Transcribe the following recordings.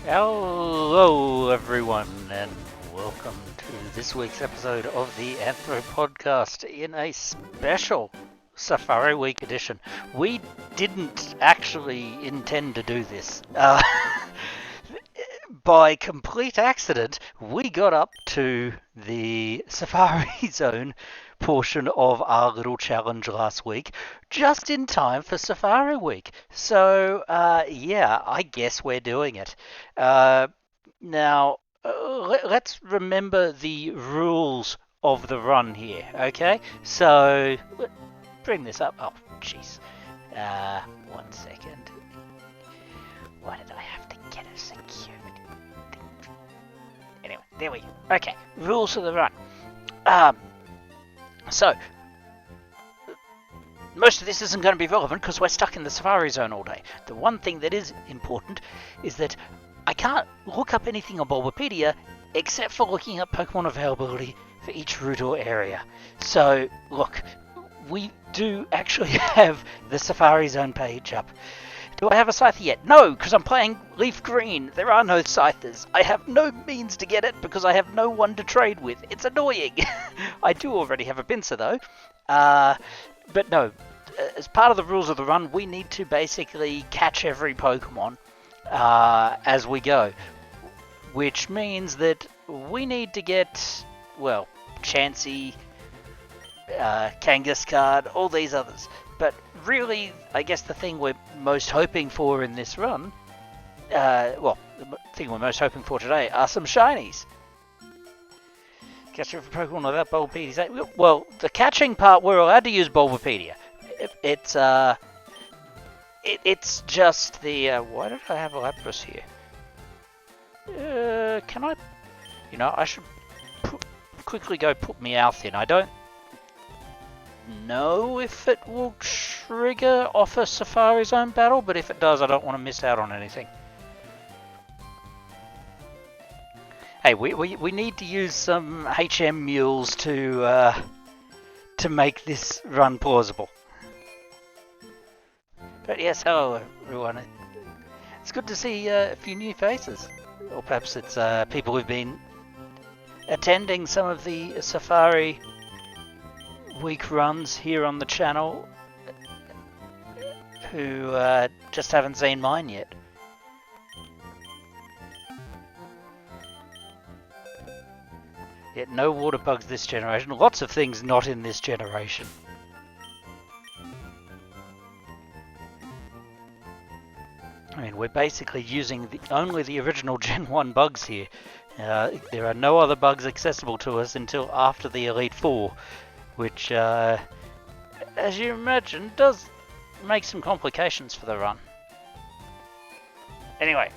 Hello everyone and welcome to this week's episode of the Anthropodcast in a special Safari Week edition. We didn't actually intend to do this. By complete accident, we got up to the Safari Zone portion of our little challenge last week just in time for Safari Week. So, yeah, I guess we're doing it. Now, let's remember the rules of the run here, okay? So, bring this up. Oh, jeez. 1 second. Why did I have to get a security? Anyway, there we go. Okay, rules of the run. So, most of this isn't going to be relevant because we're stuck in the Safari Zone all day. The one thing that is important is that I can't look up anything on Bulbapedia except for looking up Pokemon availability for each route or area. So, look, we do actually have the Safari Zone page up. Do I have a Scyther yet? No, because I'm playing LeafGreen. There are no Scythers. I have no means to get it because I have no one to trade with. It's annoying. I do already have a Pinsir though. But no, as part of the rules of the run, we need to basically catch every Pokemon as we go. Which means that we need to get, well, Chansey, Kangaskard, all these others. But really, I guess the thing we're most hoping for in this run, the thing we're most hoping for today are some shinies. Catch every Pokemon without Bulbapedia. Well, the catching part, we're allowed to use Bulbapedia. It's just the, why did I have a Lapras here? Can I, I should quickly go put Meowth in. I don't know if it will trigger off a Safari Zone battle, but if it does, I don't want to miss out on anything. Hey, we need to use some HM mules to make this run plausible. But yes, hello everyone. It's good to see a few new faces, or perhaps it's people who've been attending some of the Safari Week runs here on the channel who just haven't seen mine yet. Yet no water bugs this generation. Lots of things not in this generation. I mean, we're basically using only the original Gen 1 bugs here. There are no other bugs accessible to us until after the Elite Four, which, as you imagine, does make some complications for the run. Anyway,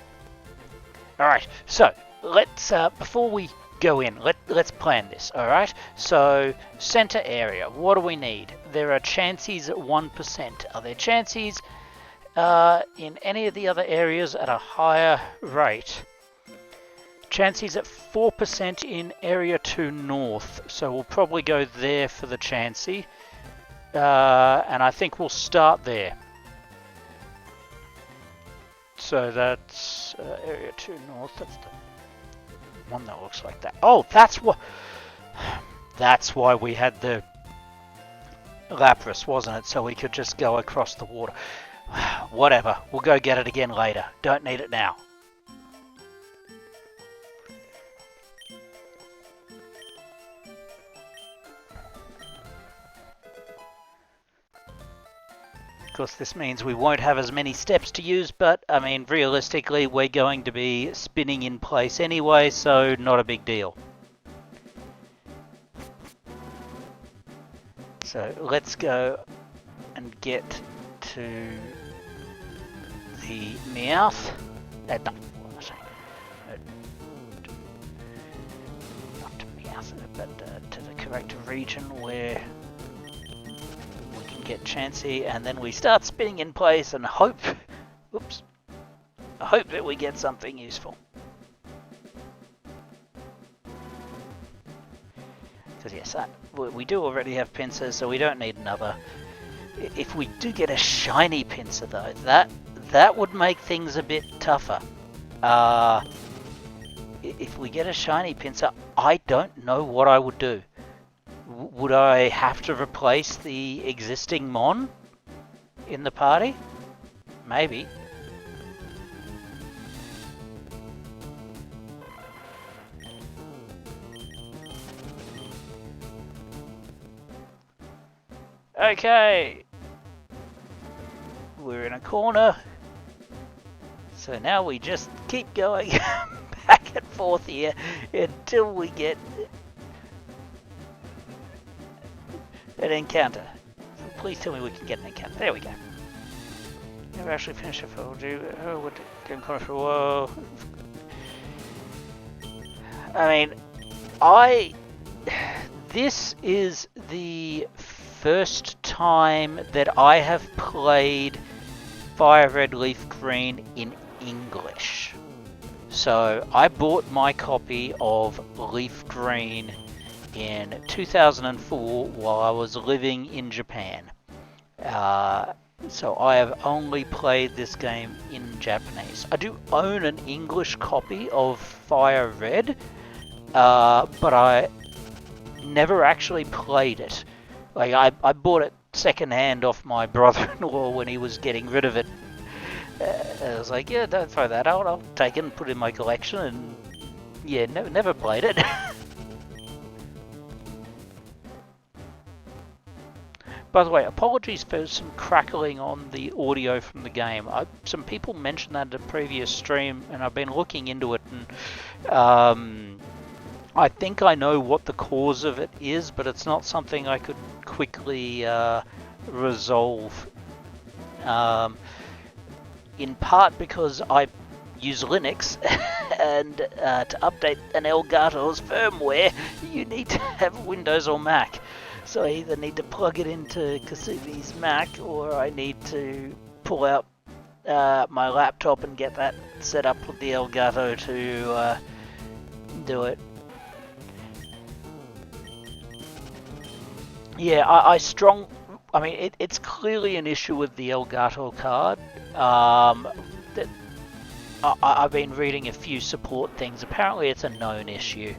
alright, so let's, before we go in, let's plan this, alright? So, center area, what do we need? There are Chanseys at 1%. Are there Chanseys in any of the other areas at a higher rate? Chanseys at 4% in Area 2 North, so we'll probably go there for the Chansey, and I think we'll start there. So that's Area 2 North, that's the one that looks like that. Oh, that's why we had the Lapras, wasn't it? So we could just go across the water. Whatever, we'll go get it again later. Don't need it now. Of course, this means we won't have as many steps to use, but I mean, realistically, we're going to be spinning in place anyway, so not a big deal. So let's go and get to the Meowth. Not to Meowth, but to the correct region where get Chansey, and then we start spinning in place and hope that we get something useful. Because yes, we do already have Pinsir, so we don't need another. If we do get a shiny Pinsir though, that would make things a bit tougher. If we get a shiny Pinsir, I don't know what I would do. Would I have to replace the existing Mon in the party? Maybe. Okay. We're in a corner. So now we just keep going back and forth here until we get an encounter. Please tell me we can get an encounter. There we go. Never actually finished a photo. Oh, would game corner for a while. I mean, this is the first time that I have played Fire Red Leaf Green in English. So I bought my copy of Leaf Green in 2004 while I was living in Japan. So I have only played this game in Japanese. I do own an English copy of Fire Red, but I never actually played it. Like I bought it secondhand off my brother-in-law when he was getting rid of it. I was like, yeah, don't throw that out. I'll take it and put it in my collection. And yeah, never played it. By the way, apologies for some crackling on the audio from the game. Some people mentioned that in a previous stream, and I've been looking into it, and I think I know what the cause of it is, but it's not something I could quickly resolve. In part because I use Linux, and to update an Elgato's firmware, you need to have Windows or Mac. So I either need to plug it into Kasumi's Mac, or I need to pull out my laptop and get that set up with the Elgato to do it. Yeah, I mean, it's clearly an issue with the Elgato card. I've been reading a few support things. Apparently it's a known issue.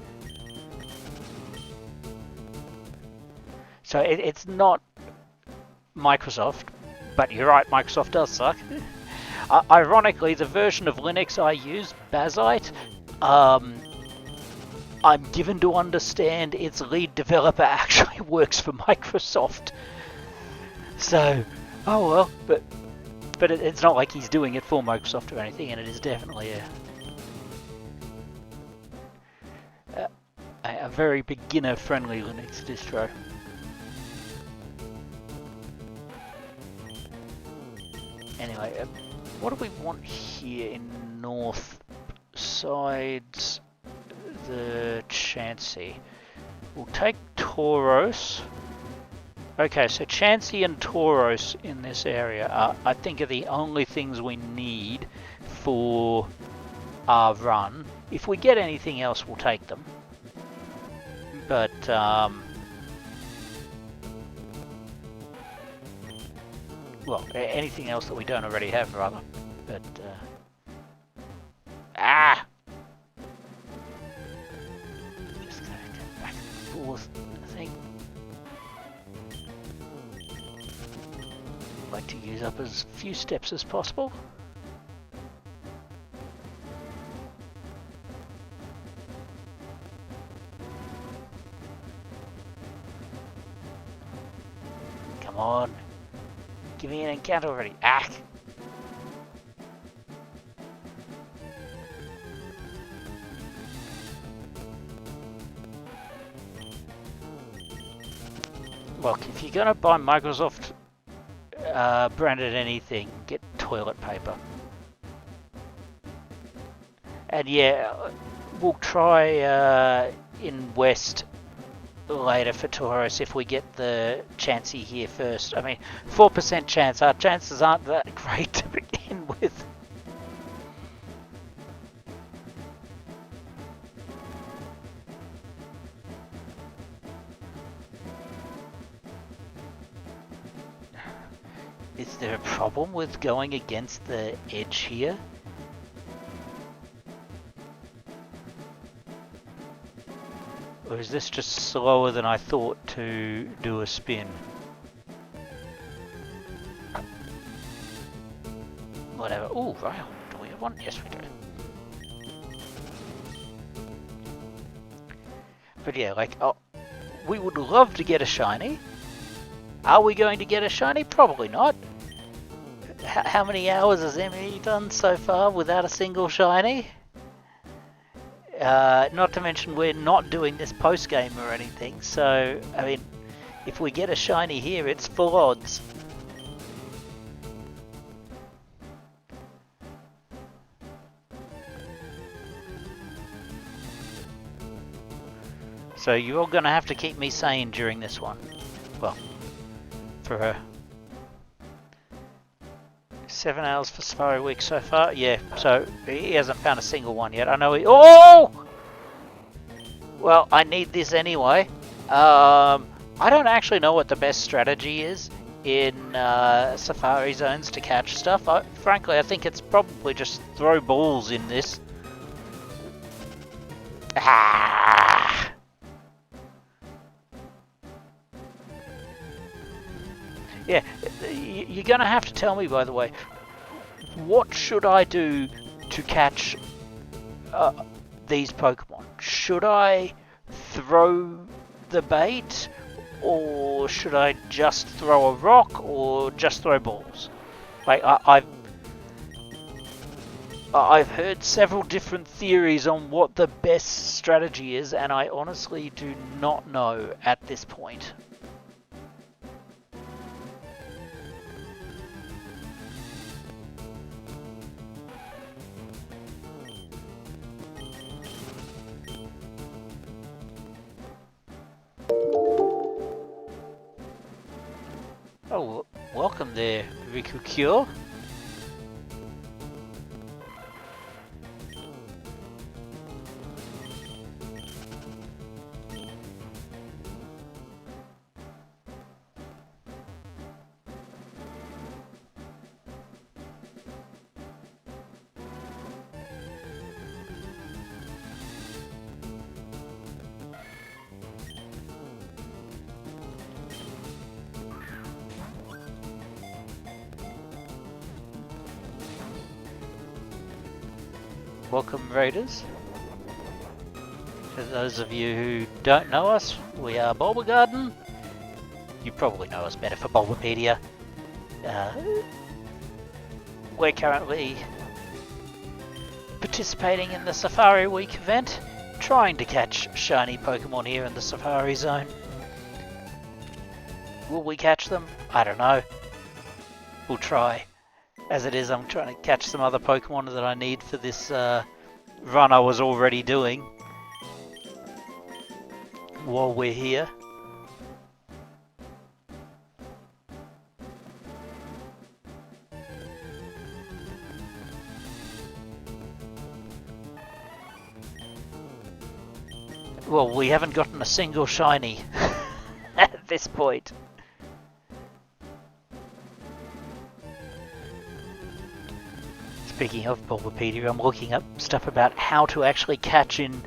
So it's not Microsoft, but you're right, Microsoft does suck. Ironically, the version of Linux I use, Bazite, I'm given to understand its lead developer actually works for Microsoft. So, oh well, but it's not like he's doing it for Microsoft or anything, and it is definitely a very beginner-friendly Linux distro. Anyway, what do we want here in North? Besides the Chansey, we'll take Tauros. Okay, so Chansey and Tauros in this area I think are the only things we need for our run. If we get anything else, we'll take them. But well, anything else that we don't already have, rather. But just gonna go back and forth, I think. Like to use up as few steps as possible. Come on. Give me an encounter already. Look, if you're gonna buy Microsoft branded anything, get toilet paper. And yeah, we'll try in West later for Tauros if we get the Chansey here first. I mean, 4% chance. Our chances aren't that great to begin with. Is there a problem with going against the edge here? Or is this just slower than I thought to do a spin? Whatever. Oh, rail. Do we have one? Yes, we do. But yeah, like, oh, we would love to get a shiny. Are we going to get a shiny? Probably not. How many hours has ME done so far without a single shiny? Not to mention we're not doing this post-game or anything, so, I mean, if we get a shiny here, it's full odds. So you're going to have to keep me sane during this one. Well, for her. 7 hours for Safari Week so far. Yeah, so he hasn't found a single one yet. I know he... Oh! Well, I need this anyway. I don't actually know what the best strategy is in Safari Zones to catch stuff. Frankly, I think it's probably just throw balls in this. Ah! Yeah, you're going to have to tell me, by the way, what should I do to catch these Pokemon? Should I throw the bait, or should I just throw a rock, or just throw balls? Like, I've heard several different theories on what the best strategy is, and I honestly do not know at this point. Oh, welcome there, Riku Cure. Welcome, Raiders. For those of you who don't know us, we are Bulbagarden. You probably know us better for Bulbapedia. We're currently participating in the Safari Week event, trying to catch shiny Pokemon here in the Safari Zone. Will we catch them? I don't know. We'll try. As it is, I'm trying to catch some other Pokemon that I need for this run I was already doing while we're here. Well, we haven't gotten a single shiny at this point. Speaking of Bulbapedia, I'm looking up stuff about how to actually catch in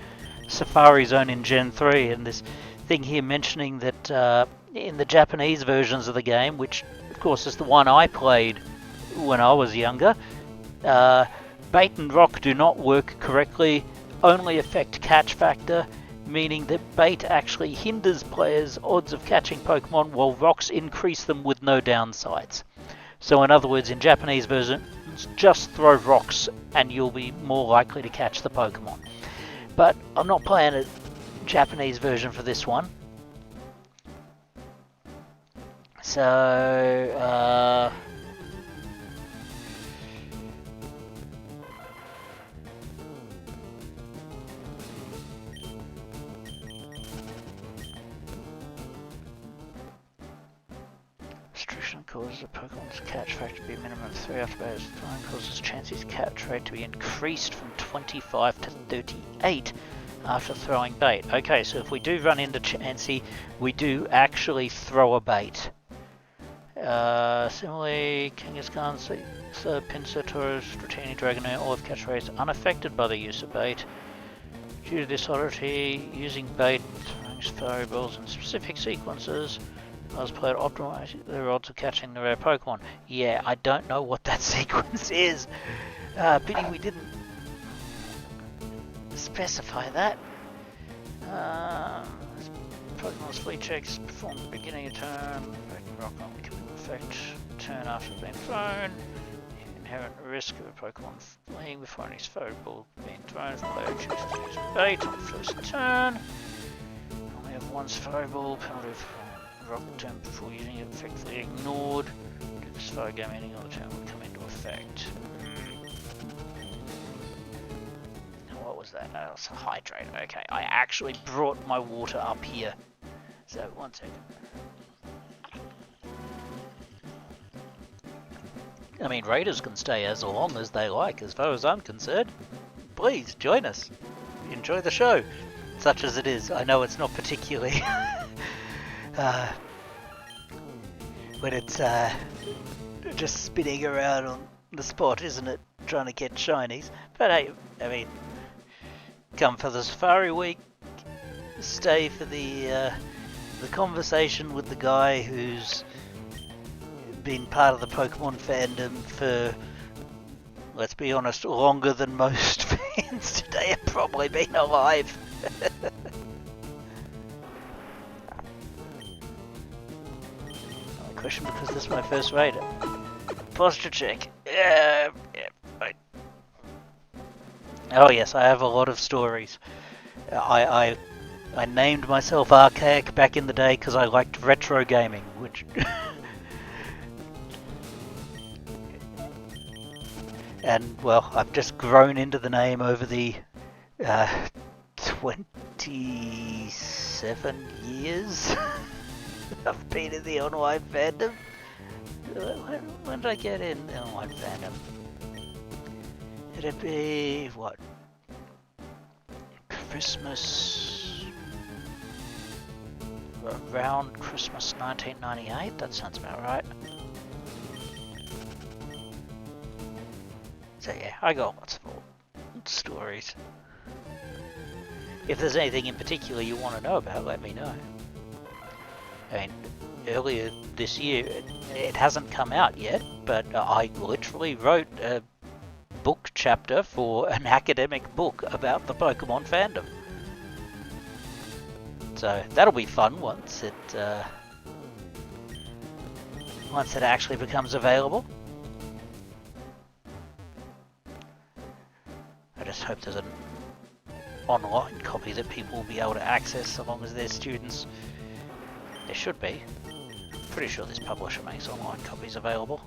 Safari Zone in Gen 3, and this thing here mentioning that in the Japanese versions of the game, which of course is the one I played when I was younger, bait and rock do not work correctly, only affect catch factor, meaning that bait actually hinders players' odds of catching Pokemon while rocks increase them with no downsides. So in other words, in Japanese version, just throw rocks and you'll be more likely to catch the Pokemon. But I'm not playing a Japanese version for this one. So, restriction causes a Pokemon's catch factor to be a minimum of 3 after base. Throwing causes Chansey's catch rate to be increased from 25 to 38 after throwing bait. Okay, so if we do run into Chansey, we do actually throw a bait. Similarly, Kangaskhan, Pinsir, Taurus, Dratini, Dragonair, all have catch rates unaffected by the use of bait. Due to this oddity, using bait Safari balls in specific sequences. Last player optimize their odds of catching the rare Pokemon. Yeah, I don't know what that sequence is. Pity we didn't specify that. Pokemon's fleet checks performed at the beginning of turn. Rock on becoming effect turn after being thrown. Inherent risk of a Pokemon fleeing before any Safari ball being thrown. If the player chooses to use bait on the first turn. Only have one Safari ball. Penalty of rock turn before using it effectively ignored. If the Safari game ending on the turn would come into effect. What was that? That was a hydrate. Okay, I actually brought my water up here. So, 1 second. I mean, raiders can stay as long as they like, as far as I'm concerned. Please, join us. Enjoy the show. Such as it is. I know it's not particularly... when it's just spinning around on the spot, isn't it? Trying to get shinies. But hey, I mean... Come for the Safari Week. Stay for the conversation with the guy who's been part of the Pokemon fandom for, let's be honest, longer than most fans today have probably been alive. Only question because this is my first raider. Posture check. Yeah, right. Oh yes, I have a lot of stories. I named myself Archaic back in the day because I liked retro gaming, which... and, well, I've just grown into the name over the 27 years I've been in the online fandom. When did I get in the online fandom? It'd be, what? Christmas... around Christmas 1998? That sounds about right. So yeah, I got lots of old stories. If there's anything in particular you want to know about, let me know. I mean, earlier this year, it hasn't come out yet, but I literally wrote a book chapter for an academic book about the Pokemon fandom. So that'll be fun once it actually becomes available. I just hope there's an online copy that people will be able to access so long as they're students. There should be. Pretty sure this publisher makes online copies available.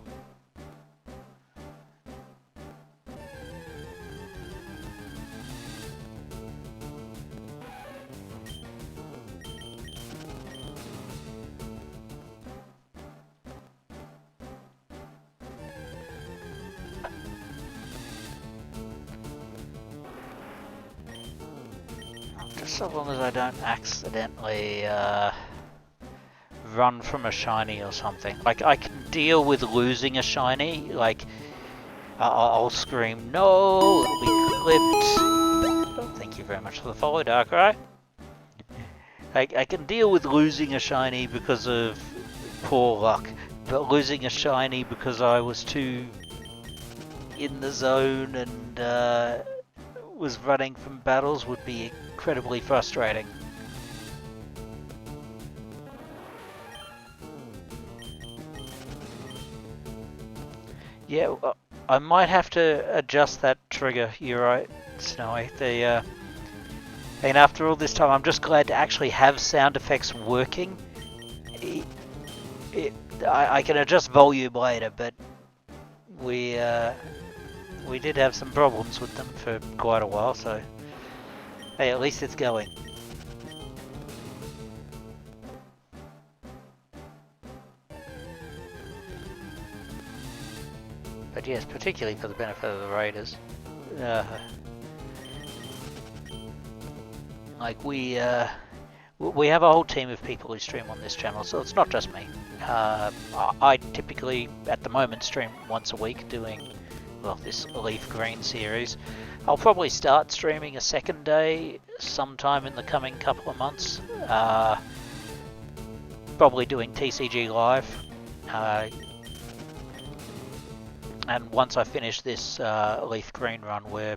So long as I don't accidentally run from a shiny or something. Like, I can deal with losing a shiny, like, I'll scream, no, it'll be clipped. Oh, thank you very much for the follow, Darkrai. I can deal with losing a shiny because of poor luck, but losing a shiny because I was too in the zone and was running from battles would be incredibly frustrating. Yeah, I might have to adjust that trigger. You're right, Snowy. And after all this time, I'm just glad to actually have sound effects working. I can adjust volume later, but we did have some problems with them for quite a while, so hey, at least it's going. But yes, particularly for the benefit of the raiders. Like we have a whole team of people who stream on this channel, so it's not just me. I typically, at the moment, stream once a week doing this LeafGreen series. I'll probably start streaming a second day sometime in the coming couple of months. Probably doing TCG Live. And once I finish this LeafGreen run, we're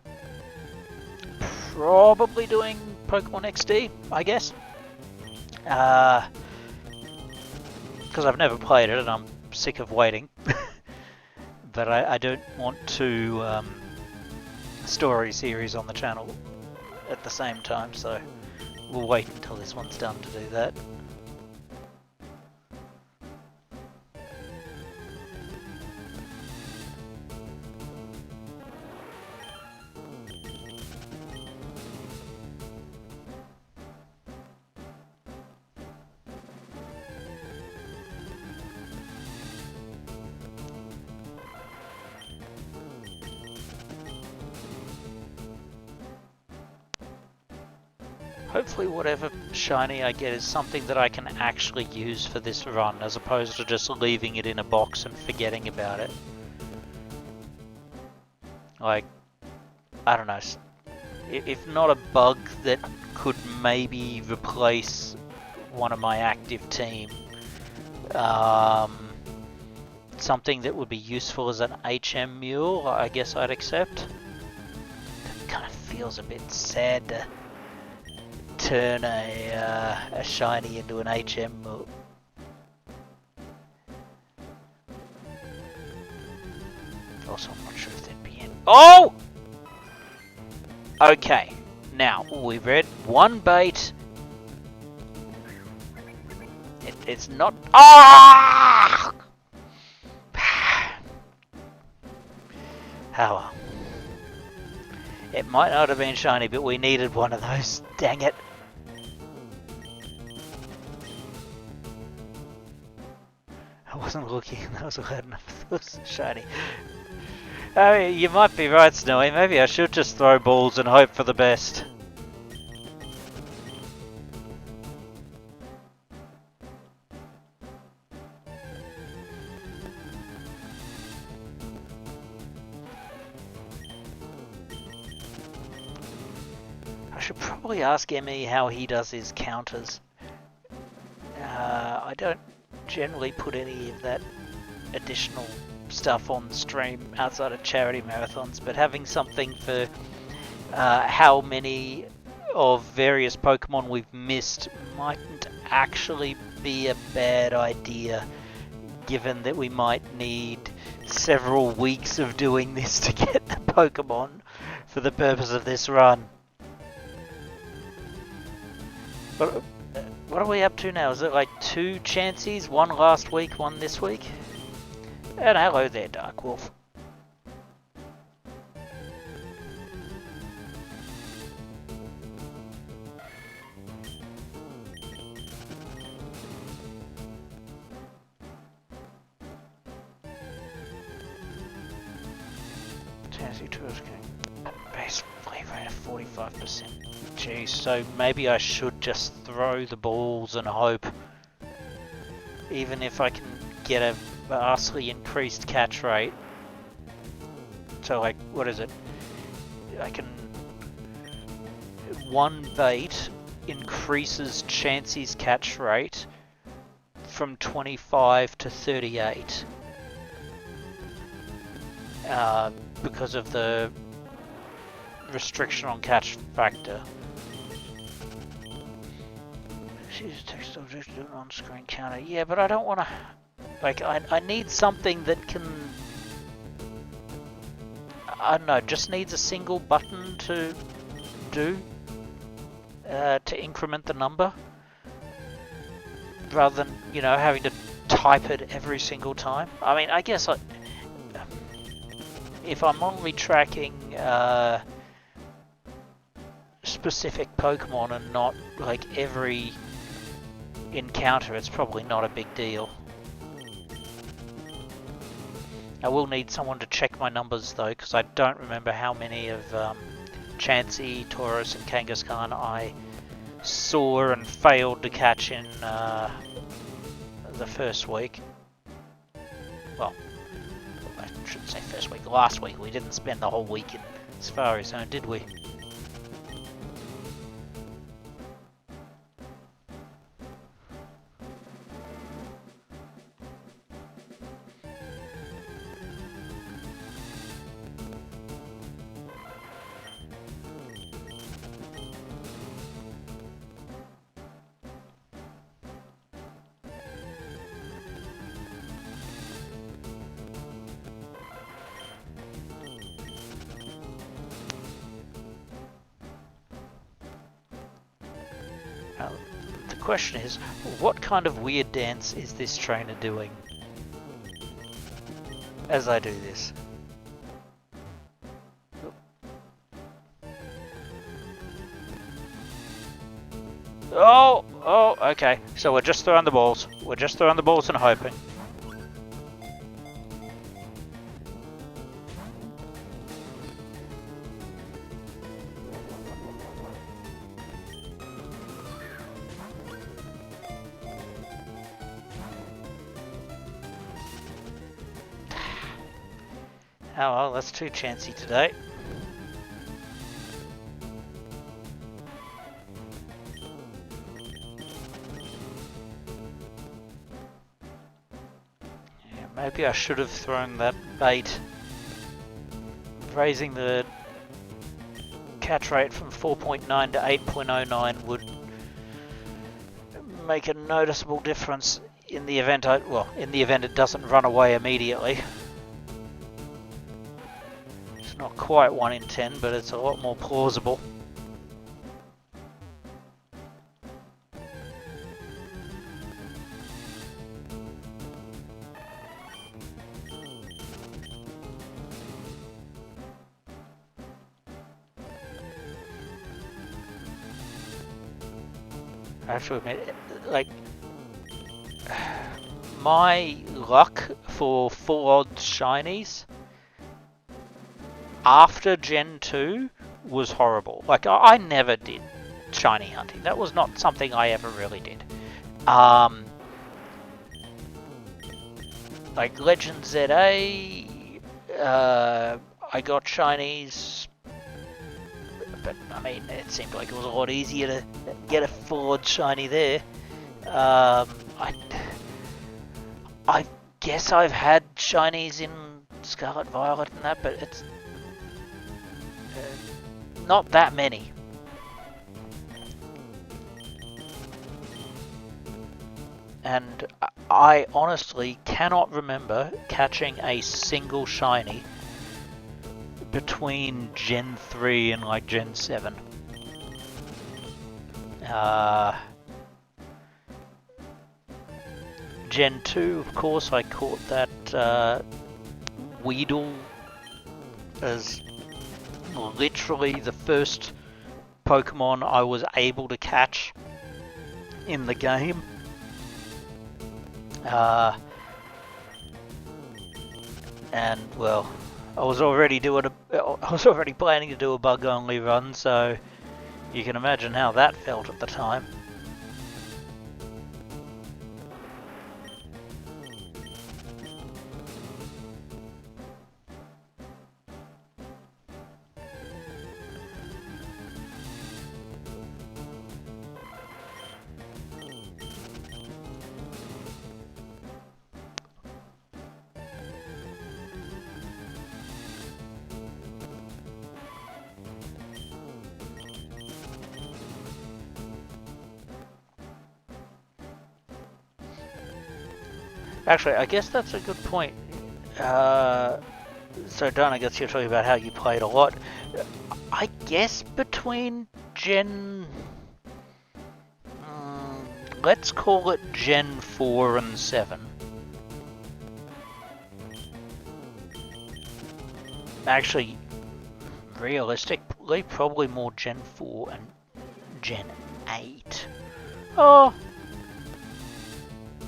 probably doing Pokemon XD, I guess. Because I've never played it and I'm sick of waiting. But I don't want to story series on the channel at the same time, so we'll wait until this one's done to do that. Hopefully whatever shiny I get is something that I can actually use for this run, as opposed to just leaving it in a box and forgetting about it. Like, I don't know, if not a bug that could maybe replace one of my active team, something that would be useful as an HM mule, I guess I'd accept. It kind of feels a bit sad to turn a shiny into an HM move. Also, I'm not sure if they'd be in. Oh! Okay, now we've read one bait. It's not. Ah! Oh well. It might not have been shiny, but we needed one of those. Dang it. I wasn't looking, that was loud enough. It was shiny. I mean, you might be right, Snowy. Maybe I should just throw balls and hope for the best. I should probably ask ME how he does his counters. I don't generally put any of that additional stuff on stream outside of charity marathons, but having something for how many of various Pokemon we've missed mightn't actually be a bad idea, given that we might need several weeks of doing this to get the Pokemon for the purpose of this run. But what are we up to now? Is it like 2 Chanseys? One last week, one this week? And hello there, Dark Wolf. Chansey Tours getting base flavor at 45%. Geez, so maybe I should just throw the balls and hope. Even if I can get a vastly increased catch rate. So like, what is it? I can... One bait increases Chansey's catch rate from 25 to 38. Because of the restriction on catch factor. Use a text object to do an on-screen counter. Yeah, but I don't want to... Like, I need something that can... I don't know, just needs a single button to do. To increment the number. Rather than, you know, having to type it every single time. I mean, I guess if I'm only tracking specific Pokemon and not, like, every encounter, it's probably not a big deal. I will need someone to check my numbers though, because I don't remember how many of Chansey, Tauros and Kangaskhan I saw and failed to catch in the first week. Well, I shouldn't say first week, last week. We didn't spend the whole week in Safari Zone, did we? The question is, what kind of weird dance is this trainer doing as I do this? Oh, okay. So we're just throwing the balls. We're just throwing the balls and hoping. Oh well, that's too chancy today. Yeah, maybe I should have thrown that bait. Raising the catch rate from 4.9 to 8.09 would make a noticeable difference in the event in the event it doesn't run away immediately. Not quite 1 in 10, but it's a lot more plausible. I have to admit, like, my luck for full odds shinies after Gen 2 was horrible. Like, I never did shiny hunting. That was not something I ever really did. Like, Legend ZA, I got shinies, but, I mean, it seemed like it was a lot easier to get a full-on shiny there. I guess I've had shinies in Scarlet Violet and that, but it's not that many. And I honestly cannot remember catching a single shiny between Gen 3 and like Gen 7. Gen 2, of course, I caught that Weedle as literally the first Pokemon I was able to catch in the game. And well, I was already planning to do a bug only run, so you can imagine how that felt at the time. Actually, I guess that's a good point. So Don, I guess you're talking about how you played a lot. I guess between let's call it Gen 4 and 7. Actually, realistically, probably more Gen 4 and Gen 8. Oh!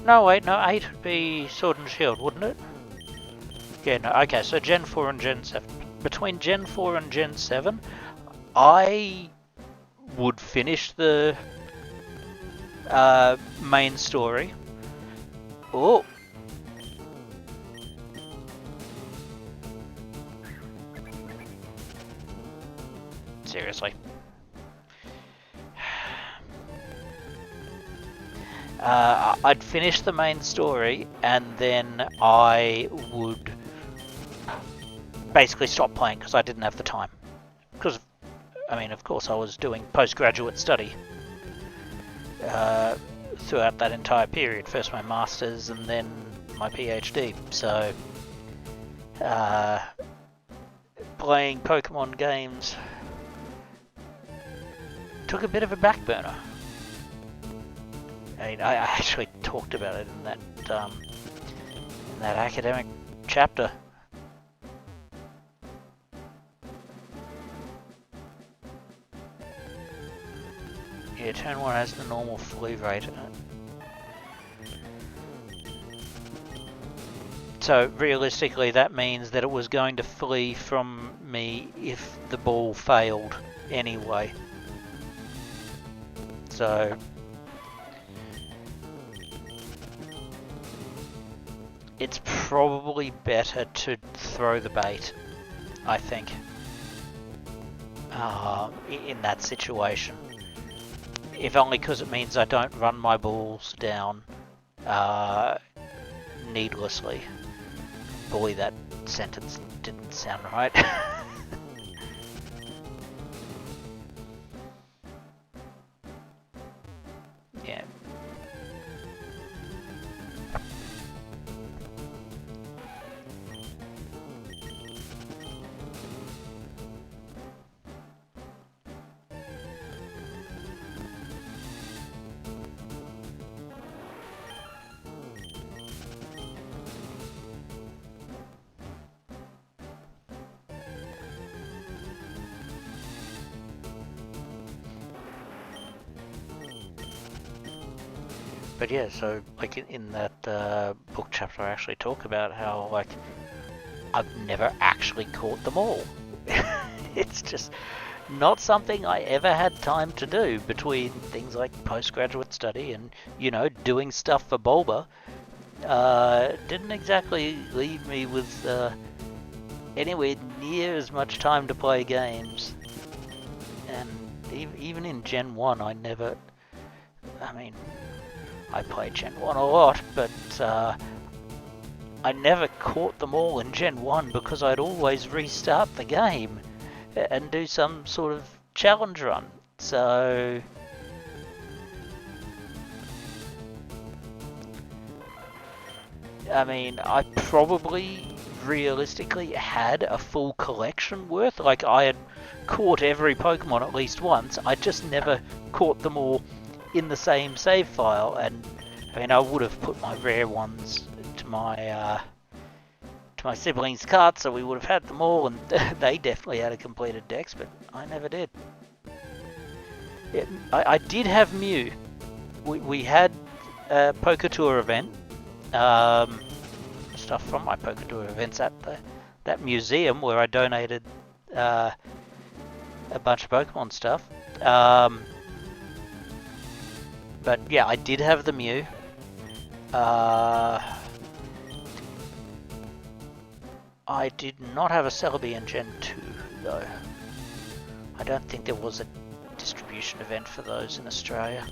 No, wait, no, 8 would be Sword and Shield, wouldn't it? Yeah, no, okay, so Gen 4 and Gen 7. Between Gen 4 and Gen 7, I would finish the main story. Oh! seriously. I'd finish the main story and then I would basically stop playing because I didn't have the time. Because, I mean, of course I was doing postgraduate study throughout that entire period. First my Masters and then my PhD. So, playing Pokemon games took a bit of a back burner. I mean, I actually talked about it in that academic chapter. Yeah, turn 1 has the normal flu rate. So realistically that means that it was going to flee from me if the ball failed anyway. So it's probably better to throw the bait, I think, in that situation. If only because it means I don't run my balls down needlessly. Boy, that sentence didn't sound right. Yeah. But yeah, so like in that book chapter I actually talk about how like I've never actually caught them all. It's just not something I ever had time to do between things like postgraduate study and, you know, doing stuff for Bulba. Didn't exactly leave me with anywhere near as much time to play games. And even in Gen 1 I never... I mean... I played Gen 1 a lot, but I never caught them all in Gen 1 because I'd always restart the game and do some sort of challenge run. So... I mean, I probably realistically had a full collection worth. Like, I had caught every Pokemon at least once. I just never caught them all in the same save file, and I mean I would have put my rare ones to my siblings' carts, so we would have had them all, and they definitely had a completed dex, but I never did. Yeah, I did have Mew. We had a Poké Tour event, stuff from my Poké Tour events at that museum where I donated a bunch of Pokemon stuff. But yeah, I did have the Mew. I did not have a Celebi in Gen 2, though. I don't think there was a distribution event for those in Australia.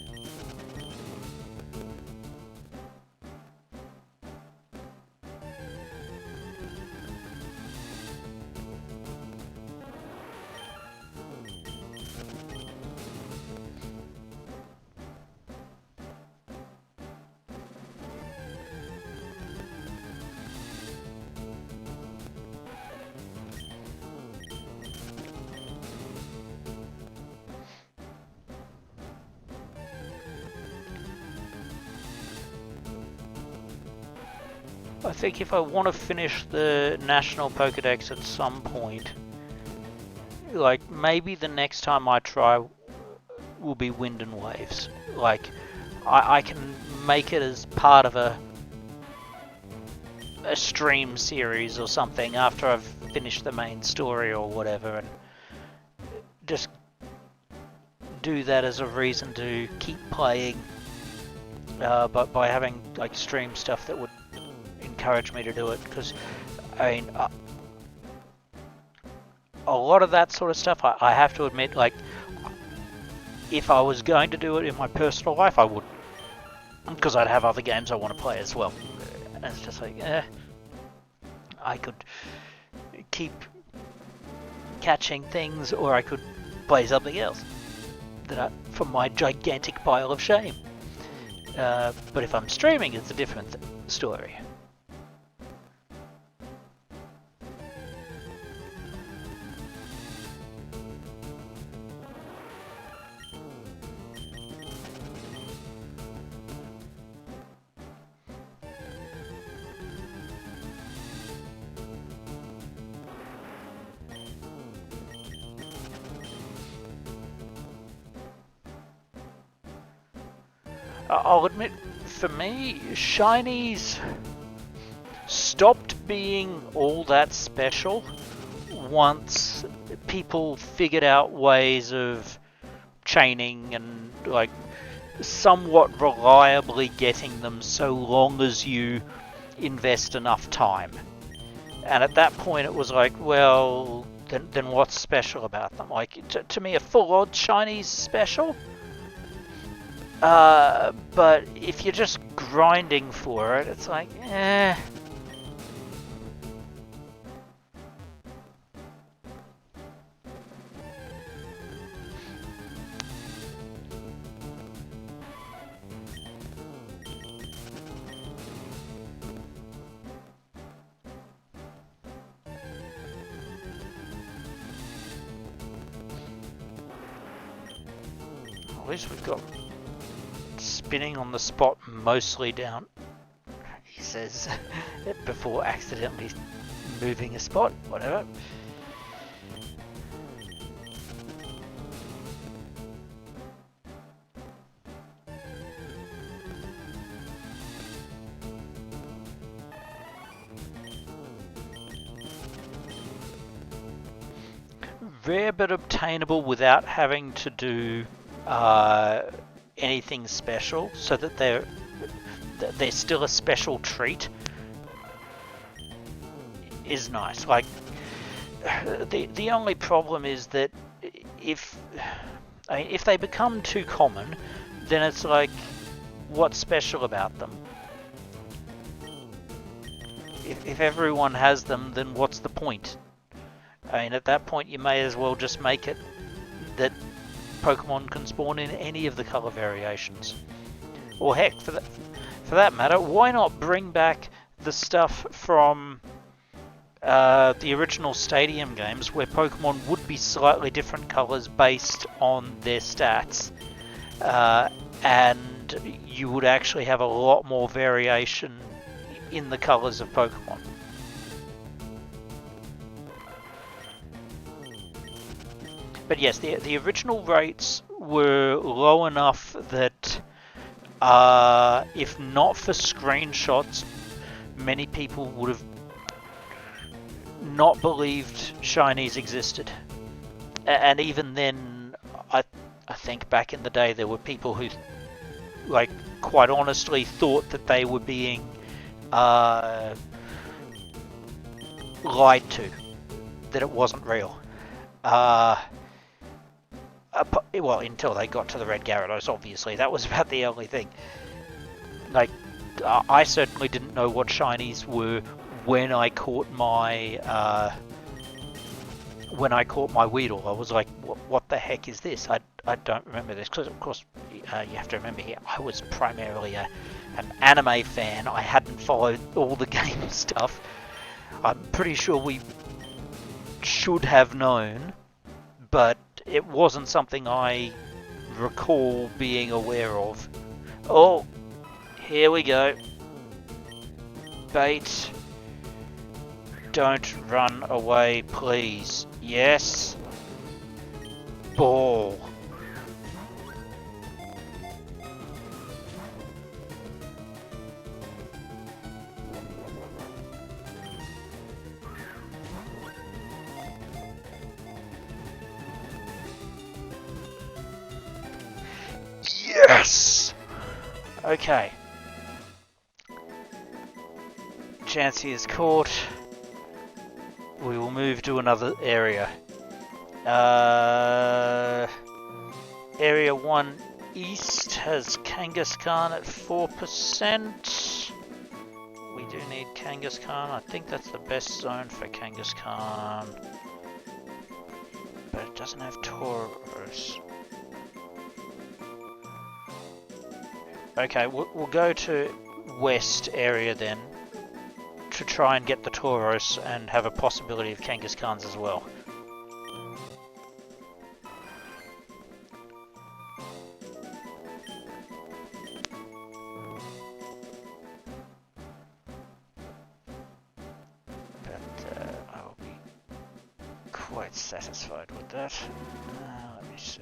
I think if I want to finish the National Pokédex at some point, like maybe the next time I try will be Wind and Waves. Like I can make it as part of a stream series or something after I've finished the main story or whatever, and just do that as a reason to keep playing, but by having like stream stuff that would encourage me to do it, because I mean a lot of that sort of stuff, I have to admit, like, if I was going to do it in my personal life, I would. Because I'd have other games I want to play as well. And it's just like, I could keep catching things, or I could play something else from my gigantic pile of shame. But if I'm streaming, it's a different story. I'll admit, for me, shinies stopped being all that special once people figured out ways of chaining and like somewhat reliably getting them so long as you invest enough time. And at that point it was like, well, then what's special about them? Like, to me, a full odd shiny's special. But if you're just grinding for it, it's like, eh. At least we've got spinning on the spot mostly down, he says, before accidentally moving a spot, whatever. Rare but obtainable without having to do anything special, so that they're still a special treat, is nice. Like, the only problem is that if they become too common, then it's like, what's special about them? If everyone has them, then what's the point? I mean, at that point you may as well just make it that Pokemon can spawn in any of the colour variations. Or heck, for that matter, why not bring back the stuff from the original Stadium games, where Pokemon would be slightly different colours based on their stats, and you would actually have a lot more variation in the colours of Pokemon. But yes, the original rates were low enough that if not for screenshots, many people would have not believed shinies existed. And even then, I think back in the day there were people who, like, quite honestly thought that they were being lied to, that it wasn't real. Well, until they got to the Red Gyarados, obviously. That was about the only thing. Like, I certainly didn't know what shinies were when I caught my Weedle. I was like, what the heck is this? I don't remember this, because of course you have to remember here, I was primarily an anime fan. I hadn't followed all the game stuff. I'm pretty sure we should have known, but it wasn't something I recall being aware of. Oh, here we go. Bait. Don't run away, please. Yes. Ball. Yes! Okay. Chansey is caught. We will move to another area. Area 1 East has Kangaskhan at 4%. We do need Kangaskhan. I think that's the best zone for Kangaskhan. But it doesn't have Tauros. Okay, we'll go to West area then to try and get the Tauros and have a possibility of Kangaskhan's as well. Satisfied with that. Let me see.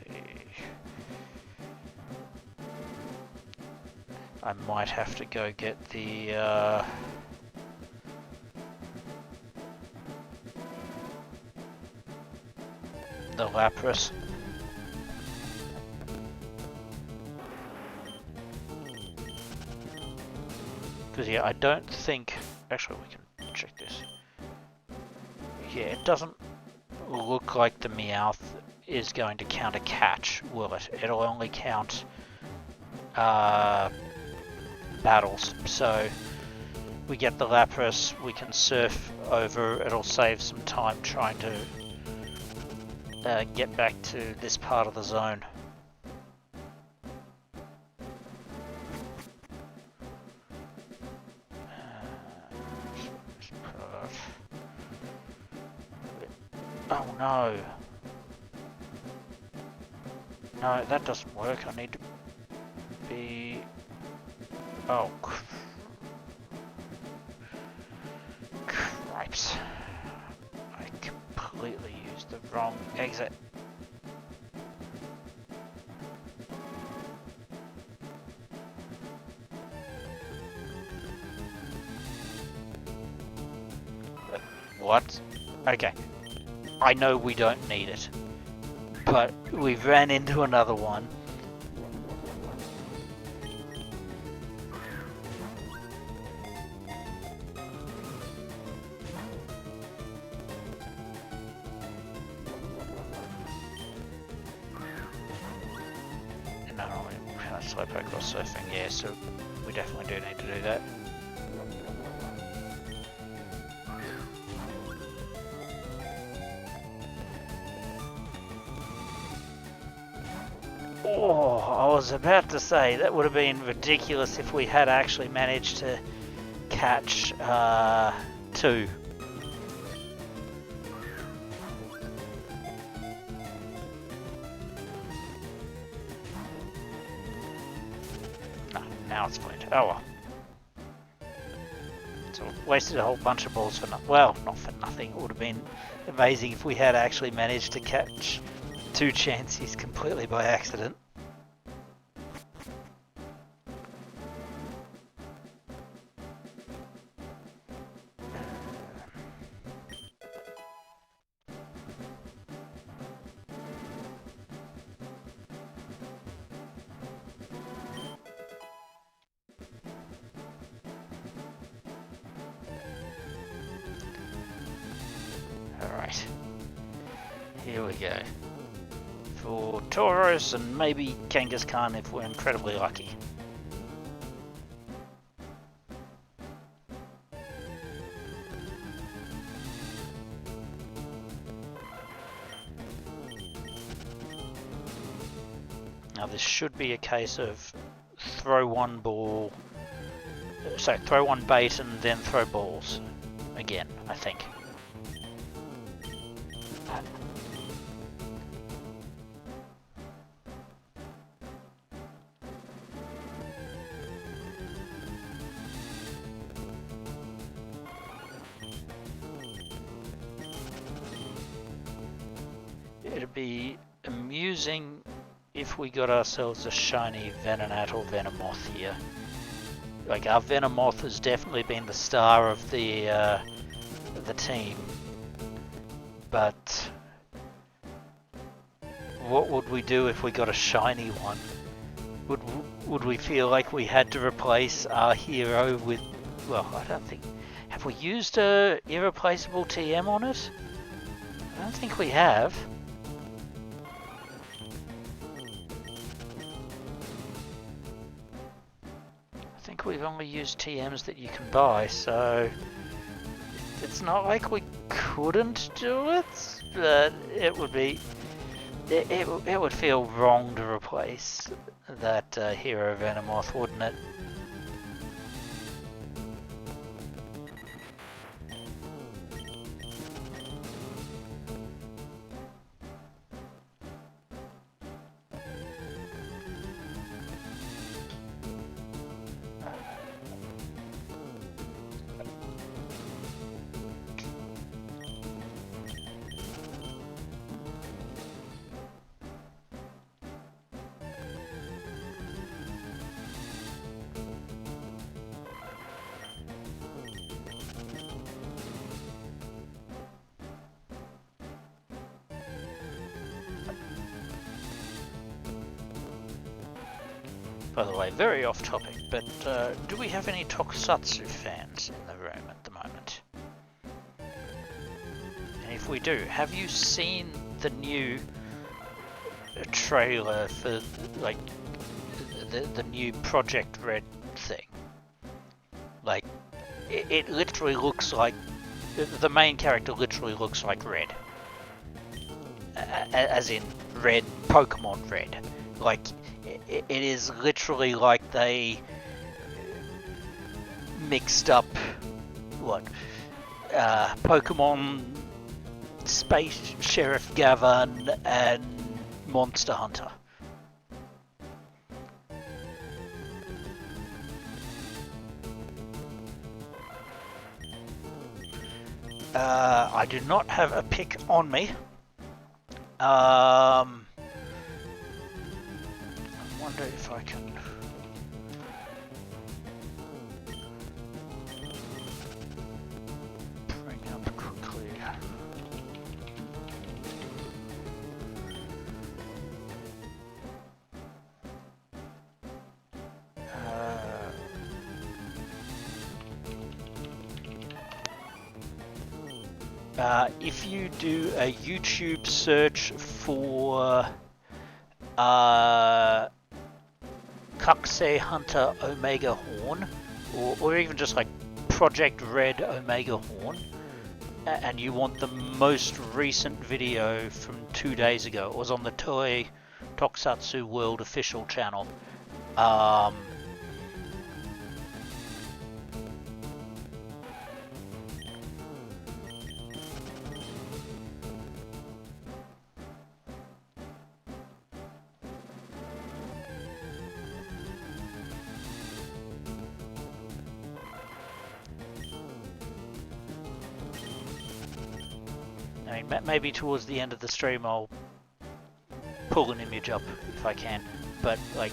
I might have to go get the Lapras. Because yeah, I don't think. Actually, we can check this. Yeah, it doesn't look like the Meowth is going to count a catch, will it? It'll only count battles. So we get the Lapras, we can surf over, it'll save some time trying to get back to this part of the zone. Oh no. No, that doesn't work. I need to be... Oh. Cripes. I completely used the wrong exit. What? Okay. I know we don't need it, but we ran into another one. No, Slowpoke cross surfing, yeah, so we definitely do need to do that. Oh, I was about to say, that would have been ridiculous if we had actually managed to catch 2. No, now it's fine. Oh well. So wasted a whole bunch of balls for nothing. Well, not for nothing. It would have been amazing if we had actually managed to catch 2 chances completely by accident. Alright, here we go. For Tauros and maybe Kangaskhan if we're incredibly lucky. Now this should be a case of throw one ball, so throw one bait and then throw balls again, I think. It'd be amusing if we got ourselves a shiny Venonat or Venomoth here. Like, our Venomoth has definitely been the star of the team, but what would we do if we got a shiny one? Would we feel like we had to replace our hero with... Well, I don't think... Have we used a irreplaceable TM on it? I don't think we have. we've only used TMs that you can buy, so it's not like we couldn't do it, but it would be... It would feel wrong to replace that Hero Venomoth, wouldn't it? By the way, very off topic, but do we have any Tokusatsu fans in the room at the moment? And if we do, have you seen the new trailer for, like, the new Project Red thing? Like, it literally looks like... The main character literally looks like Red. As in Red, Pokémon Red. Like... It is literally like they mixed up, what, Pokemon Space Sheriff Gavin and Monster Hunter. I do not have a pick on me. I wonder if I can... bring up quickly. If you do a YouTube search for Kakusei Hunter Omega Horn, or even just like Project Red Omega Horn, and you want the most recent video from 2 days ago, it was on the Toei Tokusatsu World official channel. I mean, maybe towards the end of the stream I'll pull an image up if I can, but like,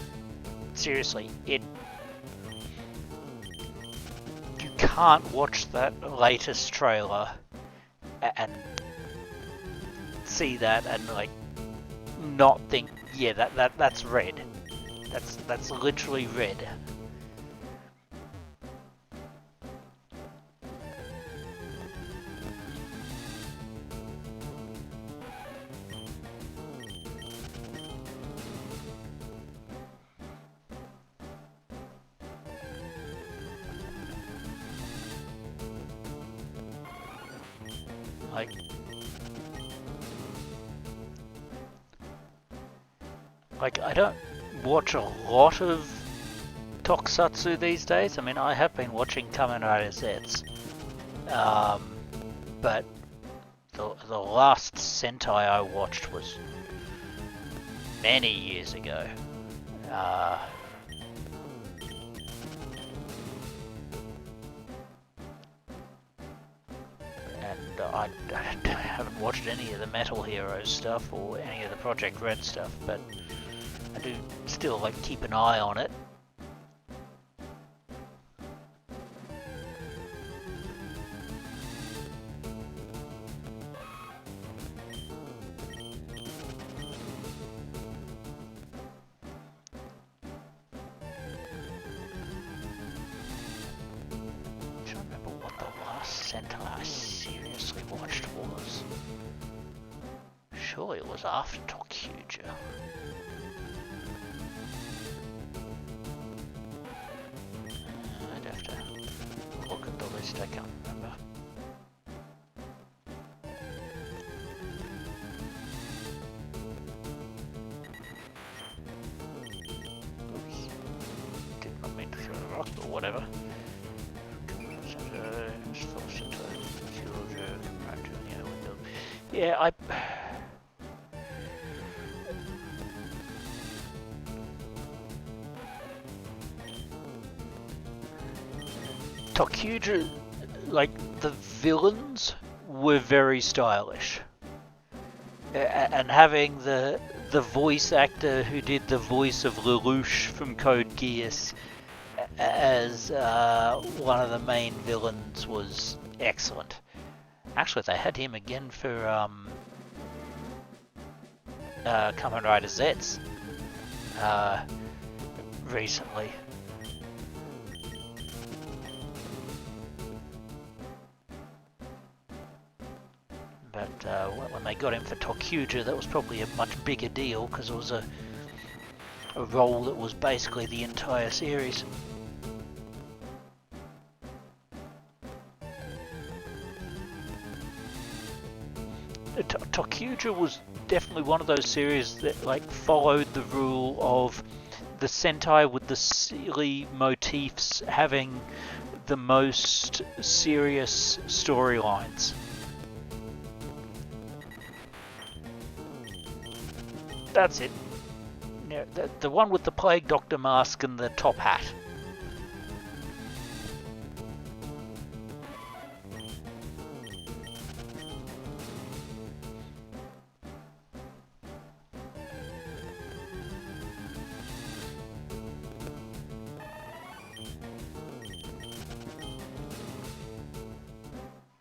seriously, you can't watch that latest trailer and see that and like not think, yeah, that's Red. That's literally Red. Like, I don't watch a lot of Tokusatsu these days. I mean, I have been watching Kamen Rider Zs, but the last Sentai I watched was many years ago. And I haven't watched any of the Metal Heroes stuff or any of the Project Red stuff, but I do still like keep an eye on it. I'm trying to remember what the last Sentai I seriously watched was. Surely it was after Tokyuja. look at the list, I can't remember. Oops. Did not mean to throw a rock, but whatever. Yeah, Tokuja, like, the villains were very stylish. And having the voice actor who did the voice of Lelouch from Code Geass as one of the main villains was excellent. Actually, they had him again for Kamen Rider Zets recently. But when they got him for Tokuja, that was probably a much bigger deal because it was a role that was basically the entire series. Tokuja was definitely one of those series that like followed the rule of the Sentai with the silly motifs having the most serious storylines. That's it. Yeah, the one with the Plague Doctor mask and the top hat.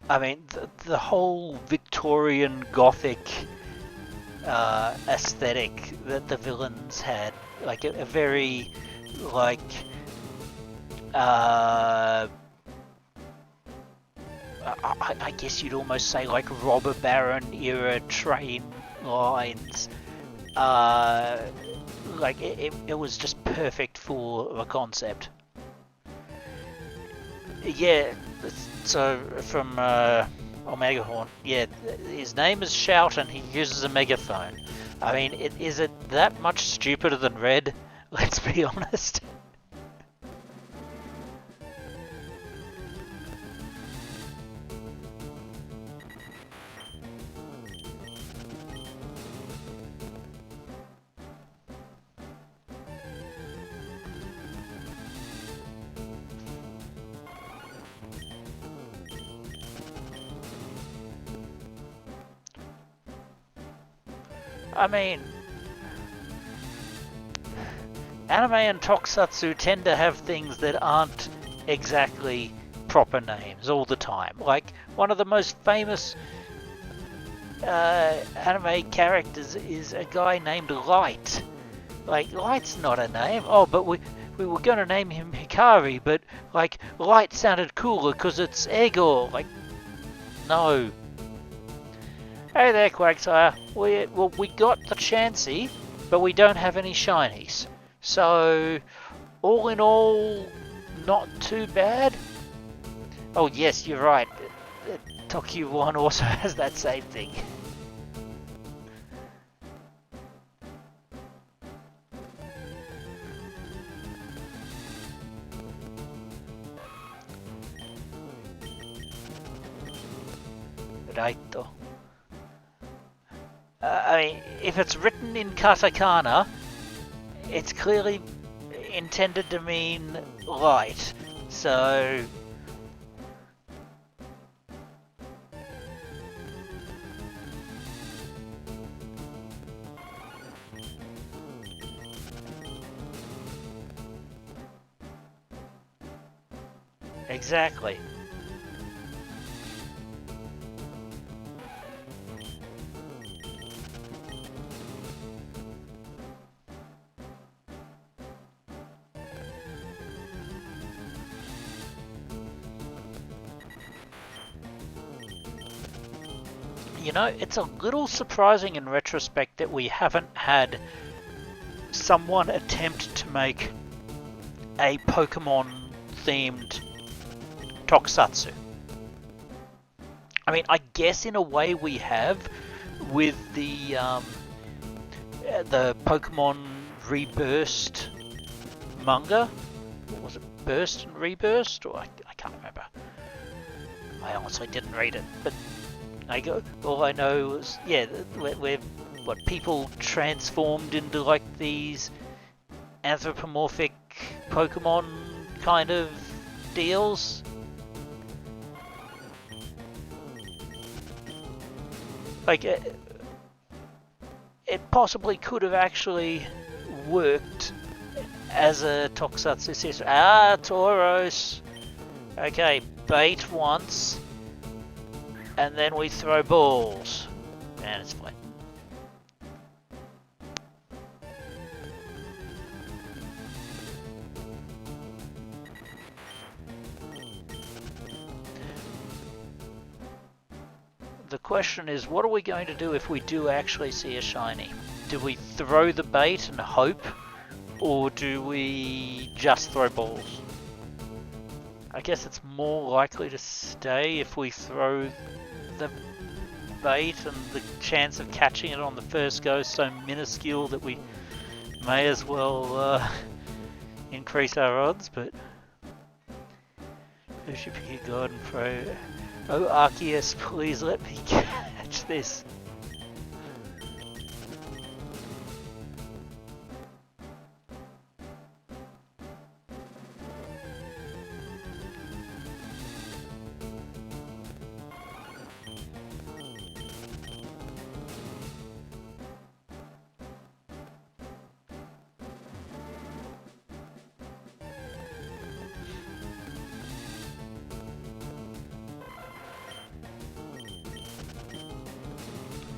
I mean, the whole Victorian Gothic aesthetic that the villains had, like a very, like, I guess you'd almost say like robber baron era train lines. Like it was just perfect for the concept. Yeah, so from Omega Horn, yeah, his name is Shout and he uses a megaphone. I mean, is it that much stupider than Red? Let's be honest. I mean, anime and tokusatsu tend to have things that aren't exactly proper names all the time. Like, one of the most famous anime characters is a guy named Light. Like, Light's not a name. Oh, but we were going to name him Hikari, but, like, Light sounded cooler because it's Egor. Like, no. Hey there, Quagsire. We got the Chansey, but we don't have any shinies. So, all in all, not too bad. Oh yes, you're right. Tokyo 1 also has that same thing. Right. I mean, if it's written in katakana, it's clearly intended to mean light. So, exactly. You know, it's a little surprising in retrospect that we haven't had someone attempt to make a Pokemon-themed Tokusatsu. I mean, I guess in a way we have with the Pokemon Rebirth manga. What was it? Burst and Rebirth? Or I can't remember. I honestly didn't read it, but all I know was, yeah, where what people transformed into like these anthropomorphic Pokemon kind of deals. Like it possibly could have actually worked as a Tokusatsu system. Ah, Tauros. Okay, bait once, and then we throw balls, and it's flat. The question is, what are we going to do if we do actually see a shiny? Do we throw the bait and hope, or do we just throw balls? I guess it's more likely to stay if we throw the bait, and the chance of catching it on the first go is so minuscule that we may as well increase our odds, but who should pick a god and throw? Oh, Arceus, please let me catch this.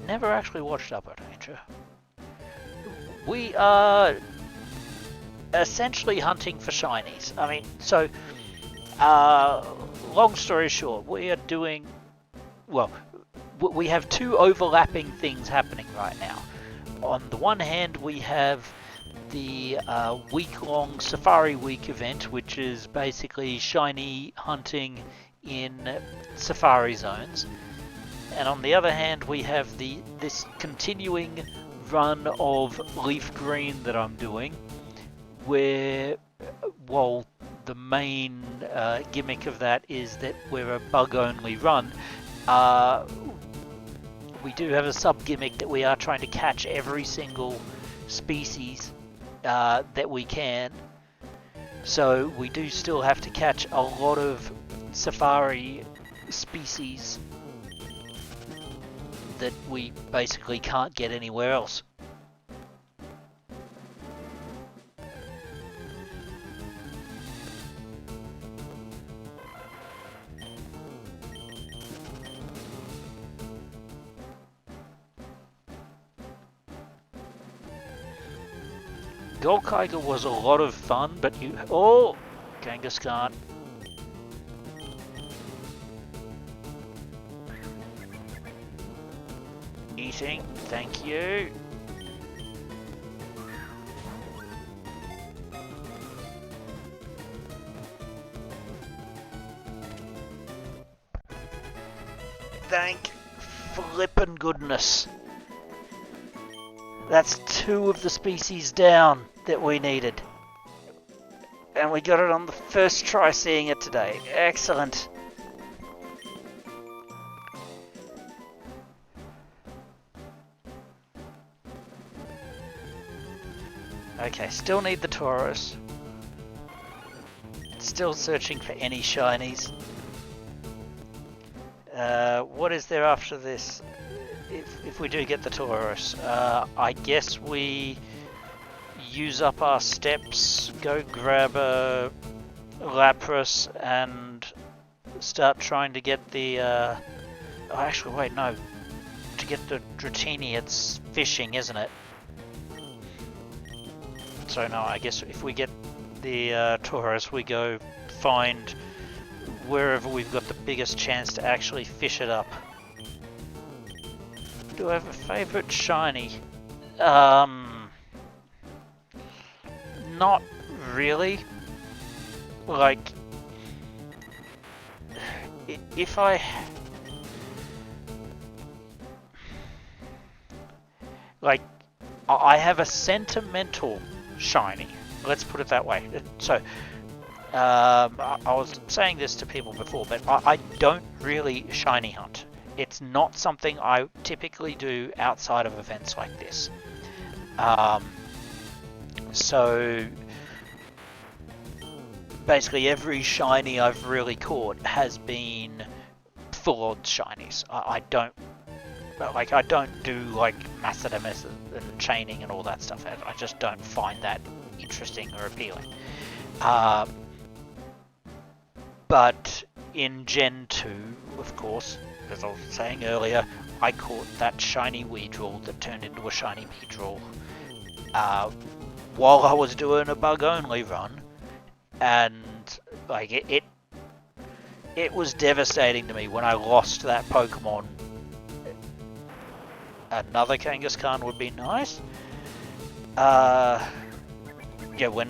Never actually watched Upper Danger. We are essentially hunting for shinies. I mean, so, long story short, we are doing, well, we have two overlapping things happening right now. On the one hand, we have the week-long Safari Week event, which is basically shiny hunting in Safari zones. And on the other hand, we have this continuing run of LeafGreen that I'm doing, where, well, the main gimmick of that is that we're a bug-only run. We do have a sub-gimmick that we are trying to catch every single species that we can. So we do still have to catch a lot of Safari species that we basically can't get anywhere else. Golkaiger was a lot of fun, but you... Oh! Kangaskhan. Eating, thank you. Thank flippin' goodness. That's two of the species down that we needed. And we got it on the first try seeing it today. Excellent. Okay, still need the Tauros. Still searching for any shinies. What is there after this? If we do get the Tauros, I guess we use up our steps, go grab a Lapras and start trying to get the... oh, actually, wait, no. To get the Dratini, it's fishing, isn't it? So no, I guess if we get the Tauros, we go find wherever we've got the biggest chance to actually fish it up. Do I have a favourite shiny? Not really. Like, if I... Like, I have a sentimental shiny. Let's put it that way. So, I was saying this to people before, but I don't really shiny hunt. It's not something I typically do outside of events like this. So basically every shiny I've really caught has been full on shinies. I don't do like Massidamus and chaining and all that stuff. I just don't find that interesting or appealing. But in Gen 2, of course, as I was saying earlier, I caught that shiny Weedrill that turned into a shiny Beedrill while I was doing a bug-only run, and like it was devastating to me when I lost that Pokemon. Another Kangaskhan would be nice. Yeah, when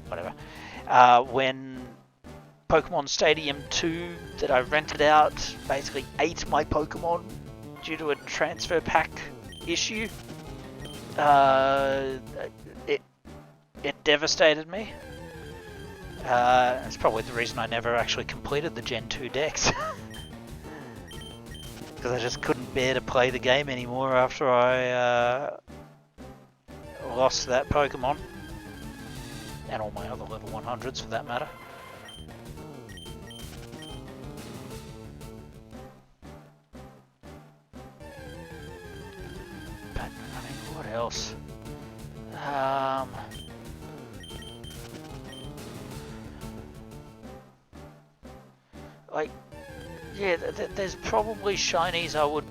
whatever. When Pokemon Stadium 2 that I rented out basically ate my Pokemon due to a transfer pack issue. It devastated me. It's probably the reason I never actually completed the Gen 2 decks. Because I just couldn't bear to play the game anymore after I lost that Pokemon. And all my other level 100s for that matter. But, I mean, what else? Like, yeah, there's probably shinies I would...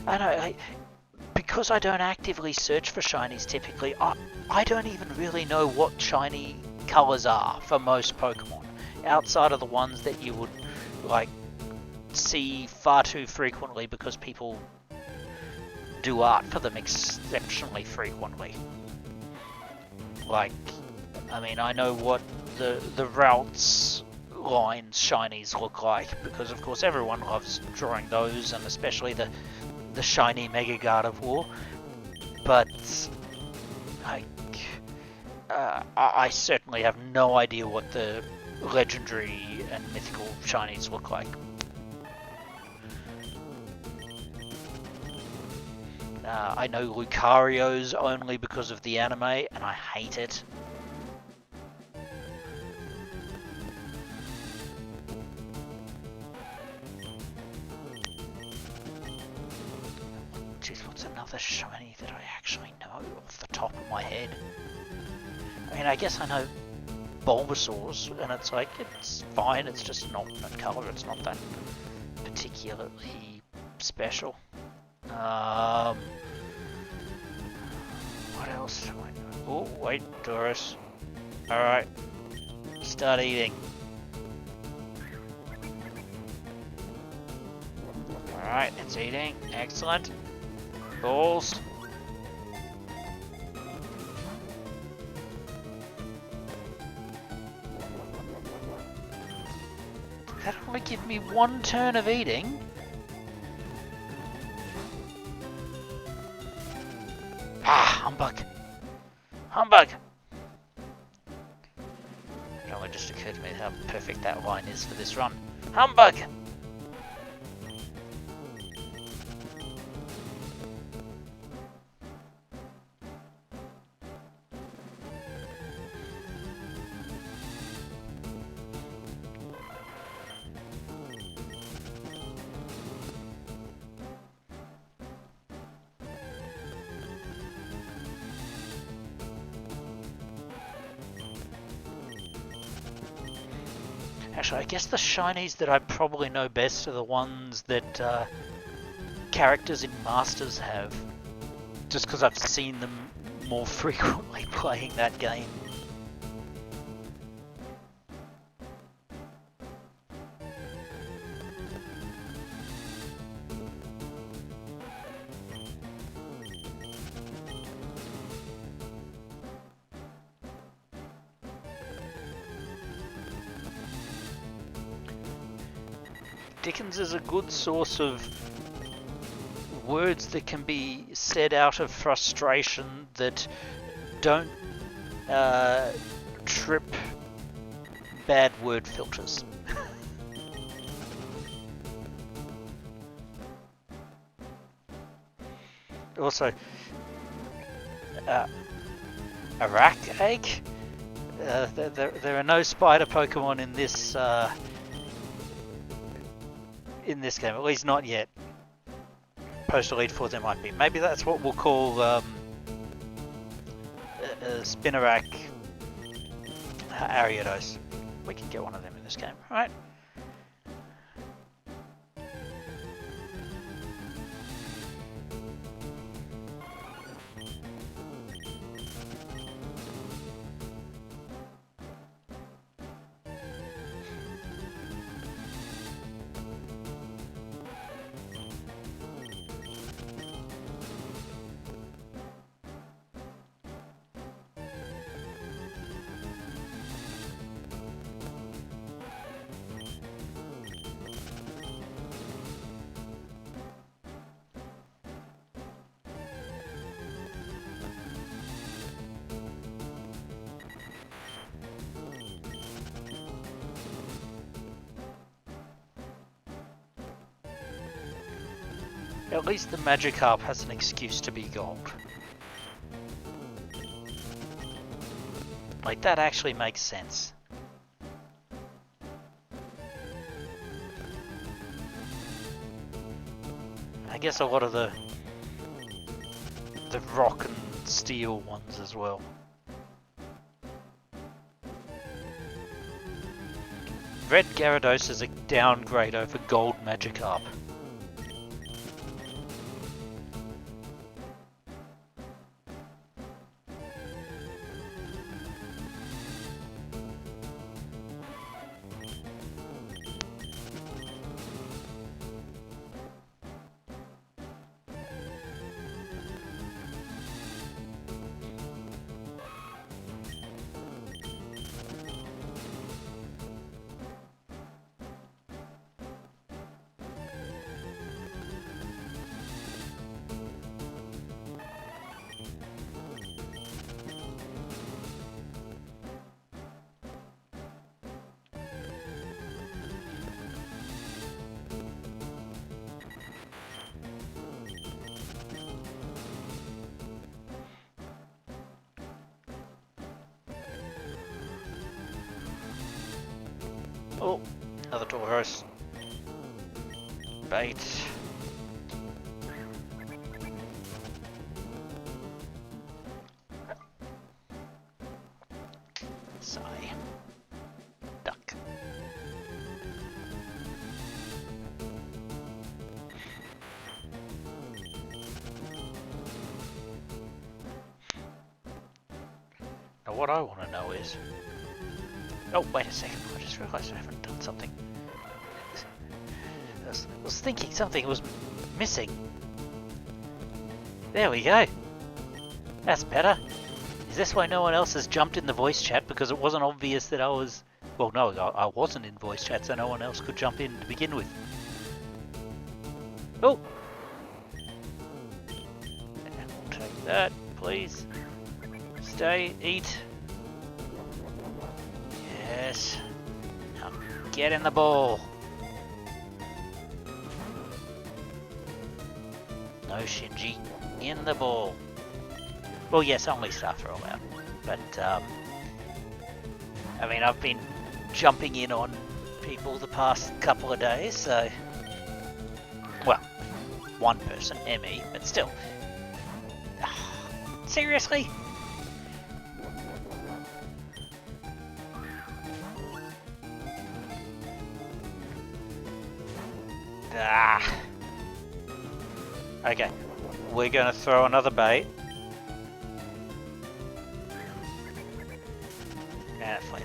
I know, because I don't actively search for shinies typically, I don't even really know what shiny colours are for most Pokemon, outside of the ones that you would, like, see far too frequently because people do art for them exceptionally frequently. Like, I mean, I know what the routes lines shinies look like, because of course everyone loves drawing those, and especially the shiny Mega Gardevoir, but I certainly have no idea what the legendary and mythical shinies look like. I know Lucario's only because of the anime, and I hate it. Jeez, what's another shiny that I actually know off the top of my head? I mean, I guess I know Bulbasaur's, and it's like, it's fine, it's just an alternate colour, it's not that particularly special. What else do I know? Oh, wait, Doris. Alright. Start eating. Alright, it's eating. Excellent. Balls. That only give me one turn of eating. Ah, humbug! Humbug! It only just occurred to me how perfect that line is for this run. Humbug! Actually, I guess the shinies that I probably know best are the ones that characters in Masters have. Just because I've seen them more frequently playing that game. Dickens is a good source of words that can be said out of frustration that don't trip bad word filters. Also, Archaic. There are no spider Pokemon in this game, at least not yet. Post Elite Four there might be. Maybe that's what we'll call Spinarak Ariados. We can get one of them in this game, right? At least the Magikarp has an excuse to be gold. Like, that actually makes sense. I guess a lot of the rock and steel ones as well. Red Gyarados is a downgrade over gold Magikarp. Oh, another Tauros. Bait. Sigh. Duck. Now what I want to know is... Oh, wait a second, I just realised I haven't done something. I was thinking something was missing. There we go. That's better. Is this why no one else has jumped in the voice chat? Because it wasn't obvious that I was... Well, no, I wasn't in voice chat, so no one else could jump in to begin with. Oh! And we'll take that, please. Stay, eat. Yes. Now get in the ball. No Shinji. In the ball. Well, yes, only Starfire allowed. But, I mean, I've been jumping in on people the past couple of days, so... Well, one person, ME, but still. Seriously? Ah. Okay, we're going to throw another bait. And it fled.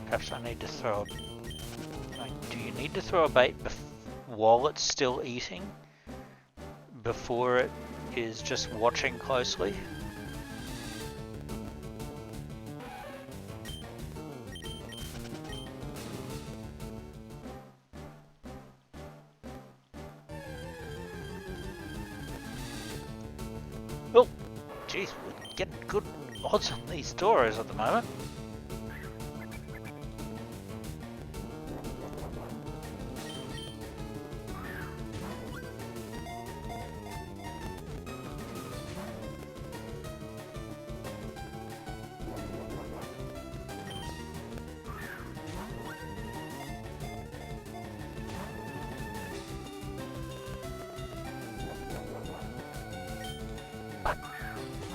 Perhaps I need to throw a... Do you need to throw a bait while it's still eating? Before it is just watching closely? getting good odds on these Toros at the moment.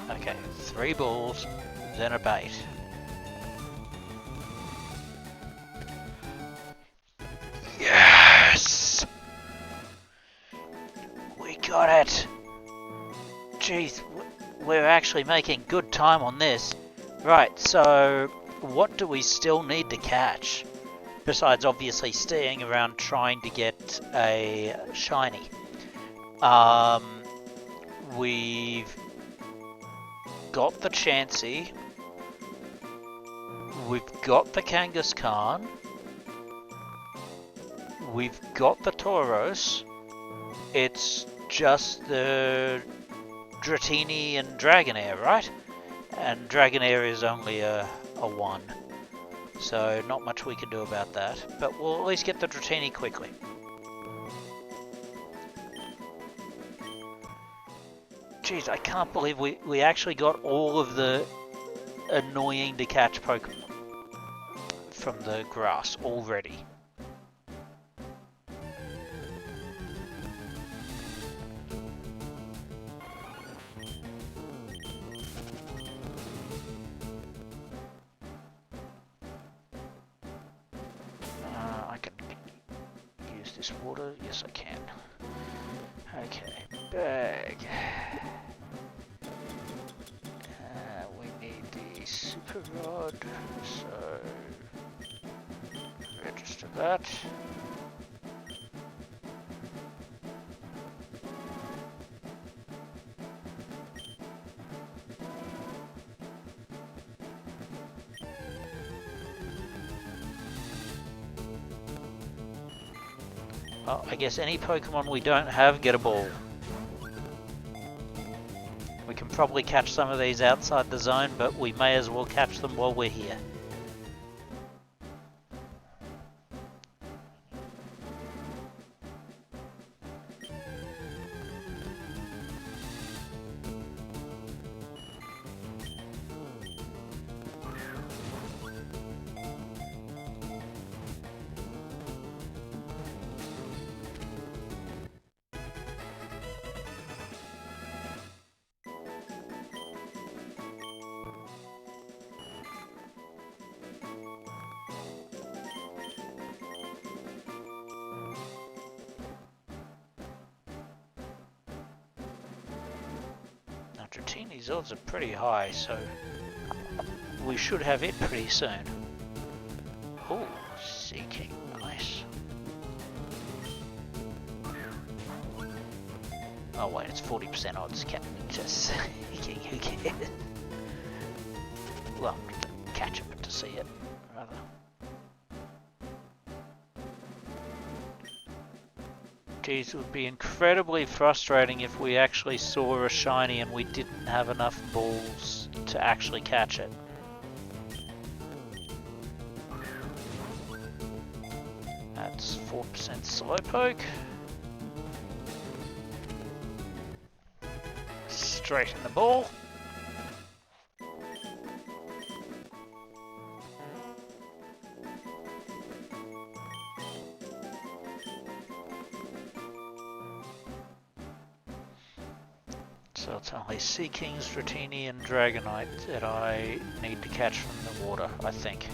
Okay, 3 balls, then a bait. Yes! We got it! Jeez, we're actually making good time on this. Right, so what do we still need to catch? Besides obviously staying around trying to get a shiny. We've got the Chansey, we've got the Kangaskhan, we've got the Tauros, it's just the Dratini and Dragonair, right? And Dragonair is only a 1, so not much we can do about that, but we'll at least get the Dratini quickly. Jeez, I can't believe we actually got all of the annoying to catch Pokemon from the grass already. I can use this water. Yes, I can. Okay, bag. We need the super rod, so register that. Well, I guess any Pokemon we don't have get a ball. We can probably catch some of these outside the zone, but we may as well catch them while we're here. Dratini's odds are pretty high, so we should have it pretty soon. Oh, Seeking, nice. Oh wait, it's 40% odds. Just Seeking, who cares? Well, to catch it, but to see it, rather. Geez, it would be incredibly frustrating if we actually saw a shiny and we didn't have enough balls to actually catch it. That's 4% Slowpoke. Straight in the ball. So it's only Seekings, Dratini and Dragonite that I need to catch from the water, I think.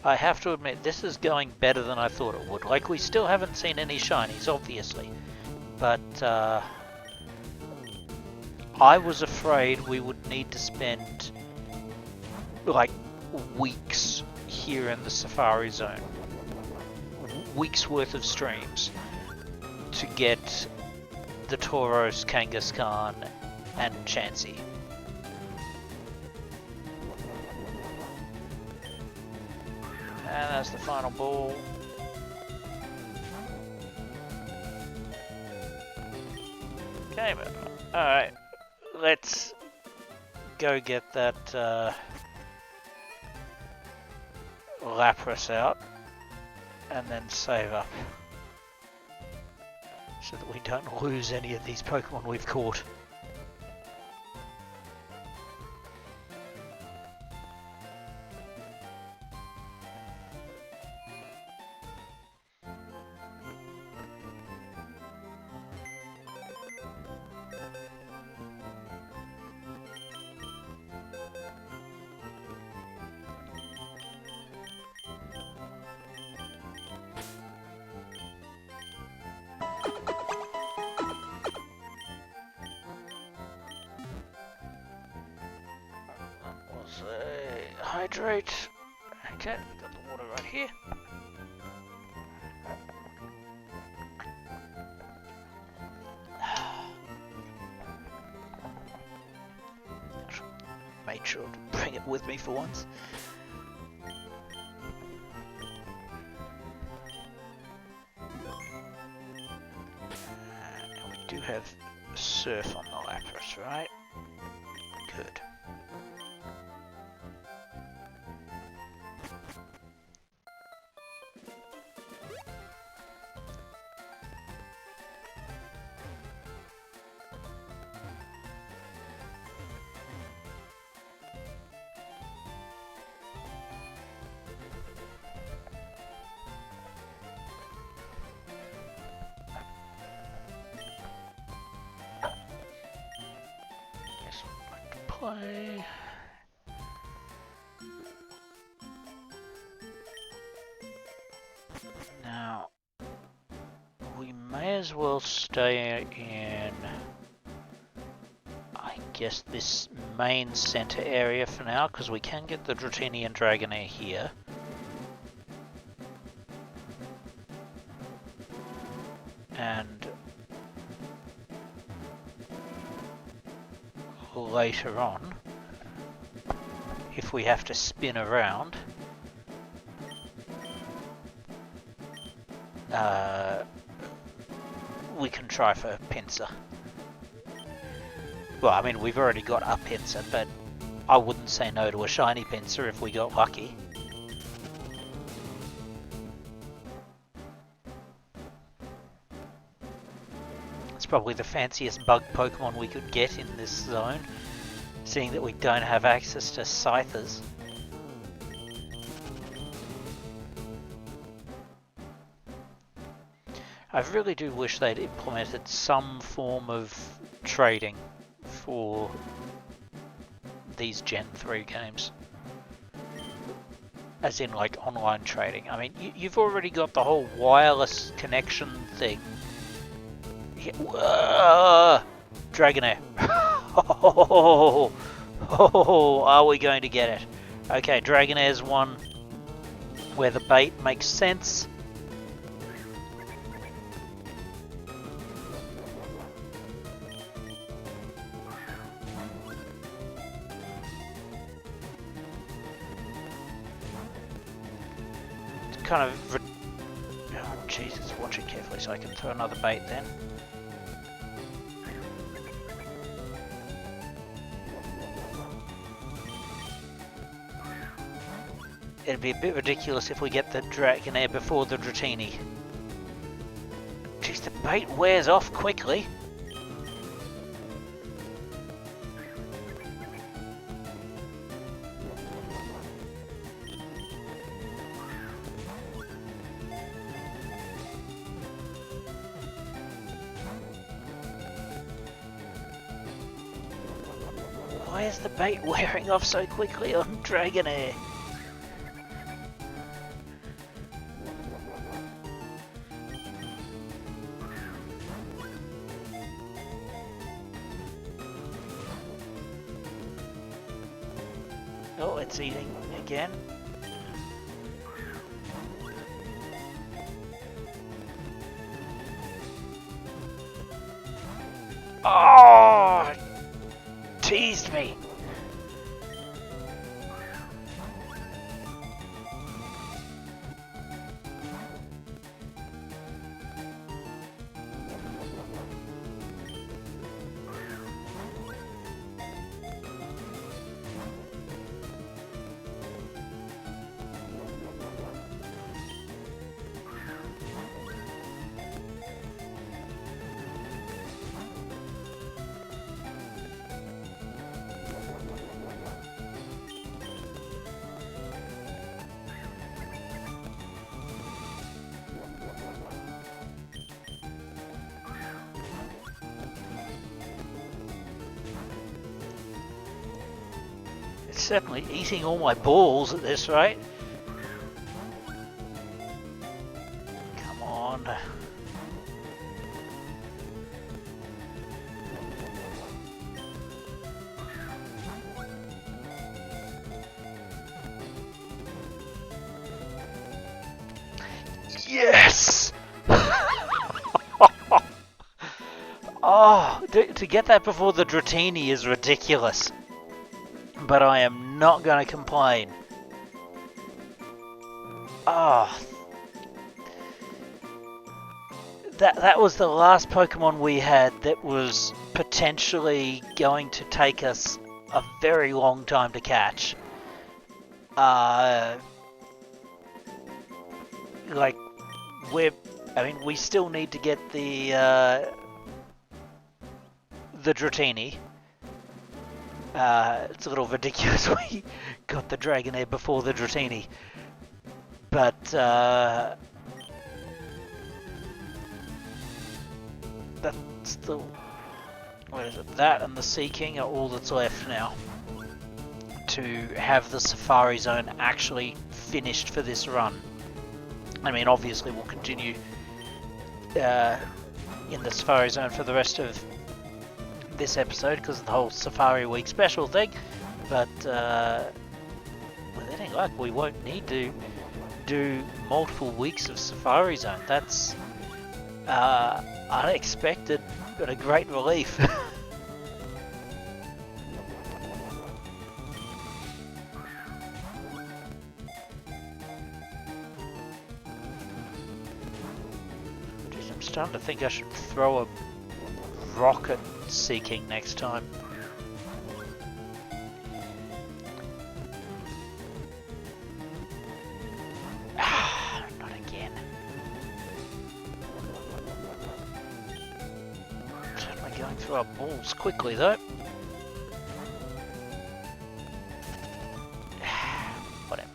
I have to admit, this is going better than I thought it would. Like, we still haven't seen any shinies, obviously. But, I was afraid we would need to spend, like, weeks here in the Safari Zone. Weeks worth of streams to get the Tauros, Kangaskhan, and Chansey. And that's the final ball. Game over. Alright, let's go get that Lapras out and then save up so that we don't lose any of these Pokemon we've caught. Hydrate. Okay, we've got the water right here. Made sure to bring it with me for once. And we do have Surf on the Lapras, right? Good. Play. Now, we may as well stay in, I guess, this main center area for now, because we can get the Dratini and Dragonair here. And later on, if we have to spin around, we can try for Pinsir. Well, I mean, we've already got a Pinsir, but I wouldn't say no to a shiny Pinsir if we got lucky. It's probably the fanciest bug Pokemon we could get in this zone, seeing that we don't have access to Scythers. I really do wish they'd implemented some form of trading for these Gen 3 games. As in, like, online trading. I mean, you've already got the whole wireless connection thing. Dragonair. Are we going to get it? Okay, Dragonair's one where the bait makes sense. It's kind of... Oh, Jesus, watch it carefully so I can throw another bait then. It'd be a bit ridiculous if we get the Dragonair before the Dratini. Jeez, the bait wears off quickly. Why is the bait wearing off so quickly on Dragonair? Oh, it's eating again. Oh! Teased me! It's certainly eating all my balls at this rate. Come on. Yes! Oh, to get that before the Dratini is ridiculous. But I am not going to complain. Oh. That was the last Pokemon we had that was potentially going to take us a very long time to catch. Like, we still need to get the Dratini. It's a little ridiculous we got the Dragonair before the Dratini. But, that's the... What is it? That and the Seeking are all that's left now to have the Safari Zone actually finished for this run. I mean, obviously we'll continue in the Safari Zone for the rest of this episode because of the whole Safari Week special thing, but with any luck we won't need to do multiple weeks of Safari Zone. That's unexpected but a great relief. Jeez, I'm starting to think I should throw a rocket Seeking next time. Not again. Certainly going through our balls quickly though. Whatever.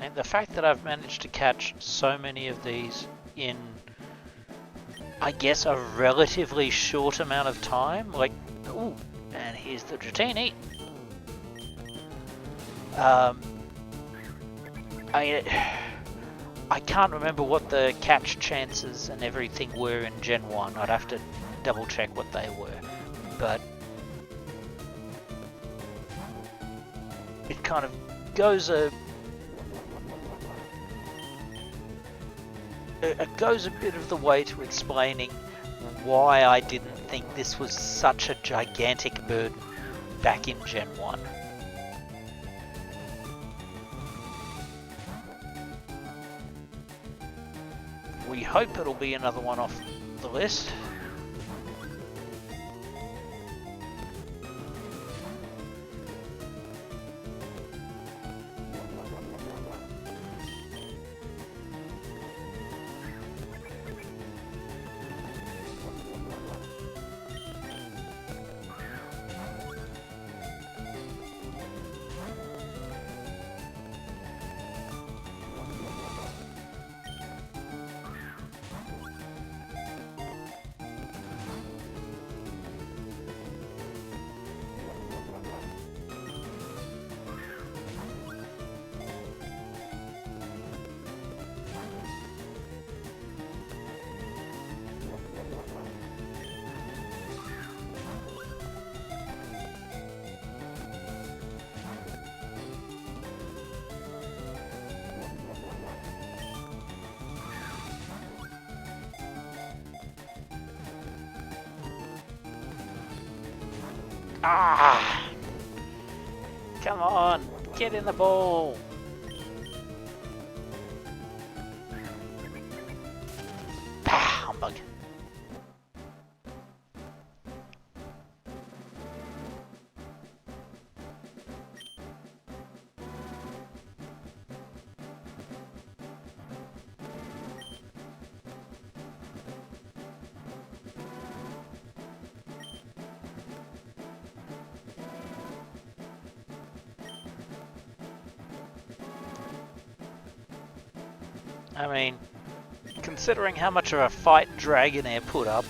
And the fact that I've managed to catch so many of these in, I guess, a relatively short amount of time, like, ooh, and here's the Dratini. I can't remember what the catch chances and everything were in Gen 1, I'd have to double check what they were, but it kind of goes it goes a bit of the way to explaining why I didn't think this was such a gigantic burden back in Gen 1. We hope it'll be another one off the list. Ah! Come on, get in the ball. Ah, humbug. I mean, considering how much of a fight Dragonair put up,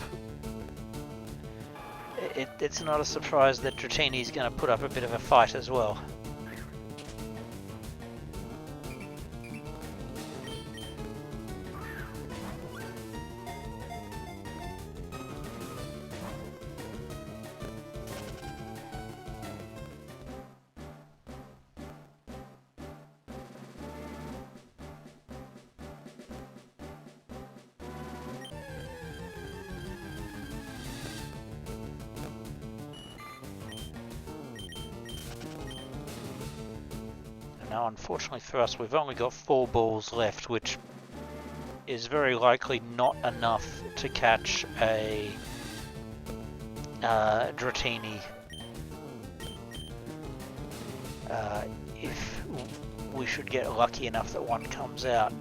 it's not a surprise that Dratini's going to put up a bit of a fight as well. Now, unfortunately for us, we've only got 4 balls left, which is very likely not enough to catch a Dratini if we should get lucky enough that one comes out.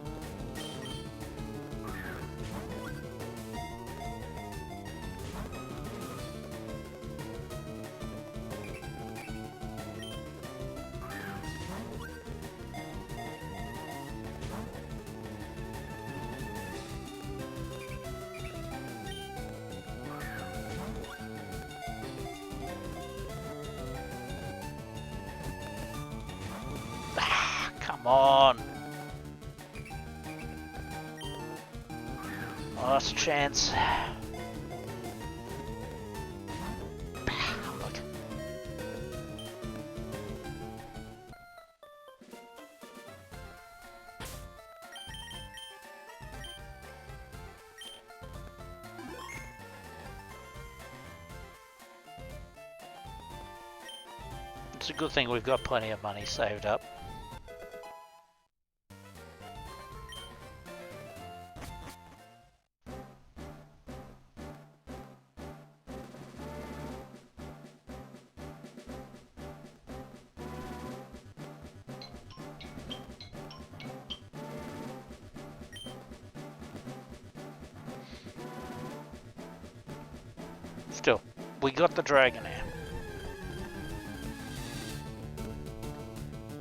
Come on! Last chance. Look. It's a good thing we've got plenty of money saved up. Still, we got the Dragonair.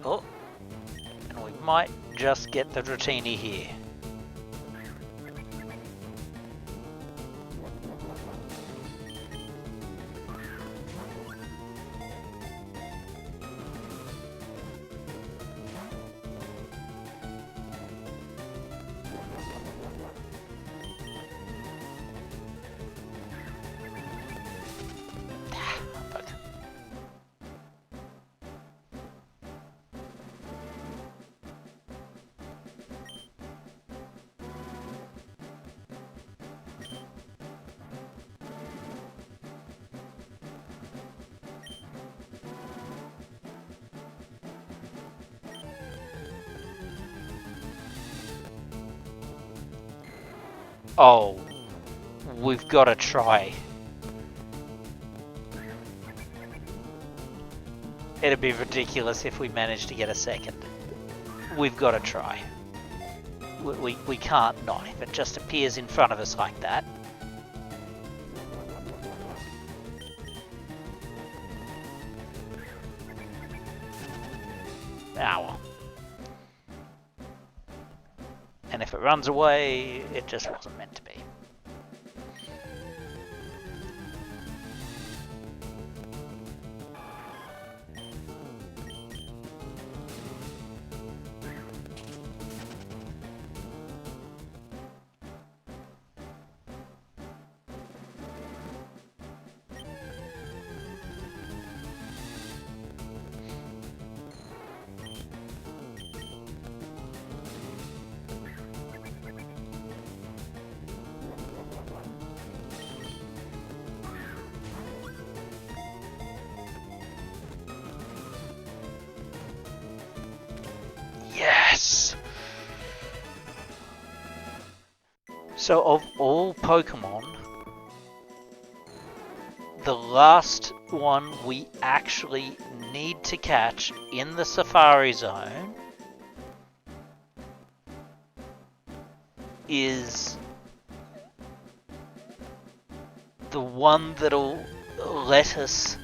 Oh, and we might just get the Dratini here. Oh, we've got to try. It'd be ridiculous if we managed to get a second. We've got to try. We can't not if it just appears in front of us like that. Ah, well. And if it runs away, it just wasn't meant to be. So of all Pokemon, the last one we actually need to catch in the Safari Zone is the one that'll let us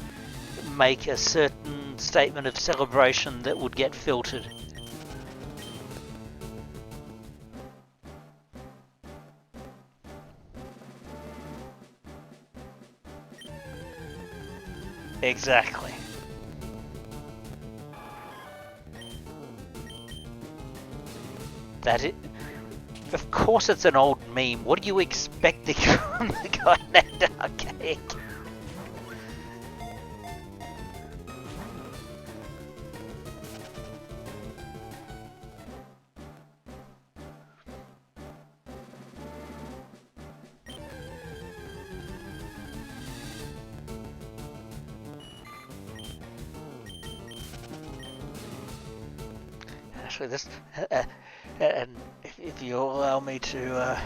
make a certain statement of celebration that would get filtered. Exactly. That it. Of course it's an old meme. What are you expecting from the guy named Archaic? Actually, this, and if you allow me to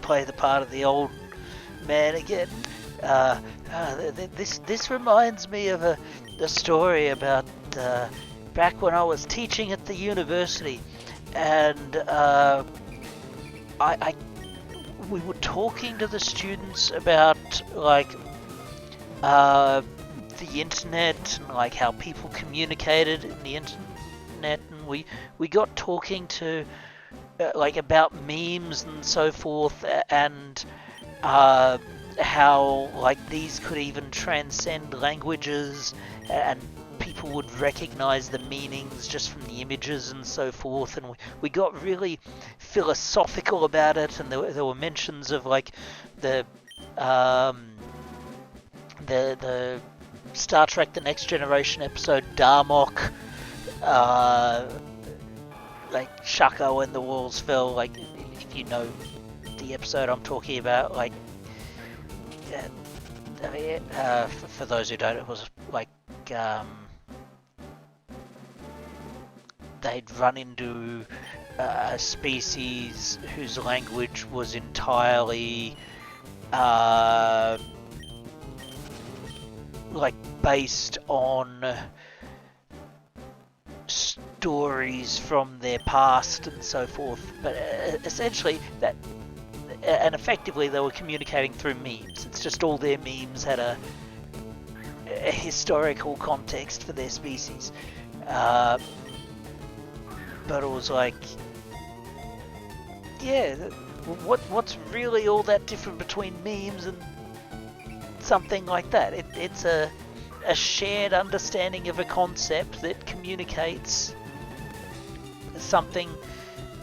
play the part of the old man again, this reminds me of a story about back when I was teaching at the university, and we were talking to the students about like the internet and like how people communicated in the internet, and we got talking to like about memes and so forth, and how like these could even transcend languages, and people would recognize the meanings just from the images and so forth, and we got really philosophical about it, and there were mentions of like the Star Trek The Next Generation episode Darmok, like Shaka When the Walls Fell, like if you know the episode I'm talking about, like for those who don't, it was like they'd run into a species whose language was entirely like based on stories from their past and so forth, but essentially that, and effectively they were communicating through memes. It's just all their memes had a historical context for their species, but it was like, yeah, what's really all that different between memes and something like that? It's a shared understanding of a concept that communicates something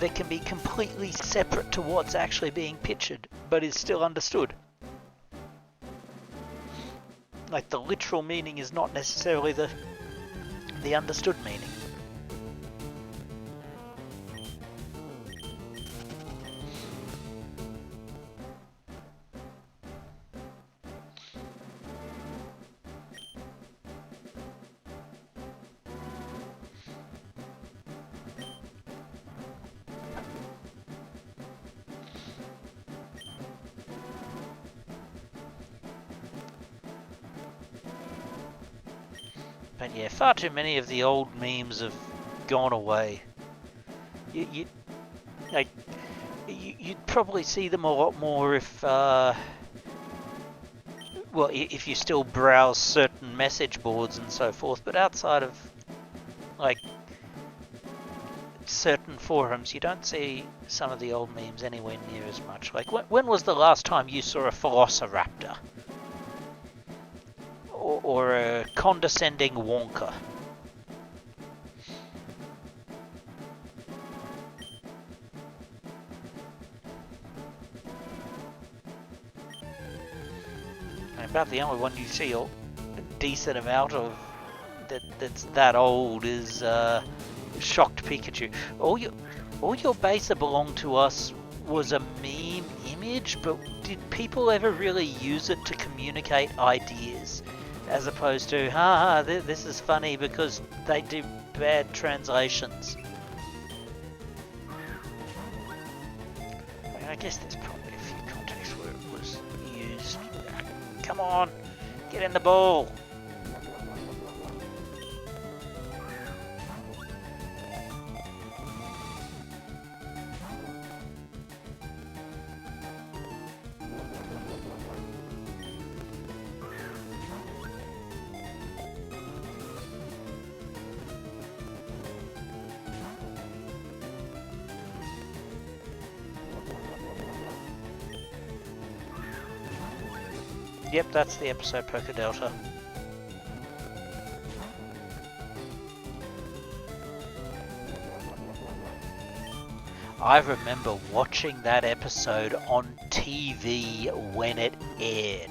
that can be completely separate to what's actually being pictured, but is still understood. Like the literal meaning is not necessarily the understood meaning. But yeah, far too many of the old memes have gone away. You'd probably see them a lot more if, well, if you still browse certain message boards and so forth, but outside of, like, certain forums, you don't see some of the old memes anywhere near as much. Like, when was the last time you saw a Velociraptor? Or a condescending Wonka? And about the only one you see a decent amount of that's that old is Shocked Pikachu. All your base that belonged to us was a meme image, but did people ever really use it to communicate ideas? As opposed to, haha, this is funny because they do bad translations. I guess there's probably a few contexts where it was used. Come on, get in the ball. Yep, that's the episode Poker Delta. I remember watching that episode on TV when it aired.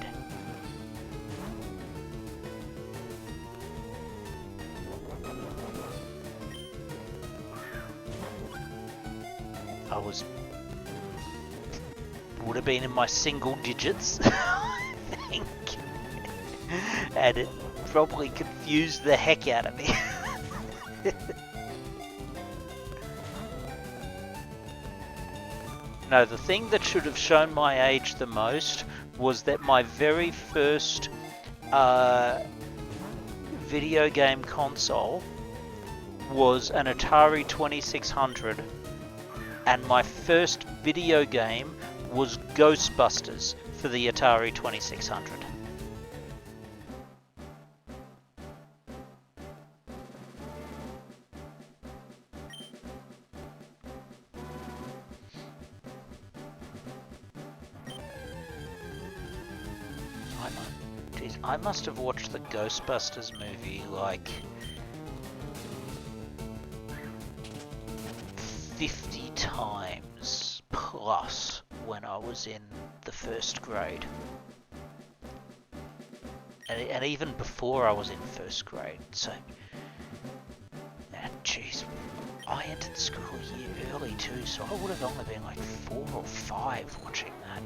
Would have been in my single digits. And it probably confused the heck out of me. No, the thing that should have shown my age the most was that my very first video game console was an Atari 2600, and my first video game was Ghostbusters for the Atari 2600. I must have watched the Ghostbusters movie like 50 times plus when I was in the first grade. And even before I was in first grade, so... Jeez, I entered school a year early too, so I would have only been like 4 or 5 watching that.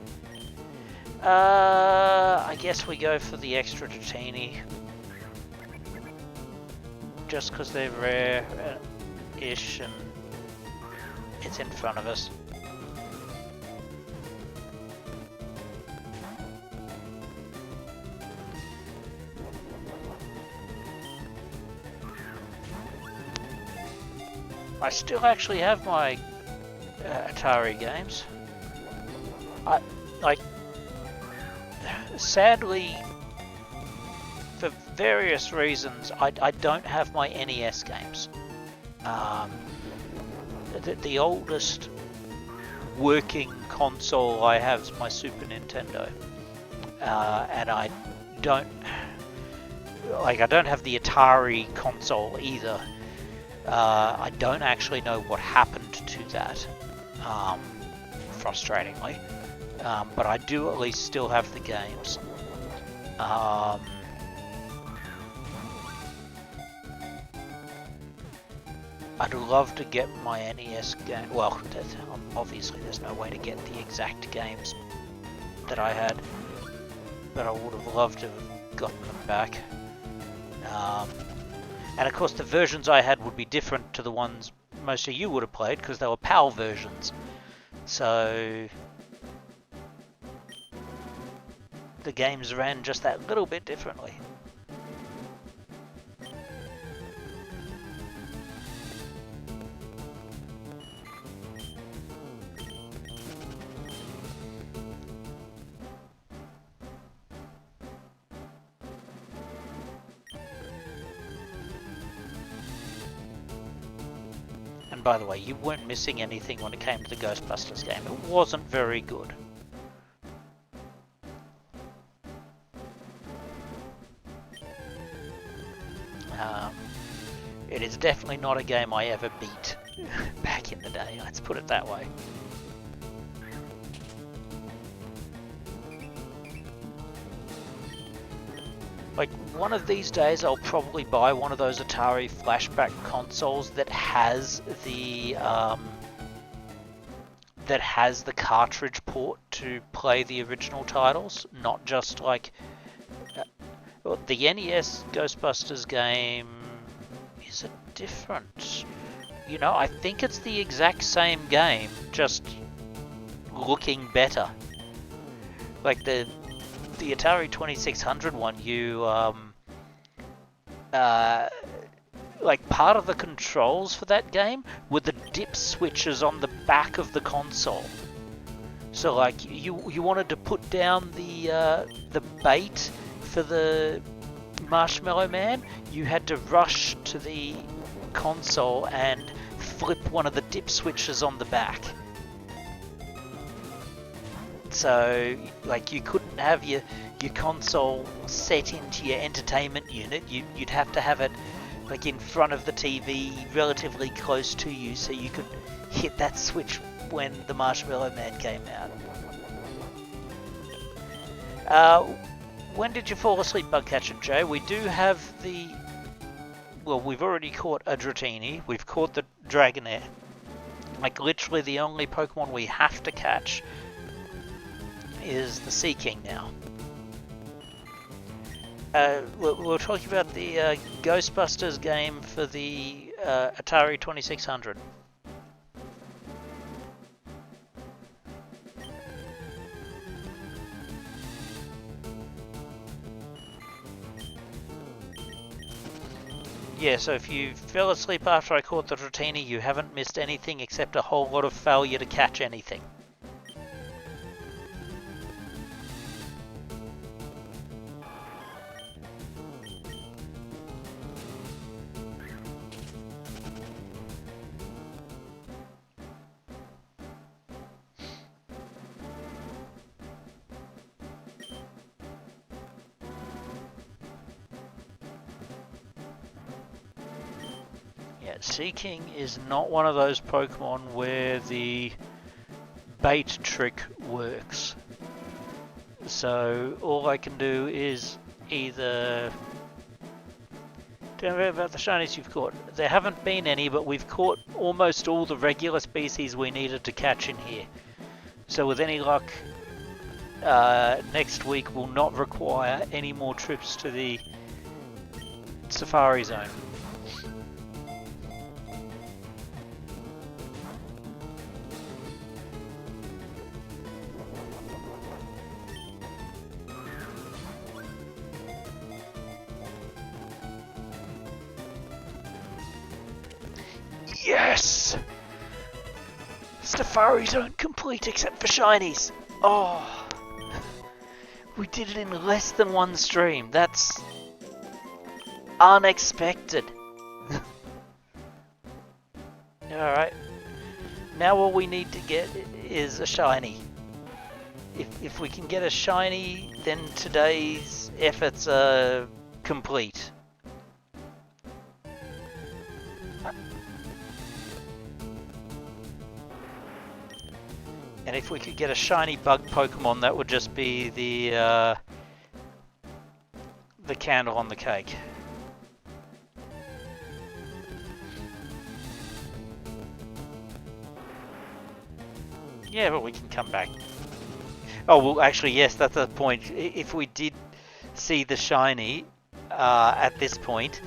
I guess we go for the extra Dratini. Just because they're rare-ish and it's in front of us. I still actually have my Atari games. Sadly, for various reasons, I don't have my NES games. The oldest working console I have is my Super Nintendo, and I don't have the Atari console either. I don't actually know what happened to that, frustratingly. But I do at least still have the games. I'd love to get my NES game. Well, obviously there's no way to get the exact games that I had, but I would have loved to have gotten them back. And of course the versions I had would be different to the ones most of you would have played, because they were PAL versions. So... the games ran just that little bit differently. And by the way, you weren't missing anything when it came to the Ghostbusters game. It wasn't very good. It is definitely not a game I ever beat back in the day, let's put it that way. Like, one of these days I'll probably buy one of those Atari flashback consoles that has the cartridge port to play the original titles, not just like the NES Ghostbusters game. Is it different? You know, I think it's the exact same game, just looking better. Like the Atari 2600 one, you like part of the controls for that game were the dip switches on the back of the console. So like you wanted to put down the bait for the Marshmallow Man, you had to rush to the console and flip one of the dip switches on the back. So like you couldn't have your console set into your entertainment unit. You'd have to have it like in front of the TV, relatively close to you, so you could hit that switch when the Marshmallow Man came out. When did you fall asleep, Bugcatcher Joe? We do have we've already caught a Dratini, we've caught the Dragonair. Like literally the only Pokemon we have to catch is the Sea King now. We're talking about the Ghostbusters game for the Atari 2600. Yeah, so if you fell asleep after I caught the Dratini, you haven't missed anything except a whole lot of failure to catch anything. Sea King is not one of those Pokemon where the bait trick works. So all I can do is either... Don't know about the shinies you've caught. There haven't been any, but we've caught almost all the regular species we needed to catch in here. So with any luck, next week will not require any more trips to the Safari Zone. Yes! Safari Zone complete except for shinies. Oh, we did it in less than one stream. That's unexpected. Alright. Now all we need to get is a shiny. If we can get a shiny, then today's efforts are complete. And if we could get a shiny bug Pokemon, that would just be the candle on the cake. Yeah, but we can come back. Oh, well, actually, yes, that's the point. If we did see the shiny at this point,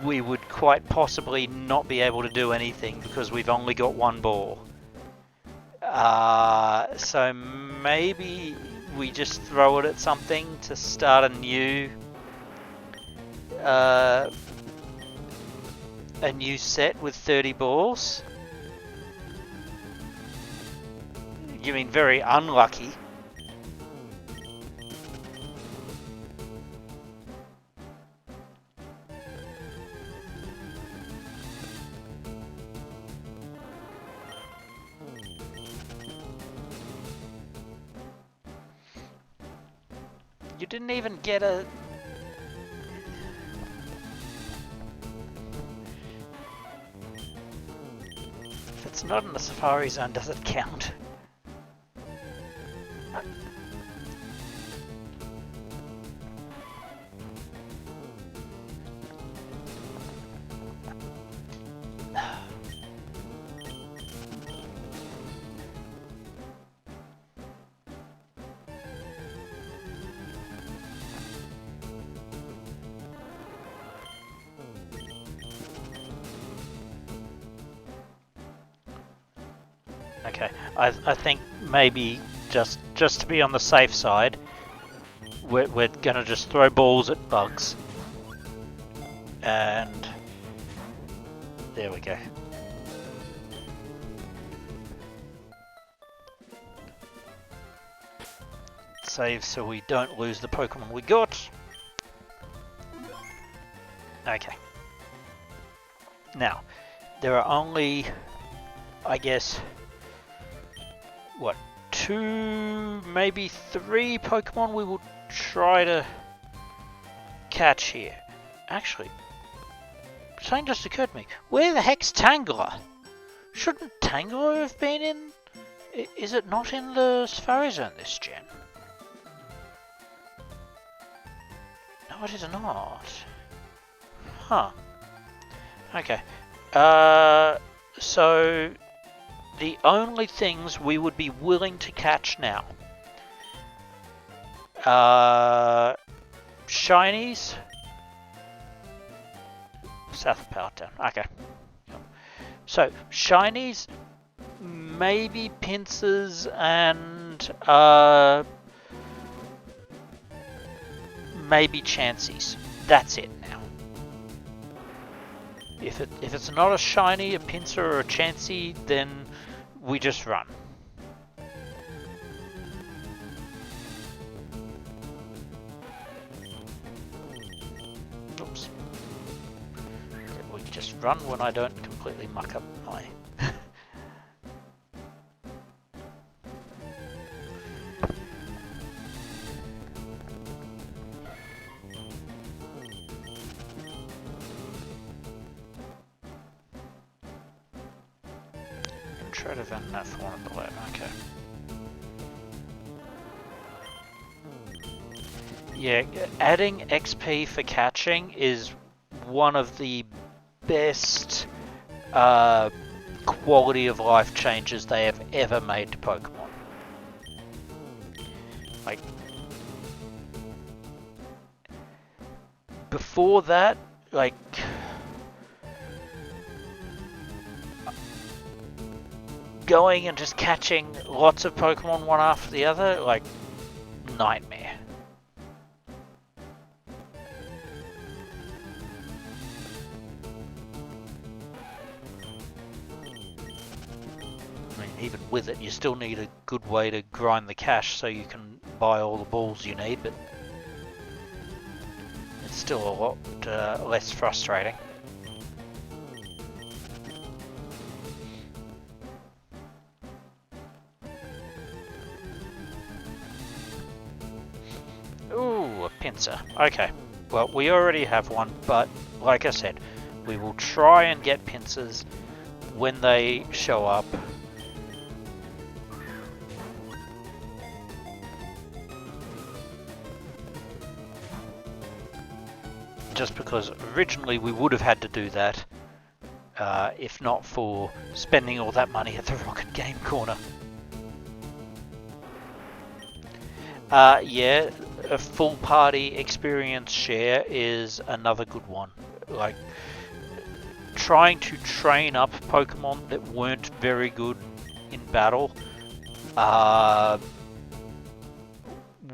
we would quite possibly not be able to do anything because we've only got one ball. So maybe we just throw it at something to start a new set with 30 balls. You mean very unlucky? You didn't even get a... If it's not in the Safari Zone, does it count? Okay, I think maybe just to be on the safe side, we're gonna just throw balls at bugs. And there we go. Save so we don't lose the Pokemon we got. Okay. Now, there are only, I guess, what, 2, maybe 3 Pokemon we will try to catch here. Actually, something just occurred to me. Where the heck's Tangela? Shouldn't Tangela have been in... Is it not in the Safari Zone this gen? No, it is not. Huh. Okay. So the only things we would be willing to catch now. Shinies. South of Power Town. Okay. So, shinies, maybe pincers, and maybe chansies. That's it now. If it's not a shiny, a pincer, or a chansey, then we just run. Oops. We just run when I don't completely muck up my... Intro to Van that for one at the left, okay. Yeah, adding XP for catching is one of the best quality of life changes they have ever made to Pokemon. Like, before that, like, going and just catching lots of Pokemon one after the other, like, nightmare. Even with it, you still need a good way to grind the cash so you can buy all the balls you need, but it's still a lot less frustrating. Ooh, a pincer. Okay, well, we already have one, but like I said, we will try and get pincers when they show up. Just because originally we would have had to do that if not for spending all that money at the Rocket Game Corner. Yeah, a full party experience share is another good one. Like, trying to train up Pokemon that weren't very good in battle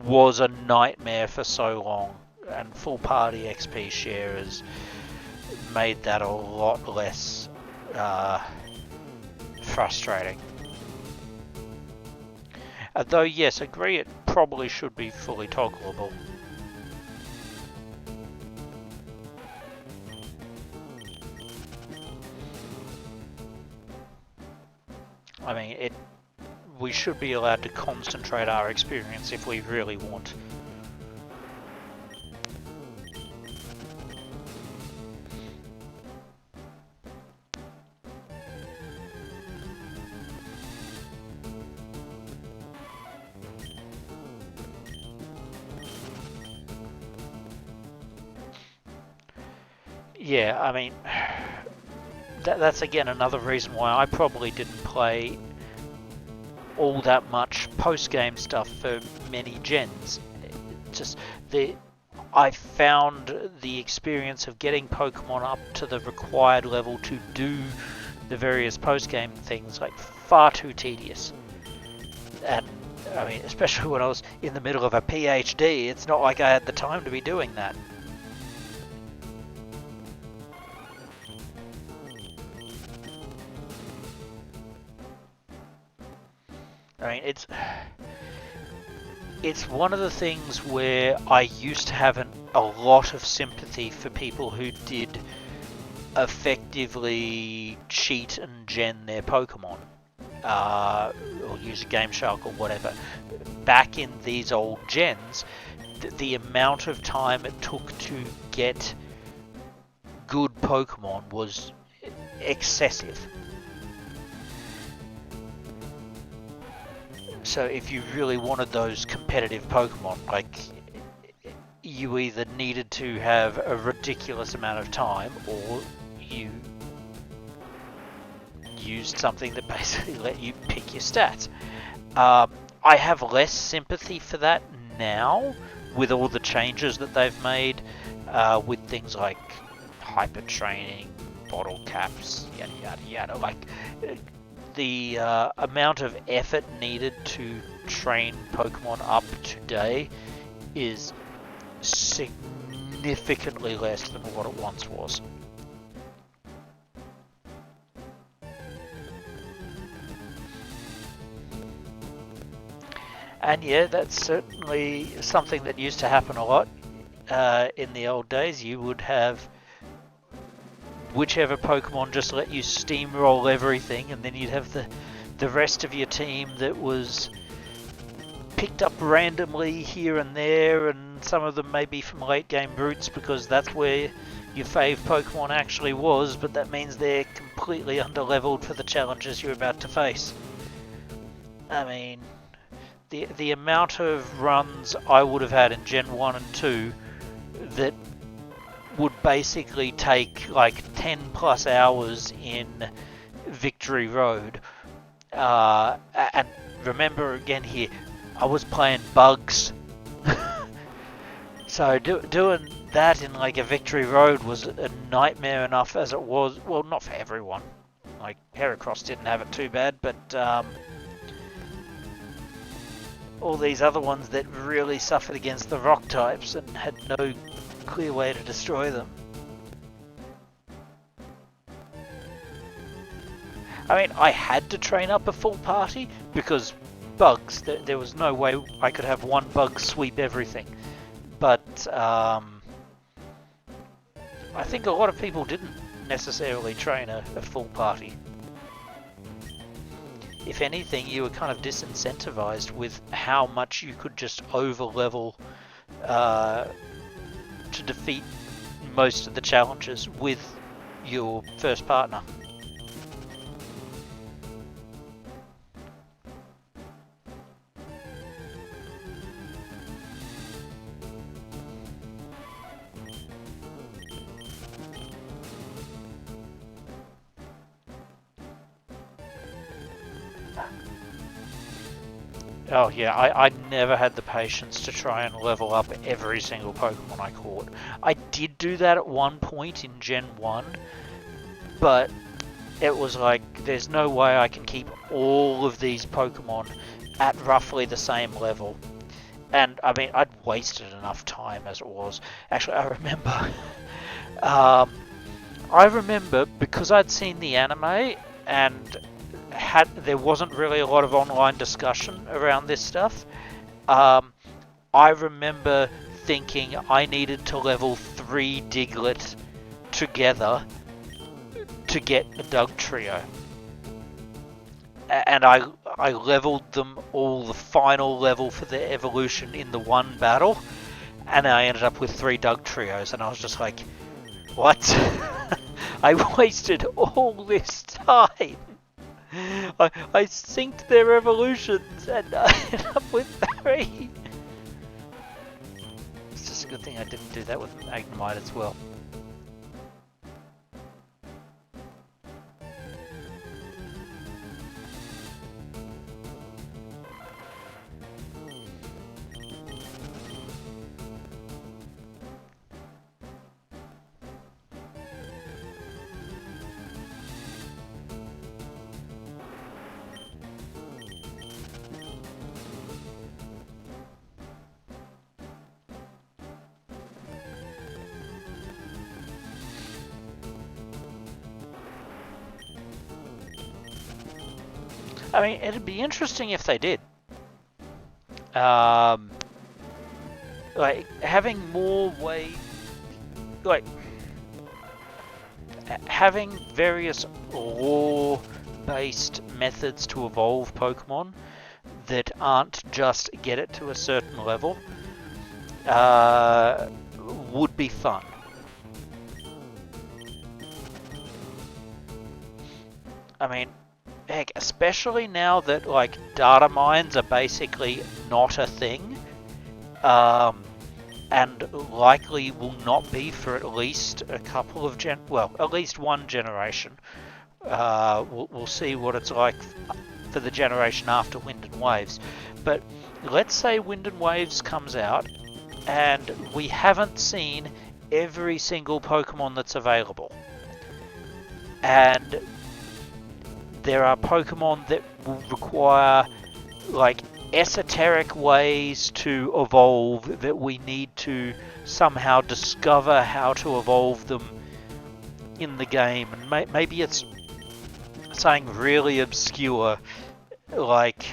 was a nightmare for so long. And full party XP share has made that a lot less frustrating. Though yes, agree it probably should be fully toggleable. I mean, we should be allowed to concentrate our experience if we really want. Yeah, I mean, that's again another reason why I probably didn't play all that much post-game stuff for many gens. Just I found the experience of getting Pokemon up to the required level to do the various post-game things like far too tedious. And I mean, especially when I was in the middle of a PhD, it's not like I had the time to be doing that. I mean, it's one of the things where I used to have a lot of sympathy for people who did effectively cheat and gen their Pokemon, or use a Game Shark or whatever. Back in these old gens, the amount of time it took to get good Pokemon was excessive. So if you really wanted those competitive Pokemon, like, you either needed to have a ridiculous amount of time, or you used something that basically let you pick your stats. I have less sympathy for that now, with all the changes that they've made, with things like hyper training, bottle caps, yada yada yada. Like, the amount of effort needed to train Pokemon up today is significantly less than what it once was. And yeah, that's certainly something that used to happen a lot in the old days. You would have whichever Pokemon just let you steamroll everything, and then you'd have the rest of your team that was picked up randomly here and there, and some of them may be from late game routes because that's where your fave Pokemon actually was, but that means they're completely underleveled for the challenges you're about to face. I mean, the amount of runs I would have had in Gen 1 and 2 that would basically take like 10 plus hours in Victory Road. And remember again here, I was playing bugs. So doing that in like a Victory Road was a nightmare enough as it was. Well, not for everyone. Like, Heracross didn't have it too bad, but all these other ones that really suffered against the rock types and had no clear way to destroy them. I mean, I had to train up a full party because bugs, there was no way I could have one bug sweep everything. But I think a lot of people didn't necessarily train a full party. If anything, you were kind of disincentivized with how much you could just over-level to defeat most of the challenges with your first partner. Oh yeah, I never had the patience to try and level up every single Pokemon I caught. I did do that at one point in Gen 1, but it was like, there's no way I can keep all of these Pokemon at roughly the same level. And I mean, I'd wasted enough time as it was. Actually, I remember because I'd seen the anime and there wasn't really a lot of online discussion around this stuff. I remember thinking I needed to level 3 Diglett together to get a Dugtrio. And I leveled them all the final level for their evolution in the one battle, and I ended up with 3 Dugtrios, and I was just like, what? I wasted all this time. I synced their evolutions and I ended up with 3. It's just a good thing I didn't do that with Magnemite as well. I mean, it'd be interesting if they did. Like, having more way... Like, having various lore-based methods to evolve Pokemon that aren't just get it to a certain level would be fun. I mean, heck, especially now that, like, data mines are basically not a thing, and likely will not be for at least a couple of at least one generation. We'll see what it's like for the generation after Wind and Waves. But let's say Wind and Waves comes out, and we haven't seen every single Pokemon that's available. And there are Pokemon that will require, like, esoteric ways to evolve that we need to somehow discover how to evolve them in the game. And maybe it's something really obscure, like,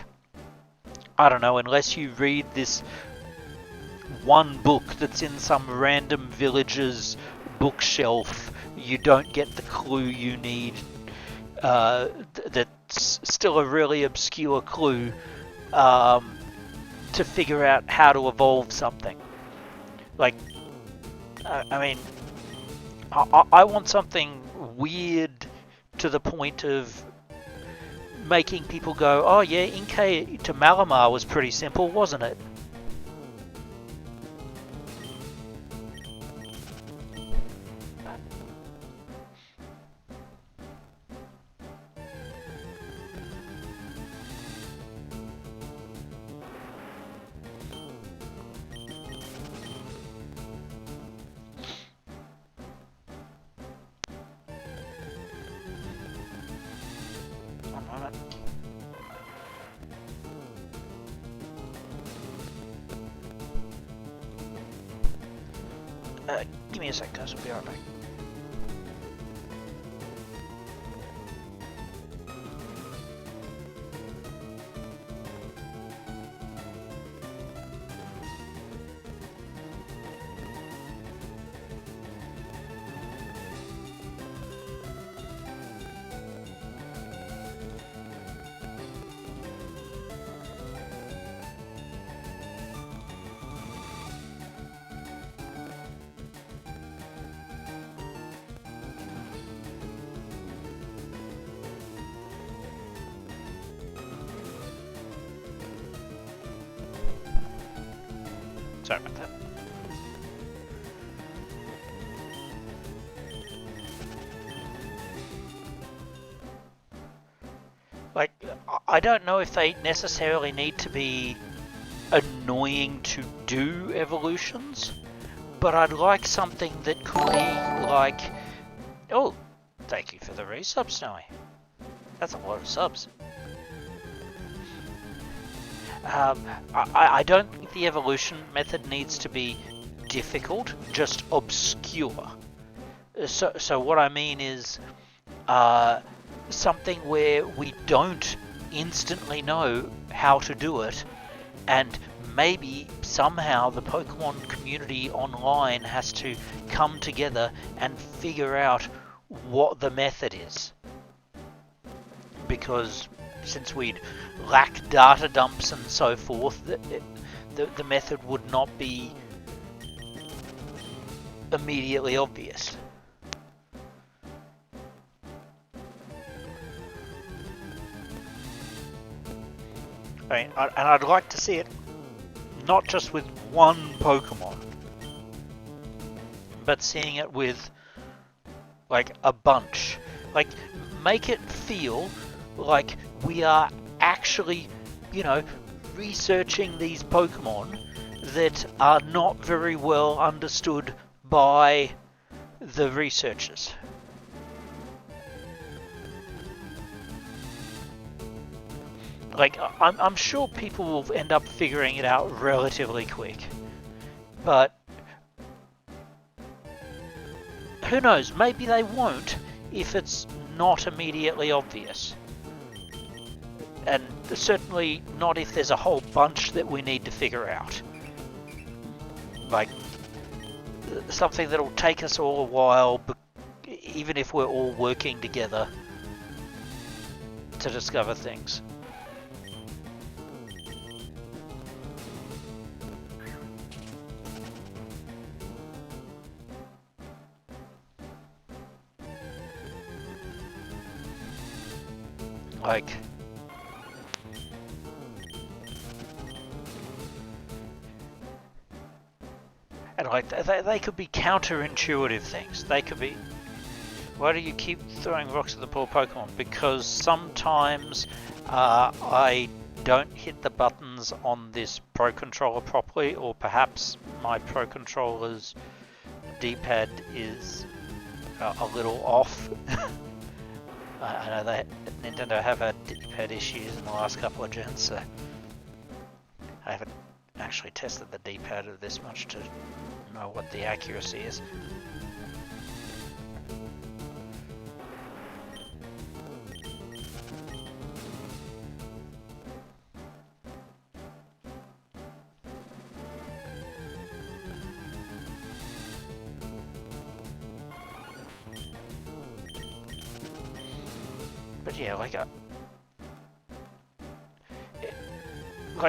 I don't know, unless you read this one book that's in some random village's bookshelf, you don't get the clue you need. That's still a really obscure clue to figure out how to evolve something. Like, I mean, I want something weird to the point of making people go, oh yeah, Inkay to Malamar was pretty simple, wasn't it? Give me a sec, guys, we'll be right back. Sorry about that. Like, I don't know if they necessarily need to be annoying to do evolutions, but I'd like something that could be like... Oh, thank you for the resub, Snowy. That's a lot of subs. I don't think the evolution method needs to be difficult, just obscure. So what I mean is something where we don't instantly know how to do it, and maybe somehow the Pokemon community online has to come together and figure out what the method is. Because since we'd lack data dumps and so forth, the method would not be immediately obvious. I mean, and I'd like to see it not just with one Pokemon, but seeing it with, like, a bunch. Like, make it feel like we are actually, you know, researching these Pokemon that are not very well understood by the researchers. Like, I'm sure people will end up figuring it out relatively quick, but who knows, maybe they won't if it's not immediately obvious. and certainly not if there's a whole bunch that we need to figure out. Like, something that'll take us all a while, but even if we're all working together to discover things. Like, and like they could be counterintuitive things. They could be, why do you keep throwing rocks at the poor Pokemon? Because sometimes I don't hit the buttons on this Pro Controller properly, or perhaps my Pro Controller's D-pad is a little off. I know that Nintendo have had D-pad issues in the last couple of gens, so I haven't actually tested the D-pad of this much to know what the accuracy is. But yeah, like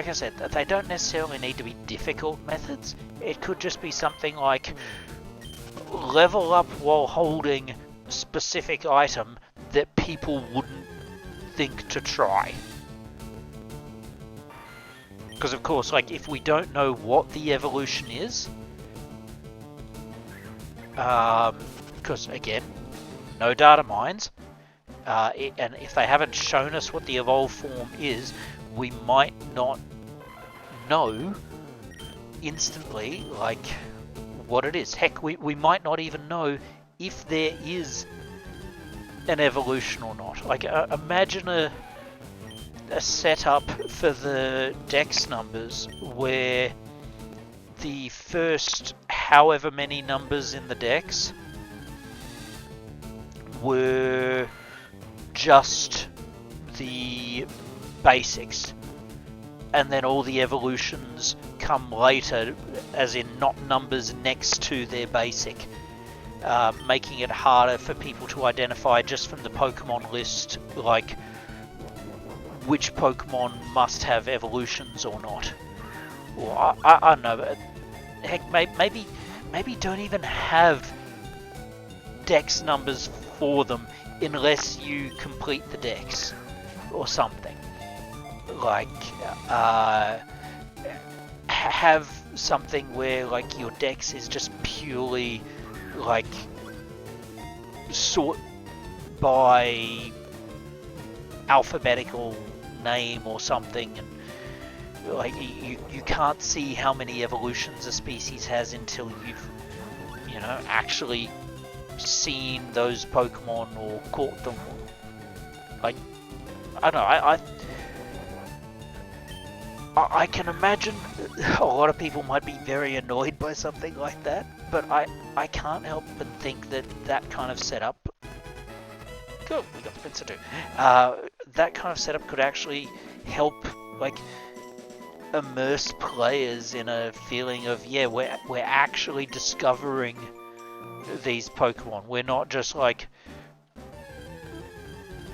I said, they don't necessarily need to be difficult methods. It could just be something like level up while holding specific item that people wouldn't think to try. Because of course, like, if we don't know what the evolution is, because again, no data mines, and if they haven't shown us what the evolved form is, we might not know instantly, like, what it is. Heck, we might not even know if there is an evolution or not. Like, imagine a setup for the dex numbers where the first however many numbers in the dex were just the basics, and then all the evolutions come later, as in not numbers next to their basic, making it harder for people to identify just from the Pokemon list, like, which Pokemon must have evolutions or not. Or I don't know, but heck, maybe don't even have dex numbers for them unless you complete the dex or something. Like, have something where, like, your dex is just purely, like, sort by alphabetical name or something, and like you can't see how many evolutions a species has until you've, you know, actually seen those Pokemon or caught them. Like, I don't know, I can imagine a lot of people might be very annoyed by something like that, but I can't help but think that that kind of setup, cool, we got the Pinsir too, that kind of setup could actually help, like, immerse players in a feeling of, yeah, we're actually discovering these Pokemon. We're not just, like,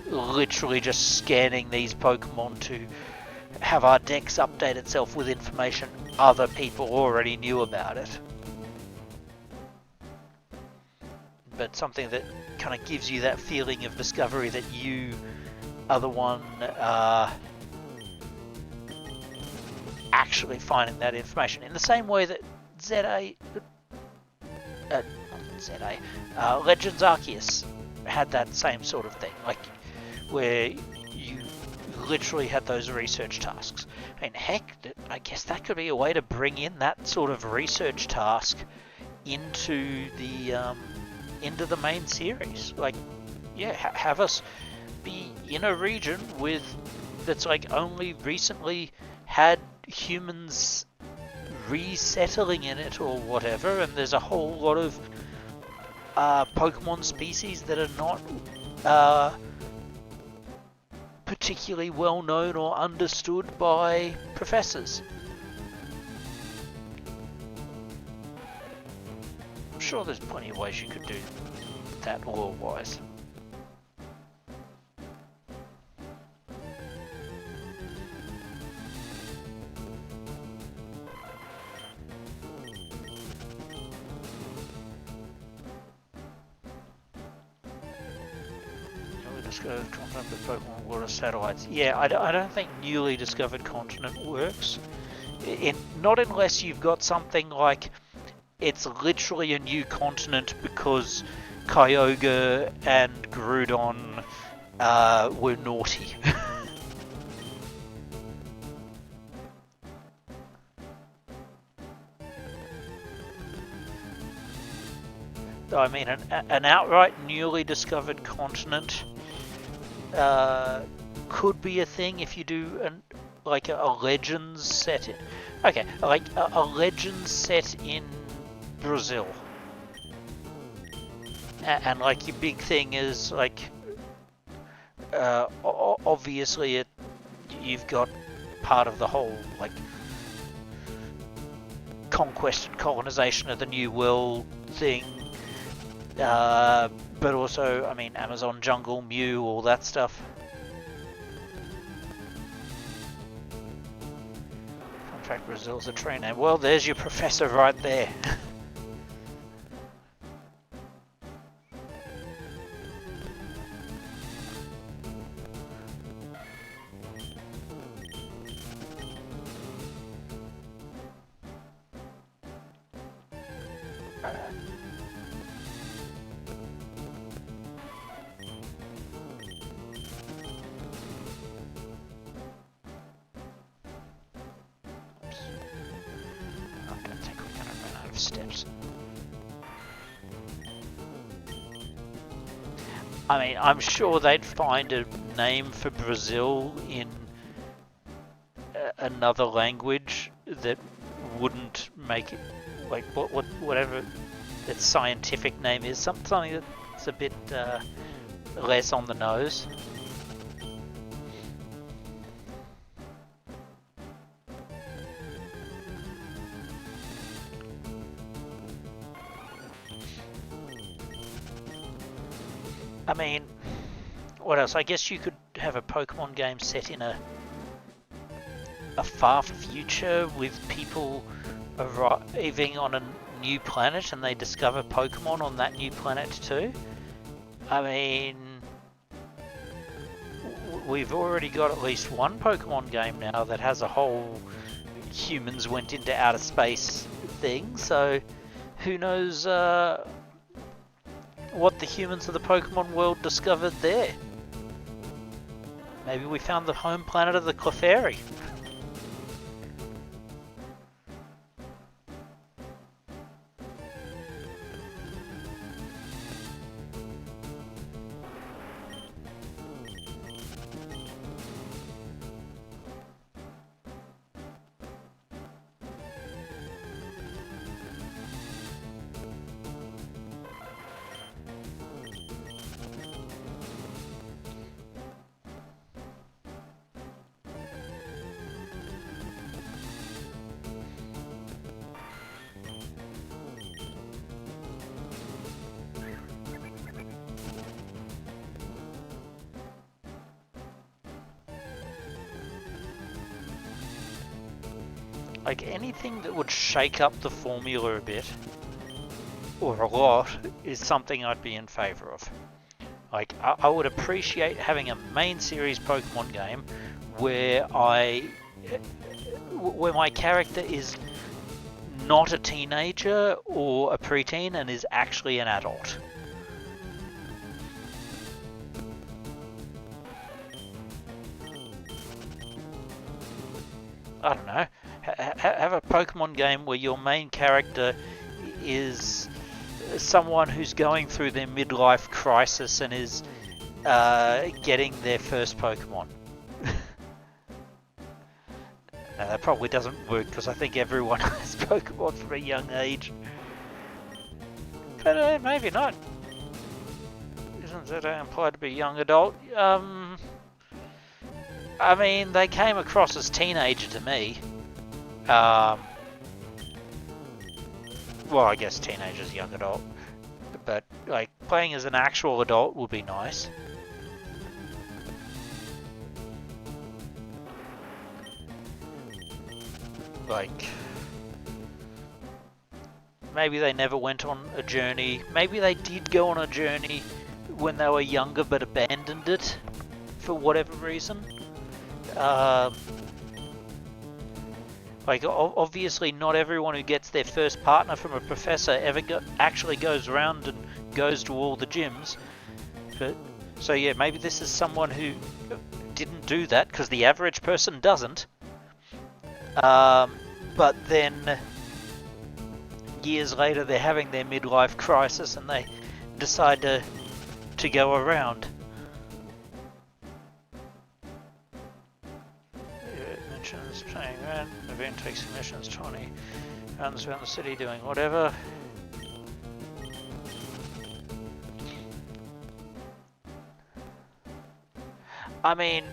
literally just scanning these Pokemon to have our dex update itself with information other people already knew about it. But something that kind of gives you that feeling of discovery that you are the one actually finding that information. In the same way that Legends Arceus had that same sort of thing, like, where you literally had those research tasks. I mean, heck, I guess that could be a way to bring in that sort of research task into the main series. Like, yeah, have us be in a region that's like only recently had humans resettling in it or whatever, and there's a whole lot of Pokemon species that are not particularly well known or understood by professors. I'm sure there's plenty of ways you could do that lore-wise. Discovered continent with Pokemon water satellites. Yeah, I don't think newly discovered continent works. Not unless you've got something like it's literally a new continent because Kyogre and Groudon were naughty. I mean, an outright newly discovered continent could be a thing if you do like a Legends set. Okay, like a Legends set in Brazil, and like your big thing is like obviously you've got part of the whole like conquest and colonization of the New World thing. But also, I mean, Amazon jungle, Mew, all that stuff. Fun fact, Brazil's a tree name. Well, there's your professor right there. Steps. I mean, I'm sure they'd find a name for Brazil in another language that wouldn't make it like whatever its scientific name is, something that's a bit less on the nose. I mean, what else? I guess you could have a Pokemon game set in a far future with people arriving on a new planet and they discover Pokemon on that new planet too. I mean, we've already got at least one Pokemon game now that has a whole humans went into outer space thing, so who knows what the humans of the Pokemon world discovered there. Maybe we found the home planet of the Clefairy. Like anything that would shake up the formula a bit, or a lot, is something I'd be in favour of. Like, I would appreciate having a main series Pokemon game where my character is not a teenager or a preteen and is actually an adult. I don't know. Have a Pokemon game where your main character is someone who's going through their midlife crisis and is getting their first Pokemon. That probably doesn't work because I think everyone has Pokemon from a young age. But maybe not. Isn't that implied to be young adult? I mean, they came across as teenager to me. Well, I guess teenager's young adult. But, like, playing as an actual adult would be nice. Like, maybe they never went on a journey. Maybe they did go on a journey when they were younger but abandoned it for whatever reason. Like, obviously not everyone who gets their first partner from a professor ever actually goes around and goes to all the gyms. But, so yeah, maybe this is someone who didn't do that, because the average person doesn't. But then years later they're having their midlife crisis and they decide to go around. Mentions playing around, event takes missions 20, runs around the city doing whatever. I mean,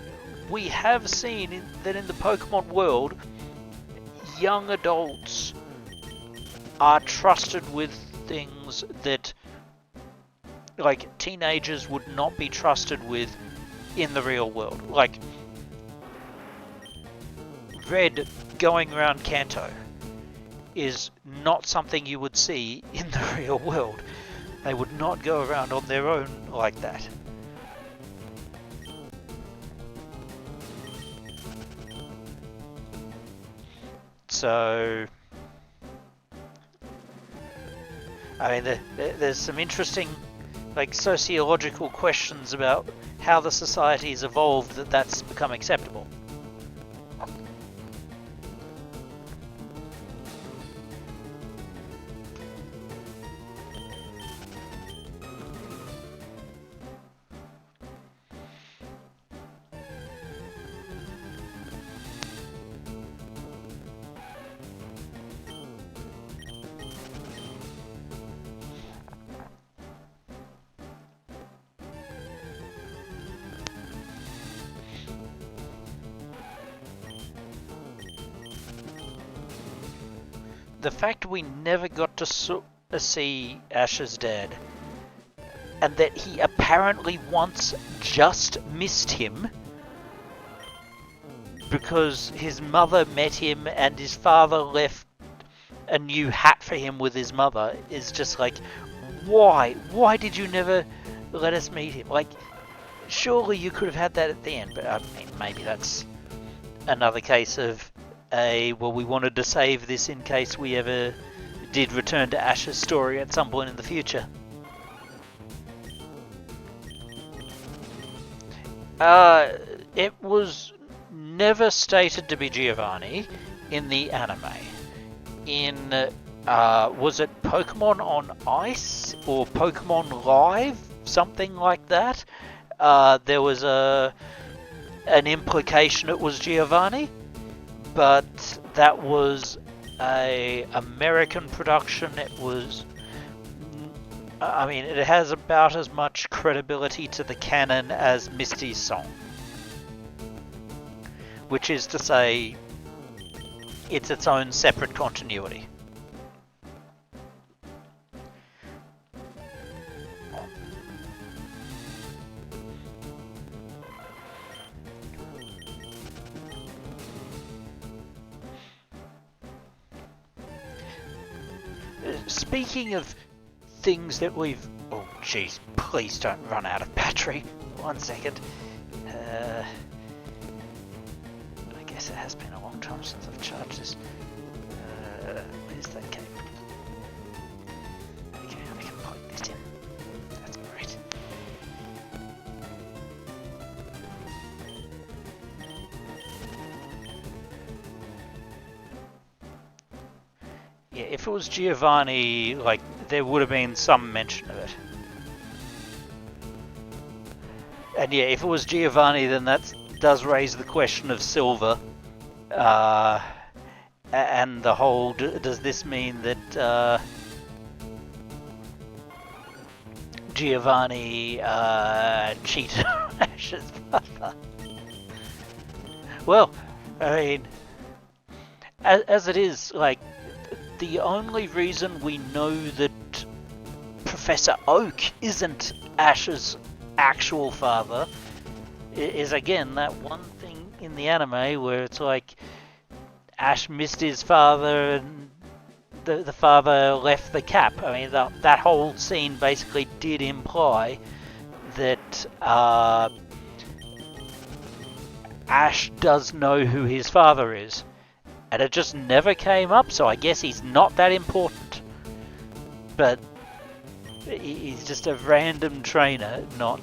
we have seen that in the Pokemon world, young adults are trusted with things that, like, teenagers would not be trusted with in the real world. Like, Red going around Kanto is not something you would see in the real world. They would not go around on their own like that. So, I mean, there's some interesting, like, sociological questions about how the society's evolved that's become acceptable. The fact we never got to see Ash's dad, and that he apparently once just missed him because his mother met him and his father left a new hat for him with his mother, is just like, why? Why did you never let us meet him? Like, surely you could have had that at the end, but I mean, maybe that's another case of well, we wanted to save this in case we ever did return to Ash's story at some point in the future. It was never stated to be Giovanni in the anime. In, was it Pokemon on Ice or Pokemon Live? Something like that. There was an implication it was Giovanni. But that was a American production. It was, I mean, it has about as much credibility to the canon as Misty's song. Which is to say, it's its own separate continuity. Speaking of things that we've... Oh, jeez, please don't run out of battery. 1 second. I guess it has been a long time since I've charged this. Where's that cable? Okay, I can plug this in. That's great. Yeah, if it was Giovanni, like, there would have been some mention of it. And yeah, if it was Giovanni, then that does raise the question of Silver. And the whole, does this mean that Giovanni cheated on Ash's father? Well, I mean, as it is, like, the only reason we know that Professor Oak isn't Ash's actual father is, again, that one thing in the anime where it's like Ash missed his father and the father left the cap. I mean, that whole scene basically did imply that Ash does know who his father is. And it just never came up, so I guess he's not that important. But he's just a random trainer, not...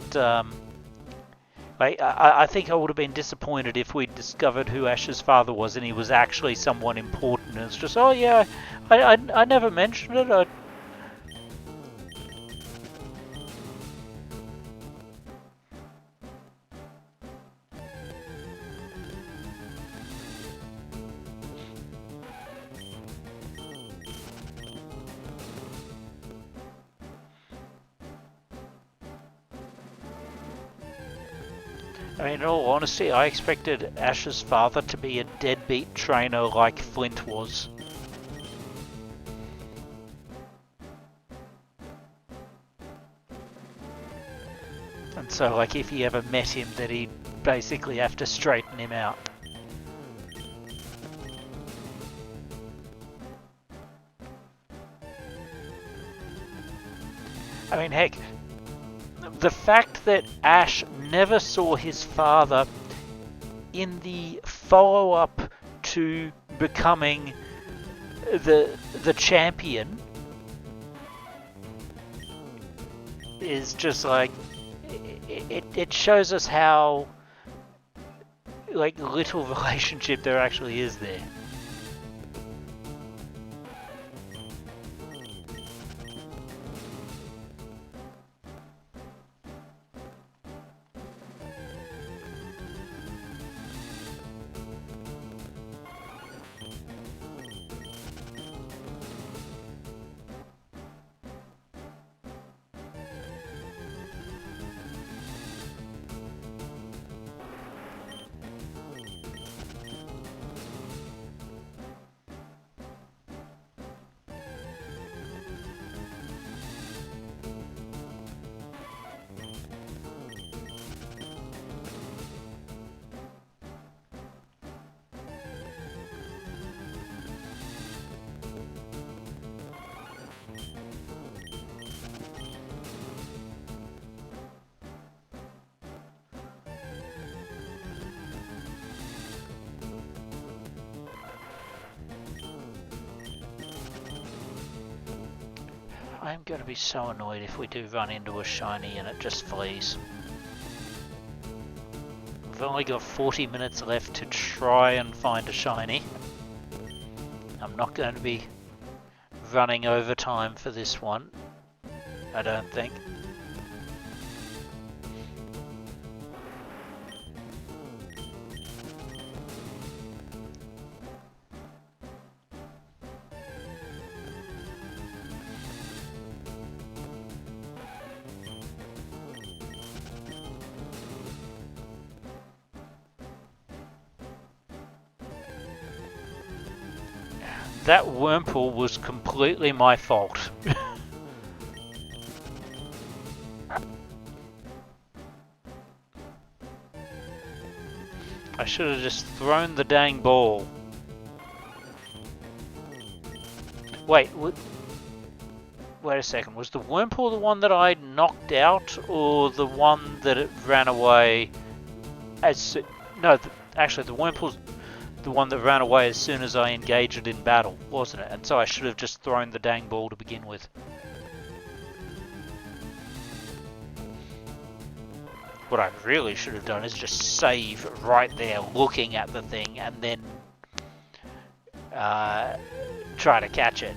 I think I would have been disappointed if we'd discovered who Ash's father was and he was actually someone important. And it's just, oh yeah, I never mentioned it. I mean, in all honesty, I expected Ash's father to be a deadbeat trainer like Flint was. And so, like, if he ever met him, that he'd basically have to straighten him out. I mean, heck, the fact that Ash never saw his father in the follow-up to becoming the champion is just like it shows us how like little relationship there actually is there. I'm going to be so annoyed if we do run into a shiny and it just flees. We've only got 40 minutes left to try and find a shiny. I'm not going to be running overtime for this one, I don't think. That Wurmple was completely my fault. I should have just thrown the dang ball. Wait a second. Was the Wurmple the one that I knocked out, or the one that it ran away as... No, actually the Wurmple's the one that ran away as soon as I engaged it in battle, wasn't it? And so I should have just thrown the dang ball to begin with. What I really should have done is just save right there looking at the thing and then try to catch it.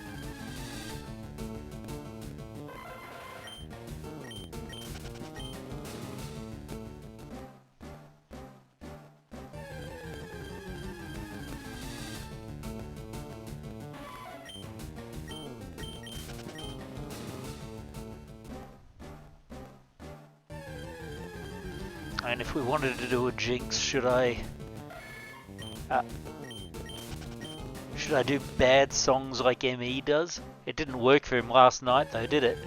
And if we wanted to do a jinx, should I Should I do bad songs like ME does? It didn't work for him last night though, did it?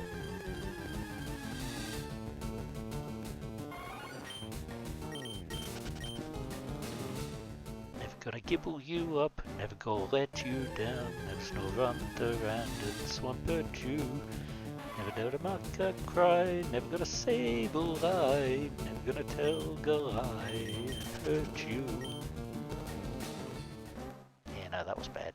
Never gonna gibble you up, never gonna let you down, never snore under and swamp at you. Never gonna mock a cry, never gonna save a lie, never gonna tell a lie and hurt you. Yeah, no, that was bad.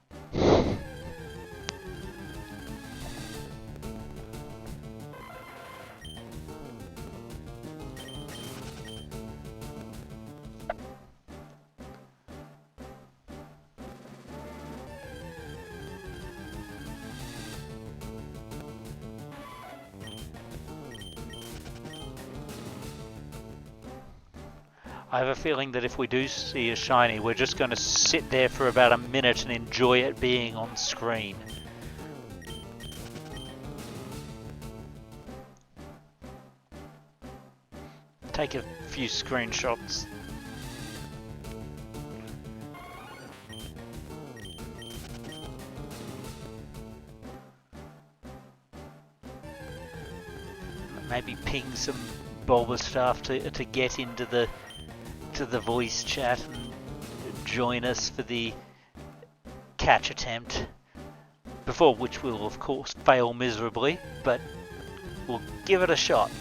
I have a feeling that if we do see a shiny, we're just going to sit there for about a minute and enjoy it being on screen. Take a few screenshots. Maybe ping some Bulba staff to get into the voice chat and join us for the catch attempt, before which we'll of course fail miserably, but we'll give it a shot.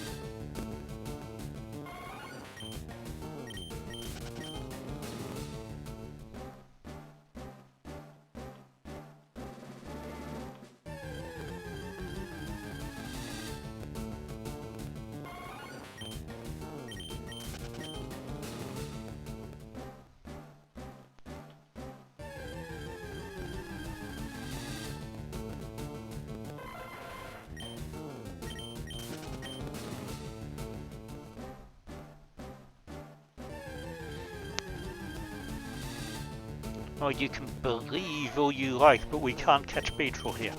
Oh, you can believe all you like, but we can't catch Beetle here.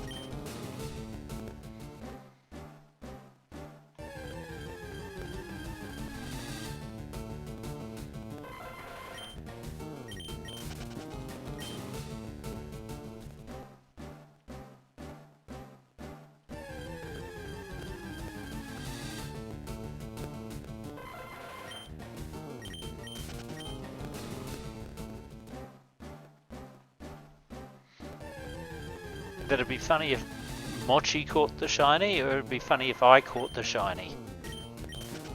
That'd be funny if Mochi caught the shiny, or it'd be funny if I caught the shiny.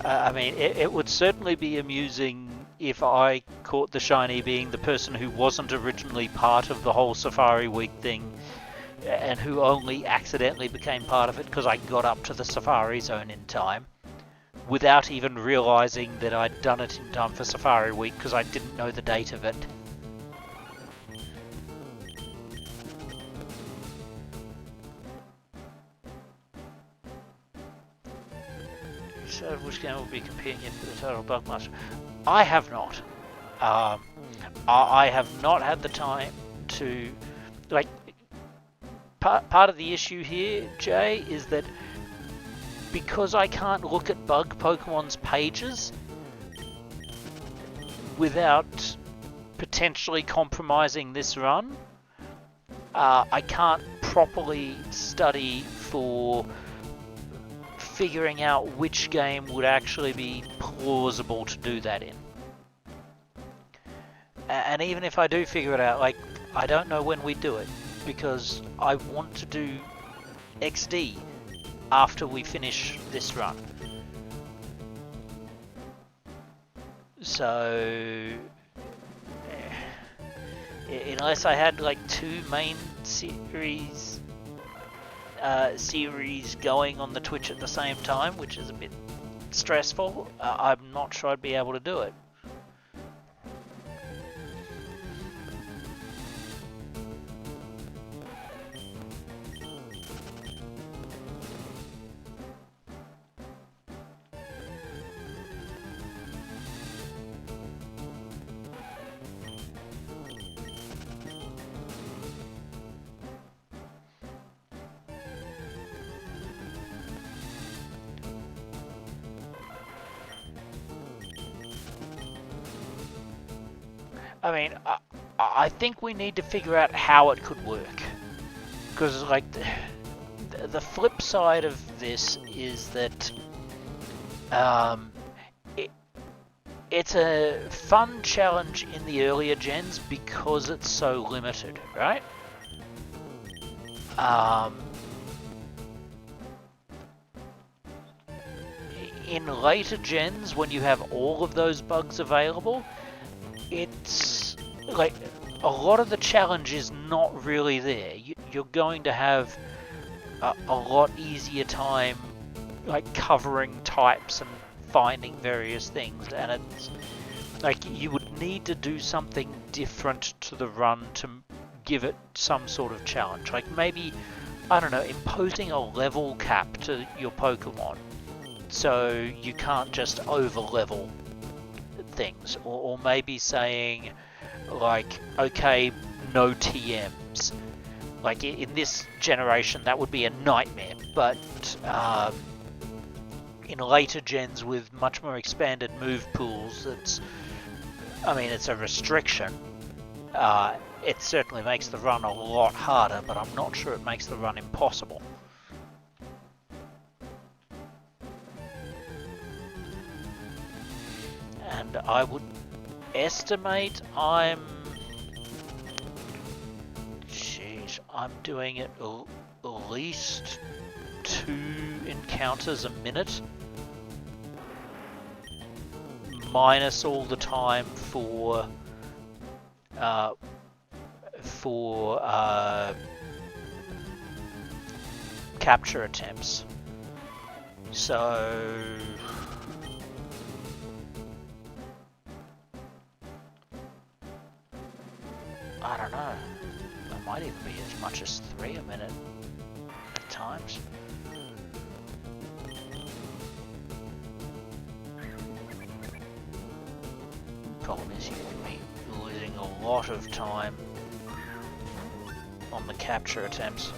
I mean, it would certainly be amusing if I caught the shiny, being the person who wasn't originally part of the whole Safari Week thing, and who only accidentally became part of it because I got up to the Safari Zone in time, without even realising that I'd done it in time for Safari Week because I didn't know the date of it. Which game will be companion for the Total Bugmaster? I have not. I have not had the time to, like, part of the issue here, Jay, is that because I can't look at bug Pokemon's pages without potentially compromising this run, I can't properly study for figuring out which game would actually be plausible to do that in. And even if I do figure it out, like, I don't know when we do it, because I want to do XD after we finish this run. So unless I had like two main series going on the Twitch at the same time, which is a bit stressful, I'm not sure I'd be able to do it. I mean, I think we need to figure out how it could work. Because, like, the flip side of this is that it's a fun challenge in the earlier gens because it's so limited, right? In later gens, when you have all of those bugs available, it's like a lot of the challenge is not really there. You're going to have a lot easier time like covering types and finding various things, and it's like you would need to do something different to the run to give it some sort of challenge. Like maybe, I don't know, imposing a level cap to your Pokemon so you can't just over level things, or maybe saying like, okay, no TMs. Like in this generation that would be a nightmare, but in later gens with much more expanded move pools, it's a restriction. It certainly makes the run a lot harder, but I'm not sure it makes the run impossible. And I would estimate I'm doing it at least 2 encounters a minute, minus all the time for capture attempts. So I don't know. It might even be as much as 3 a minute at times. Problem is you can be losing a lot of time on the capture attempts.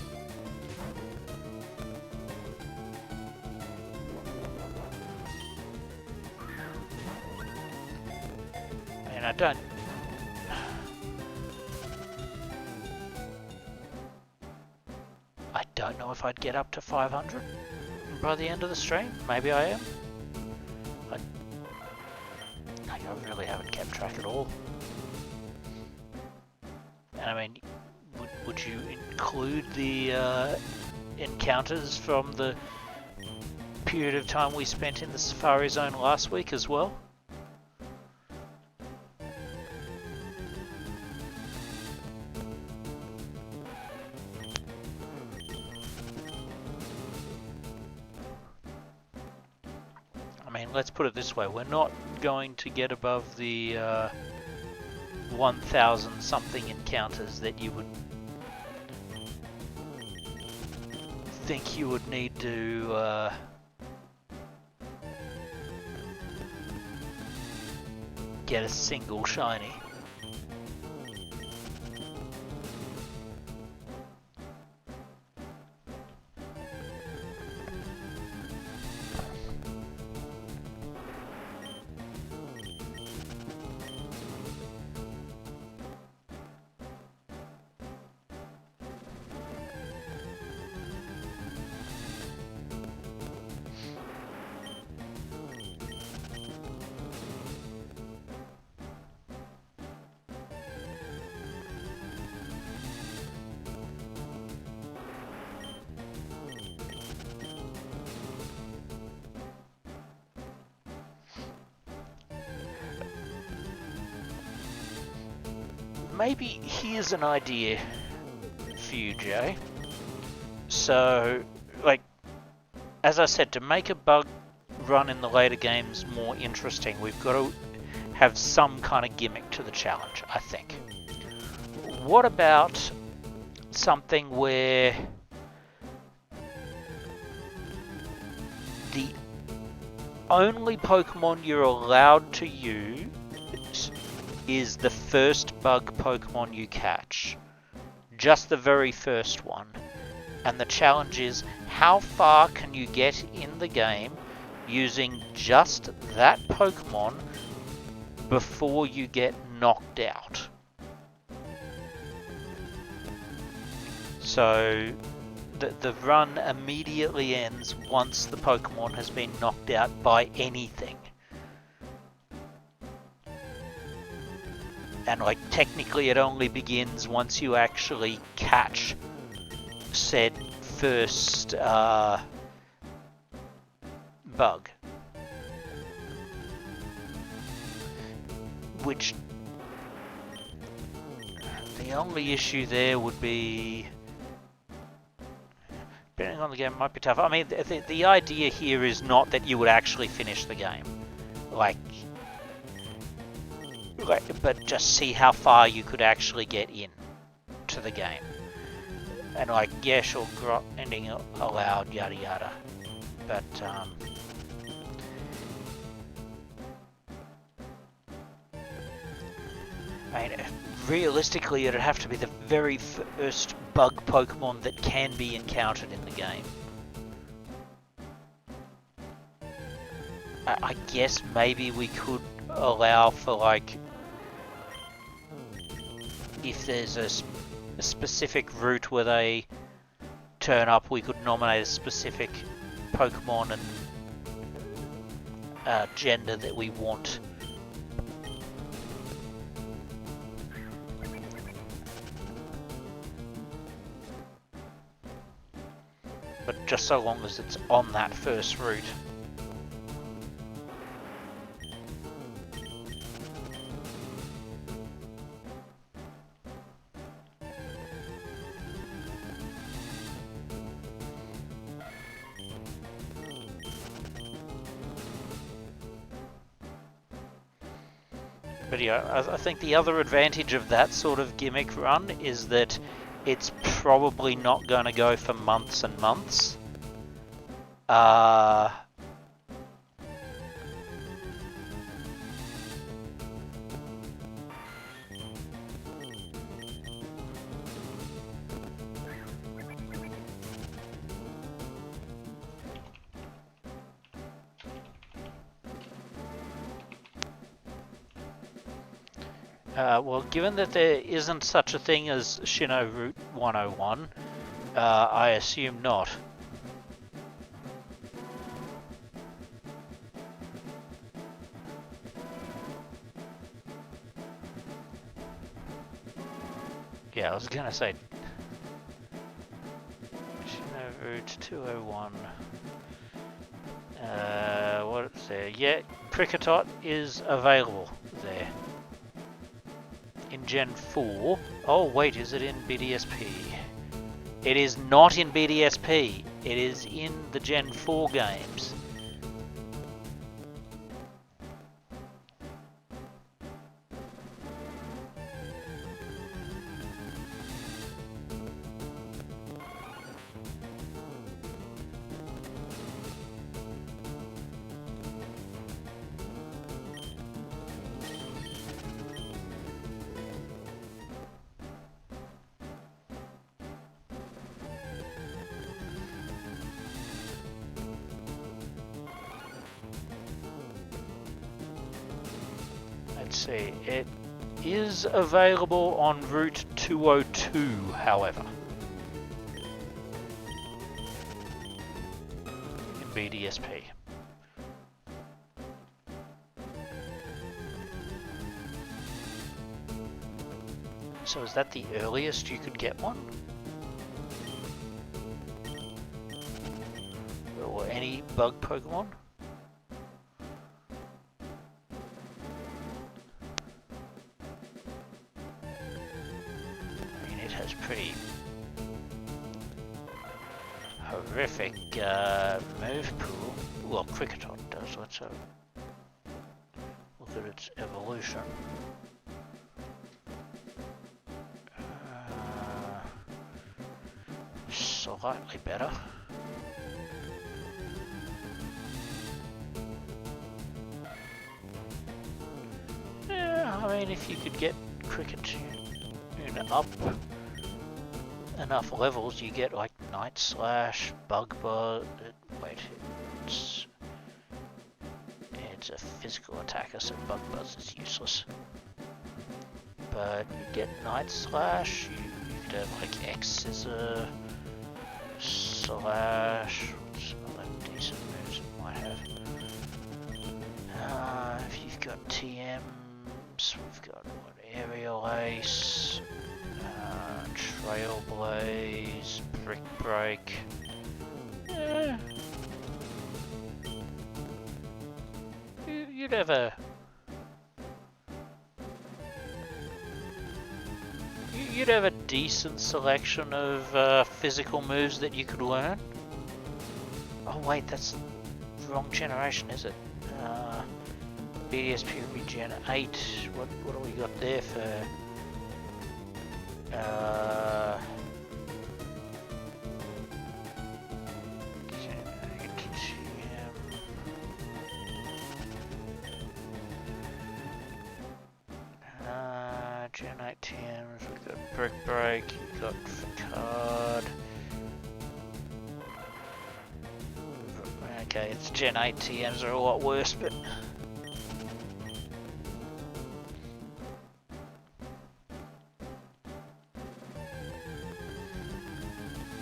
And I don't know if I'd get up to 500 by the end of the stream. Maybe I am. I really haven't kept track at all. And I mean, would you include the encounters from the period of time we spent in the Safari Zone last week as well? Let's put it this way, we're not going to get above the 1,000 something encounters that you would think you would need to get a single shiny. Maybe here's an idea for you, Jay. So, like, as I said, to make a bug run in the later games more interesting, we've got to have some kind of gimmick to the challenge, I think. What about something where the only Pokemon you're allowed to use is the first bug Pokemon you catch. Just the very first one. And the challenge is, how far can you get in the game using just that Pokemon before you get knocked out? So the run immediately ends once the Pokemon has been knocked out by anything. And like technically it only begins once you actually catch said first bug. Which the only issue there would be, depending on the game, it might be tough. I mean, the idea here is not that you would actually finish the game, like, but just see how far you could actually get in to the game. And like, yeah, sure, ending allowed, yada yada, but I mean, realistically, it'd have to be the very first bug Pokemon that can be encountered in the game. I guess maybe we could allow for, like, if there's a specific route where they turn up, we could nominate a specific Pokemon and gender that we want. But just so long as it's on that first route. But yeah, I think the other advantage of that sort of gimmick run is that it's probably not going to go for months and months. Well, given that there isn't such a thing as Sinnoh Route 101, I assume not. Yeah, I was gonna say Sinnoh Route 201. What's there? Yeah, Kricketot is available there. In Gen 4. Oh wait, is it in BDSP? It is not in BDSP. It is in the Gen 4 games. Let's see, it is available on Route 202, however. In BDSP. So is that the earliest you could get one? Or any bug Pokemon? Pretty horrific move pool. Well, Kricketot does. Let's look at its evolution. Slightly better. Yeah, I mean, if you could get Kricketot up enough levels, you get like Night Slash, Bug Buzz. Wait, it's a physical attacker, so Bug Buzz is useless. But you get Night Slash, you could have like X scissor slash. What's some other decent moves it might have? If you've got TMs, we've got what, aerial ace, trail blaze, brick break. You'd have a. You'd have a decent selection of physical moves that you could learn. Oh wait, that's the wrong generation, is it? BDSP Regen 8. What do we got there for? Gen 8 TMs, we've got Brick Break, you've got Facade. Okay, it's Gen 8 TMs are a lot worse, but...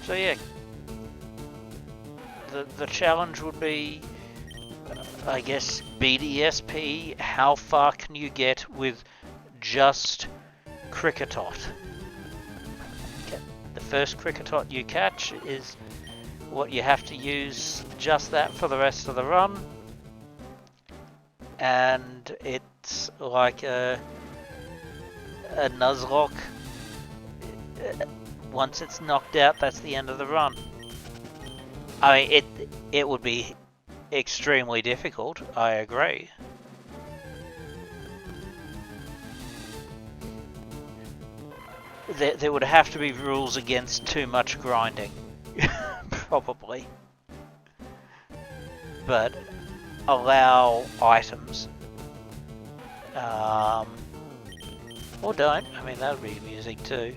So yeah, the challenge would be, I guess, BDSP, how far can you get with just Cricketot? Okay. The first Cricketot you catch is what you have to use, just that for the rest of the run, and it's like a Nuzlocke. Once it's knocked out, that's the end of the run. I mean, it would be extremely difficult, I agree. There would have to be rules against too much grinding, probably. But allow items. Or don't. I mean, that would be amusing too.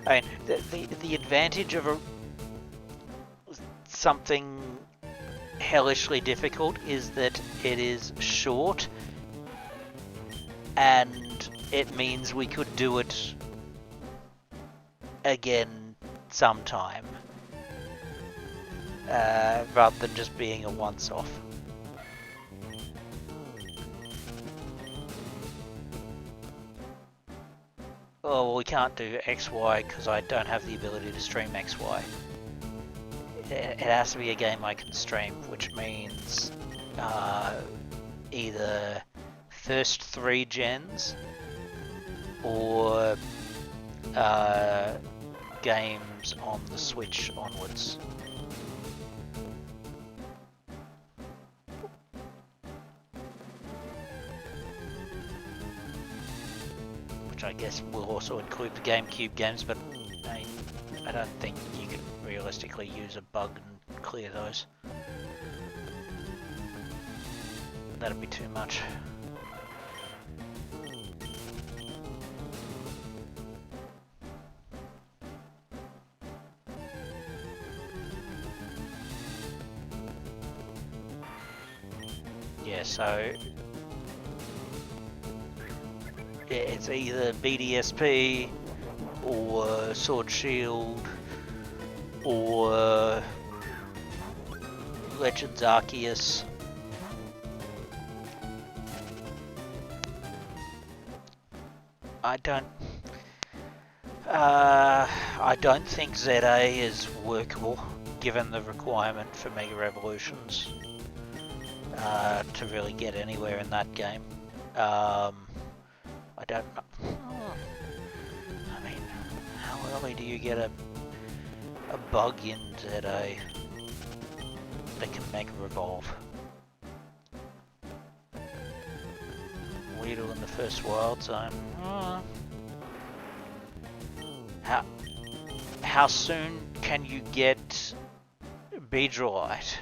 I mean, the advantage of something hellishly difficult is that it is short, and it means we could do it again sometime, rather than just being a once-off. Oh, well, we can't do XY because I don't have the ability to stream XY. It has to be a game I can stream, which means either first 3 gens or games on the Switch onwards. Which I guess will also include the GameCube games, but I don't think you can realistically use a bug and clear those. That'd be too much. Yeah, so it's either BDSP or Sword Shield or Legends Arceus. I don't think ZA is workable given the requirement for Mega Evolutions to really get anywhere in that game. I don't know. I mean, how early do you get a bug in ZA that can Mega Evolve? Weedle in the first Wild Zone. How soon can you get Beedrillite?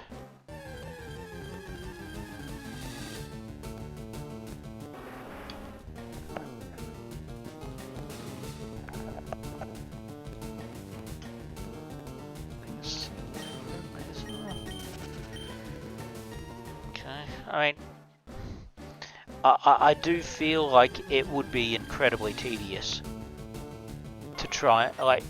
Okay. I mean, I do feel like it would be incredibly tedious to try, like...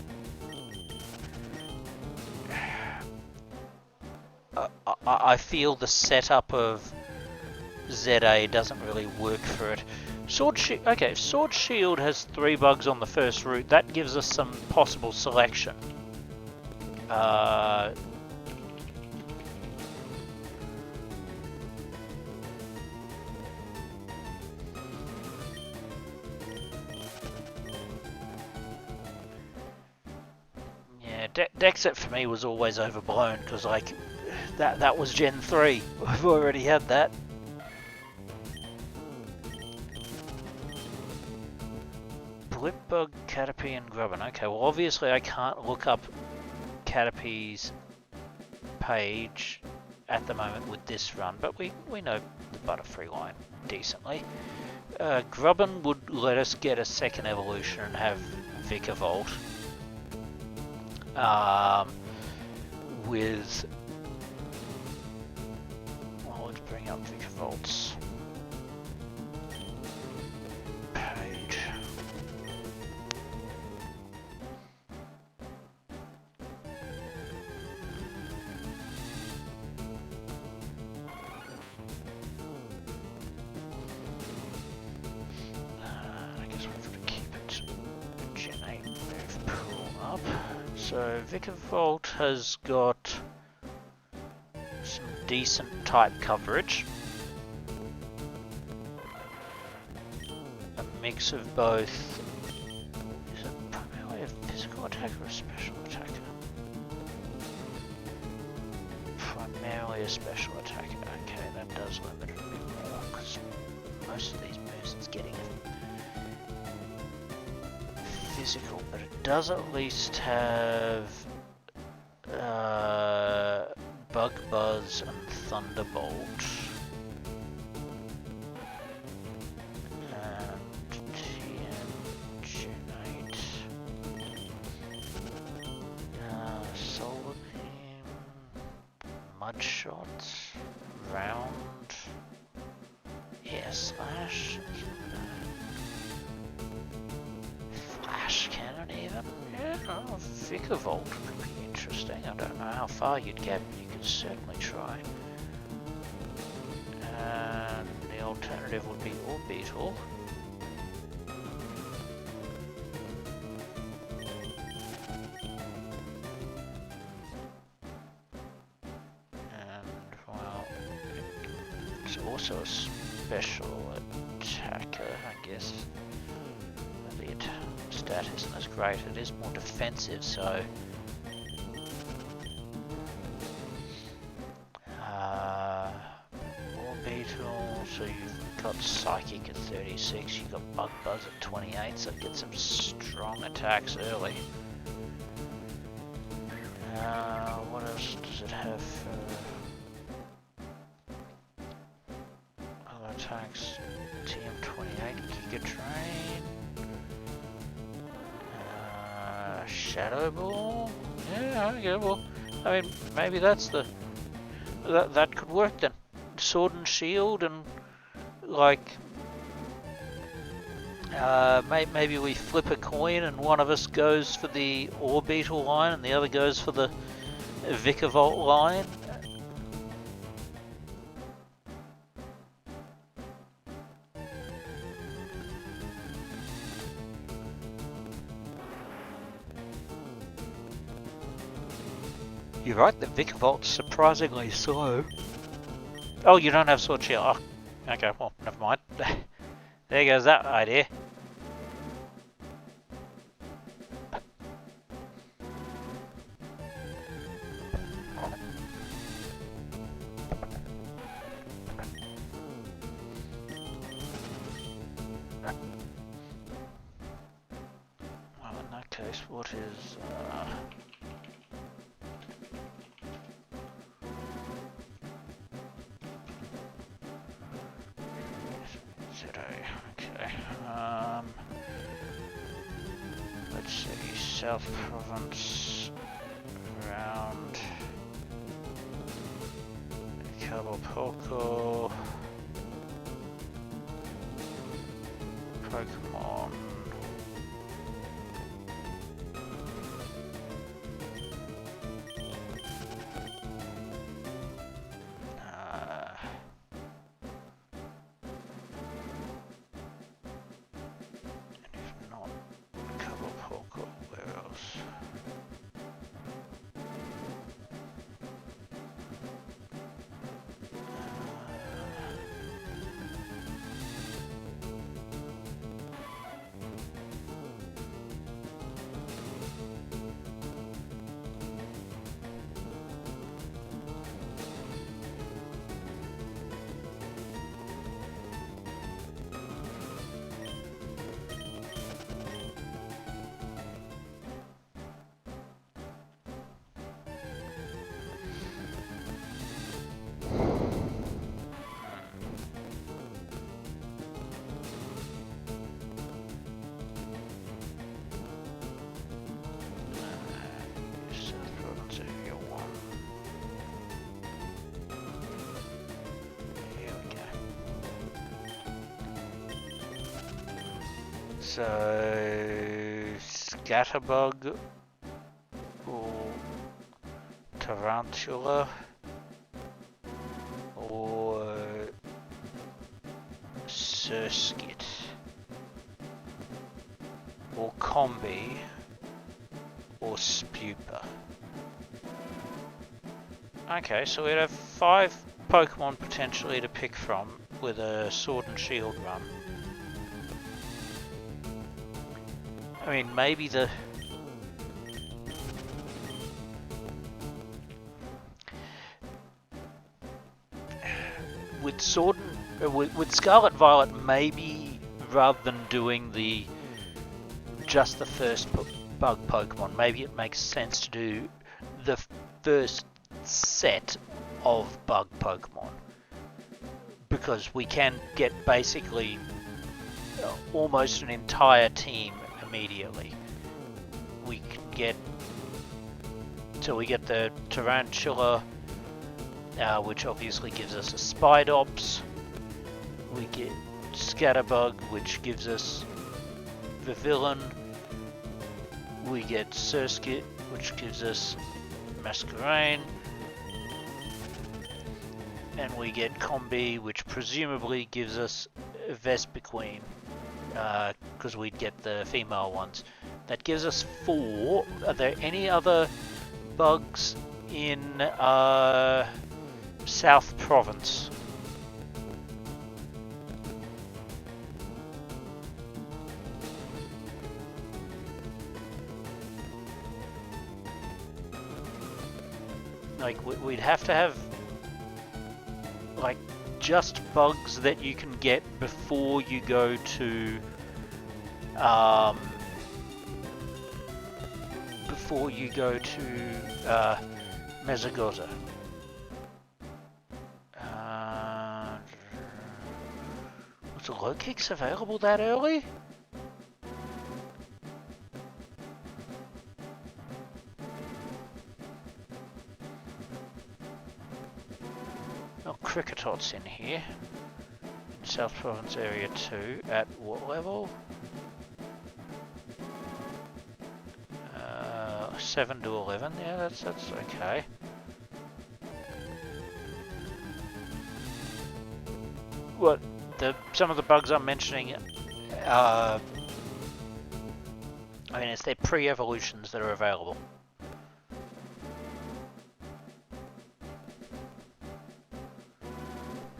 I feel the setup of ZA doesn't really work for it. Sword Shield has 3 bugs on the first route. That gives us some possible selection. Yeah, Dexit for me was always overblown because like that was Gen 3. We've already had that. Blipbug, Caterpie and Grubbin. Okay, well obviously I can't look up Caterpie's page at the moment with this run, but we know the Butterfree line decently. Grubbin would let us get a second evolution and have Vikavolt. With... well, let's bring up Vikavolt's page. I guess we've got to keep it Gen 8 move pool up. So Vikavolt has got some decent type coverage. A mix of both. Is it primarily a physical attack or a special attacker? Primarily a special attacker. Okay, that does limit it a bit more because most of these moves it's getting physical, but it does at least have Bug Buzz and Thunderbolt. And TM Gen 8. Solar Beam. Mudshot. Round. Air Slash. Flash Cannon even? Yeah, oh, Vikavolt could be interesting. I don't know how far you'd get, but you could certainly try. And the alternative would be Orbeetle. And, well, it's also a special attacker, I guess. Stat isn't as great, it is more defensive, so Orbeetle, so you've got Psychic at 36, you've got Bug Buzz at 28, so it gets some strong attacks early. What else does it have for other attacks? TM28, Giga Drain. Shadow Ball? Yeah, okay, well, I mean, maybe that's the... That could work then. Sword and Shield and, like... maybe we flip a coin and one of us goes for the Orbeetle line and the other goes for the Vikavolt line. You're right, the Vikavolt's surprisingly slow. Oh, you don't have Sword Shield. Oh, okay, well, never mind. There goes that idea. Well, in that case, what is... Okay, let's see, South Province, around Cabo Poco Pokemon. And if not, cover Poco, where else? So, Scatterbug or Tarantula or Surskit or Combi or Spupa. Okay, so we'd have 5 Pokemon potentially to pick from with a Sword and Shield run. I mean, maybe the... With Sword and... with Scarlet Violet, maybe rather than doing the... just the first bug Pokemon, maybe it makes sense to do the first set of bug Pokemon. Because we can get basically almost an entire team immediately. We can get... So we get the Tarantula, which obviously gives us a Spidops. We get Scatterbug, which gives us the villain. We get Surskit, which gives us Masquerain. And we get Combi, which presumably gives us Vespiquen. Because we'd get the female ones. That gives us 4. Are there any other bugs in South Province? Like, we'd have to have like just bugs that you can get before you go to Mezagoza. Was the Lokix available that early? Oh, Cricketot's in here. In South Province Area 2. At what level? 7 to 11. Yeah, that's okay. What? Some of the bugs I'm mentioning, I mean, it's their pre-evolutions that are available.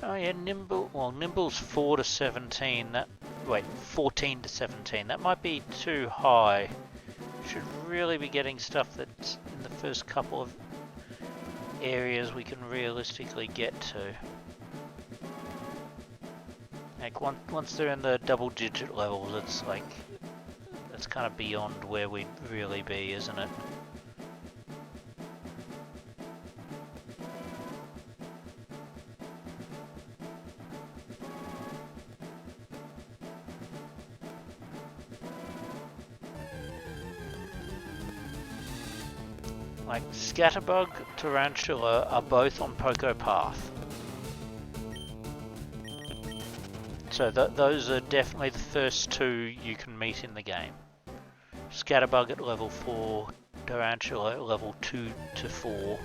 Oh yeah, Nimble. Well, Nimble's 4 to 17. Wait, 14 to 17. That might be too high. Should really be getting stuff that's in the first couple of areas we can realistically get to. Like once they're in the double-digit levels, it's like that's kind of beyond where we'd really be, isn't it? Like, Scatterbug, Tarantula are both on Poco Path. So those are definitely the first two you can meet in the game. Scatterbug at level 4, Tarantula at level 2 to 4.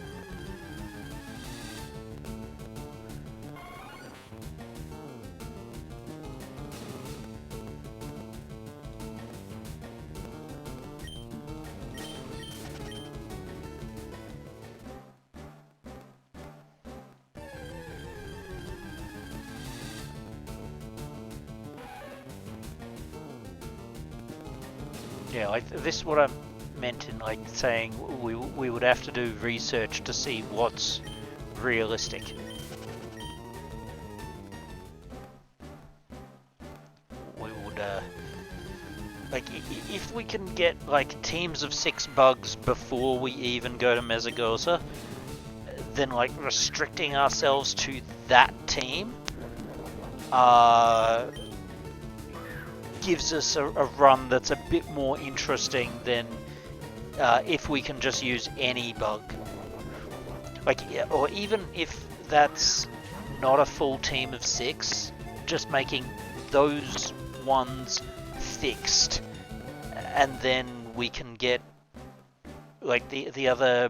Yeah, like this is what I meant in like saying we would have to do research to see what's realistic. We would like if we can get like teams of 6 bugs before we even go to Mesagoza, then like restricting ourselves to that team gives us a run that's a bit more interesting than if we can just use any bug. Like, or even if that's not a full team of 6, just making those ones fixed, and then we can get like the other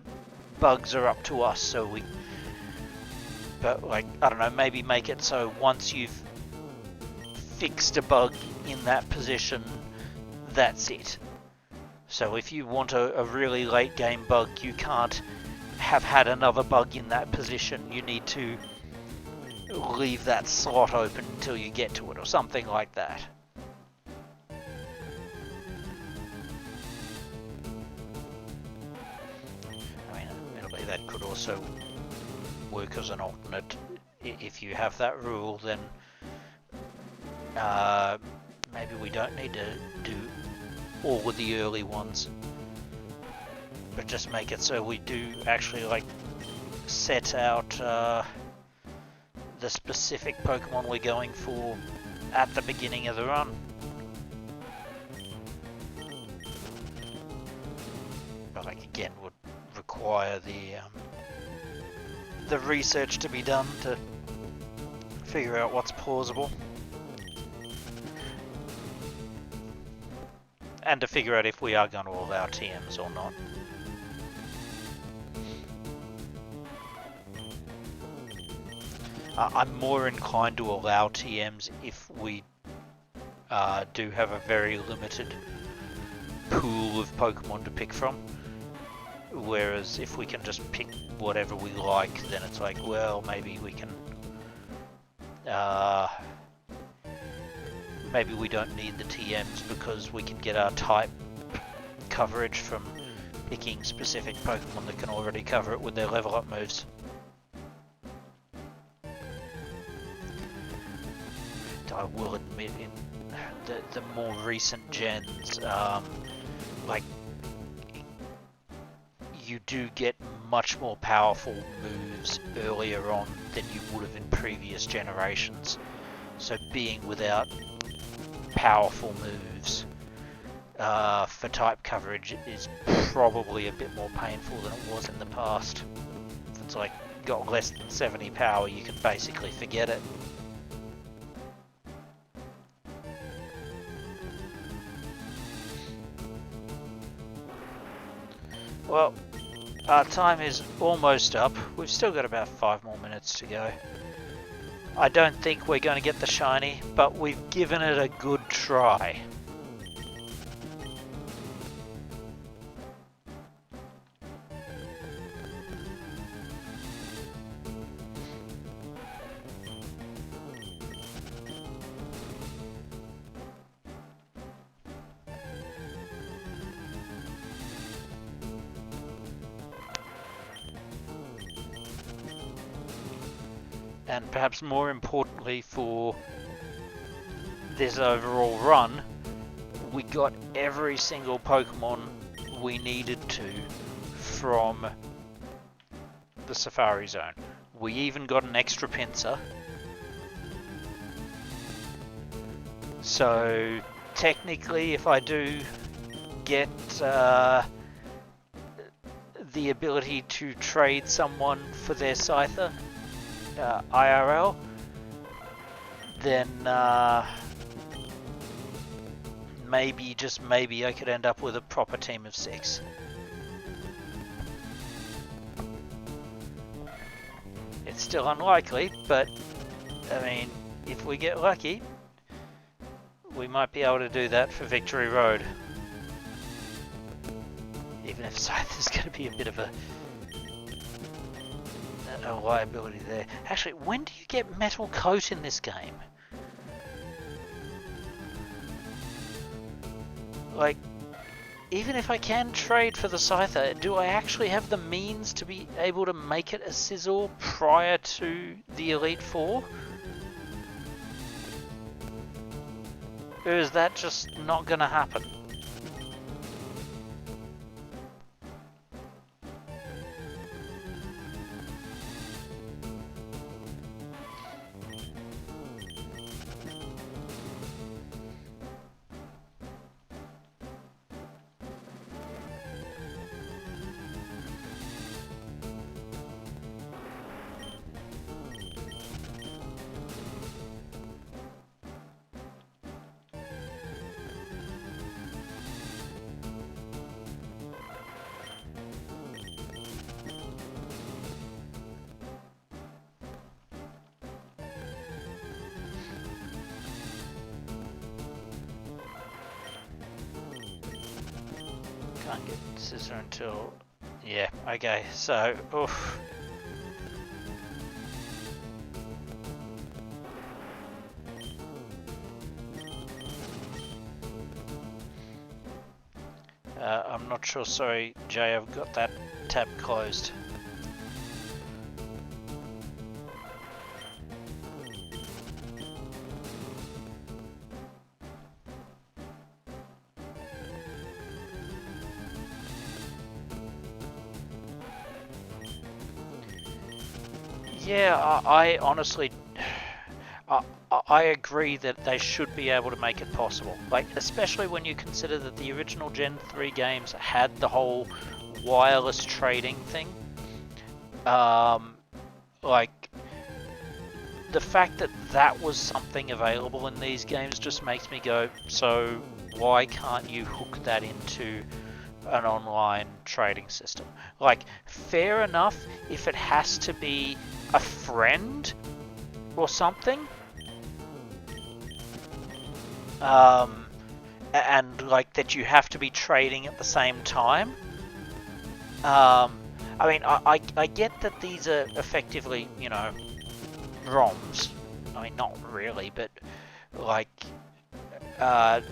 bugs are up to us. So we, but like I don't know, maybe make it so once you've fixed a bug in that position, that's it. So if you want a really late game bug, you can't have had another bug in that position. You need to leave that slot open until you get to it, or something like that. I mean, admittedly, that could also work as an alternate. If you have that rule, then maybe we don't need to do all of the early ones, but just make it so we do actually like set out the specific Pokemon we're going for at the beginning of the run. But like again, would require the research to be done to figure out what's plausible. And to figure out if we are going to allow TMs or not. I'm more inclined to allow TMs if we do have a very limited pool of Pokemon to pick from. Whereas if we can just pick whatever we like, then it's like, well, maybe we can... maybe we don't need the TMs because we can get our type coverage from picking specific Pokemon that can already cover it with their level up moves. I will admit, in the more recent gens, like you do get much more powerful moves earlier on than you would have in previous generations. So being without powerful moves for type coverage is probably a bit more painful than it was in the past. If it's like got less than 70 power, you can basically forget it. Well, our time is almost up. We've still got about 5 more minutes to go. I don't think we're going to get the shiny, but we've given it a good try. And perhaps more importantly for this overall run, we got every single Pokemon we needed to from the Safari Zone. We even got an extra Pinsir. So technically, if I do get the ability to trade someone for their Scyther, IRL, then maybe, just maybe, I could end up with a proper team of 6. It's still unlikely, but I mean, if we get lucky, we might be able to do that for Victory Road. Even if Scythe is going to be a bit of a liability there. Actually, when do you get Metal Coat in this game? Like, even if I can trade for the Scyther, do I actually have the means to be able to make it a sizzle prior to the Elite Four? Or is that just not gonna happen? Can't get Scissor until... Yeah, okay, so... Oof. I'm not sure, sorry Jay, I've got that tab closed. Yeah, I honestly, I agree that they should be able to make it possible. Like, especially when you consider that the original Gen 3 games had the whole wireless trading thing. Like, the fact that that was something available in these games just makes me go, so why can't you hook that into an online trading system? Like, fair enough if it has to be a friend or something, and like that you have to be trading at the same time. I mean, I get that these are effectively, you know, ROMs. I mean, not really, but like, I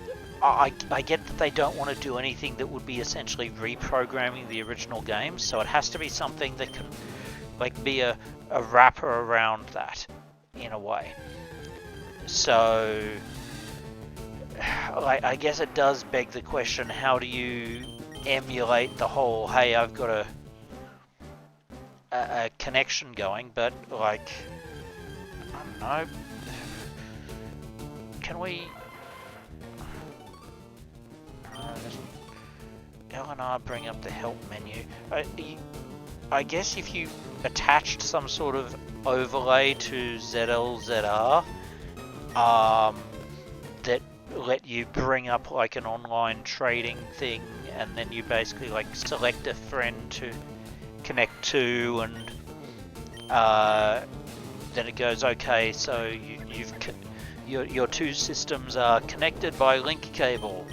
get that they don't want to do anything that would be essentially reprogramming the original game, so it has to be something that can, like, be a wrapper around that, in a way. So, I guess it does beg the question, how do you emulate the whole, hey, I've got a connection going, but, like, I don't know, can we... L&R bring up the help menu. I guess if you attached some sort of overlay to ZLZR that let you bring up like an online trading thing, and then you basically like select a friend to connect to, and then it goes, okay, so your two systems are connected by link cable,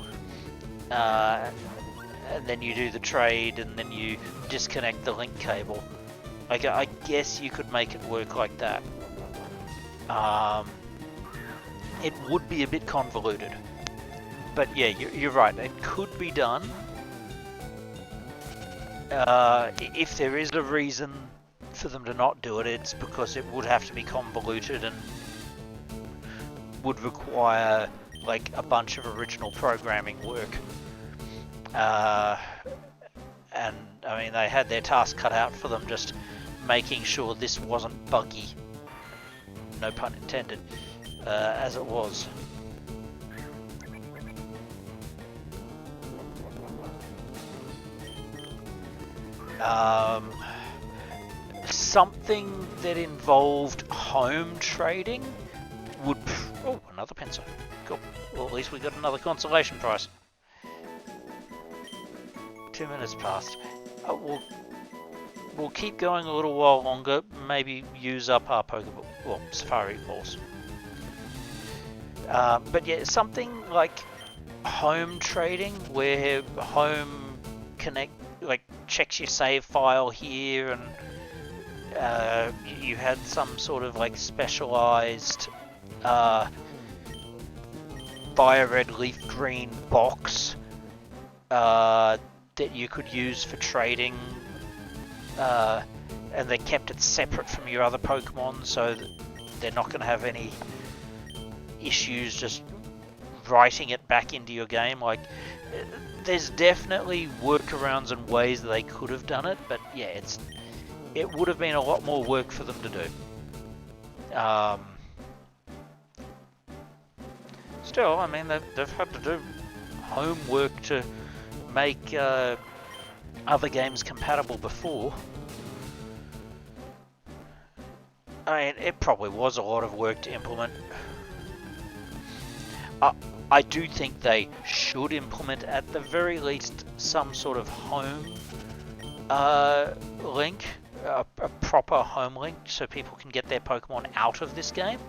and then you do the trade, and then you disconnect the link cable. Like, I guess you could make it work like that. It would be a bit convoluted, but yeah, you're right, it could be done. If there is a reason for them to not do it, it's because it would have to be convoluted and would require like a bunch of original programming work. And I mean, they had their task cut out for them, just making sure this wasn't buggy, no pun intended, as it was. Something that involved home trading would... Oh, another pencil. Cool. Well, at least we got another consolation prize. 2 minutes passed. We'll keep going a little while longer. Maybe use up our Pokeball, well, Safari balls. But yeah, something like home trading, where home checks your save file here, and you had some sort of like specialized Fire Red Leaf Green box that you could use for trading, and they kept it separate from your other Pokemon, so that they're not going to have any issues just writing it back into your game. Like, there's definitely workarounds and ways that they could have done it, but yeah, it would have been a lot more work for them to do. Still, I mean, they've had to do homework to make other games compatible before. I mean, it probably was a lot of work to implement. I do think they should implement, at the very least, some sort of home link, a proper home link, so people can get their Pokemon out of this game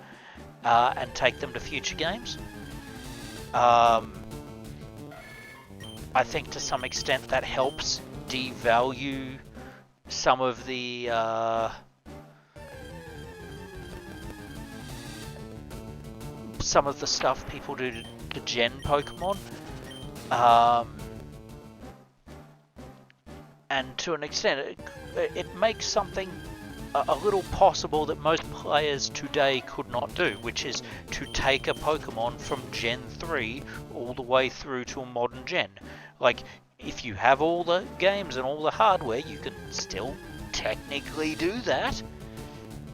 and take them to future games. I think to some extent that helps devalue some of the stuff people do to Gen Pokemon, and to an extent it makes something a little possible that most players today could not do, which is to take a Pokemon from Gen 3 all the way through to a modern Gen. Like, if you have all the games and all the hardware, you can still technically do that,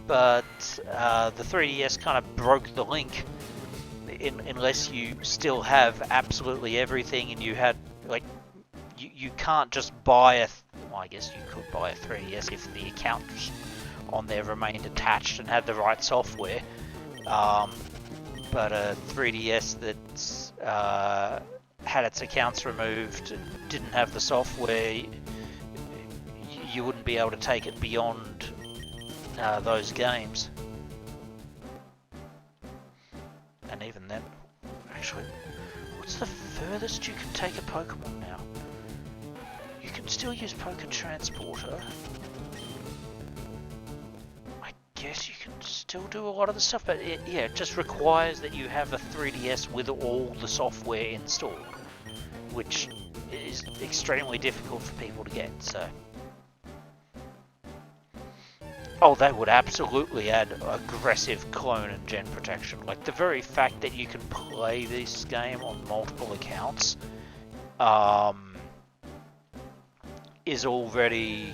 but the 3DS kind of broke the link, unless you still have absolutely everything, and you had, like, you can't just buy well, I guess you could buy a 3DS if the account on there remained attached and had the right software, but a 3DS that's had its accounts removed and didn't have the software, you wouldn't be able to take it beyond those games. And even then, actually, what's the furthest you can take a Pokemon now? You can still use Poké Transporter. I guess you can still do a lot of the stuff, but it just requires that you have a 3DS with all the software installed, which is extremely difficult for people to get, so... Oh, they would absolutely add aggressive clone and gen protection. Like, the very fact that you can play this game on multiple accounts is already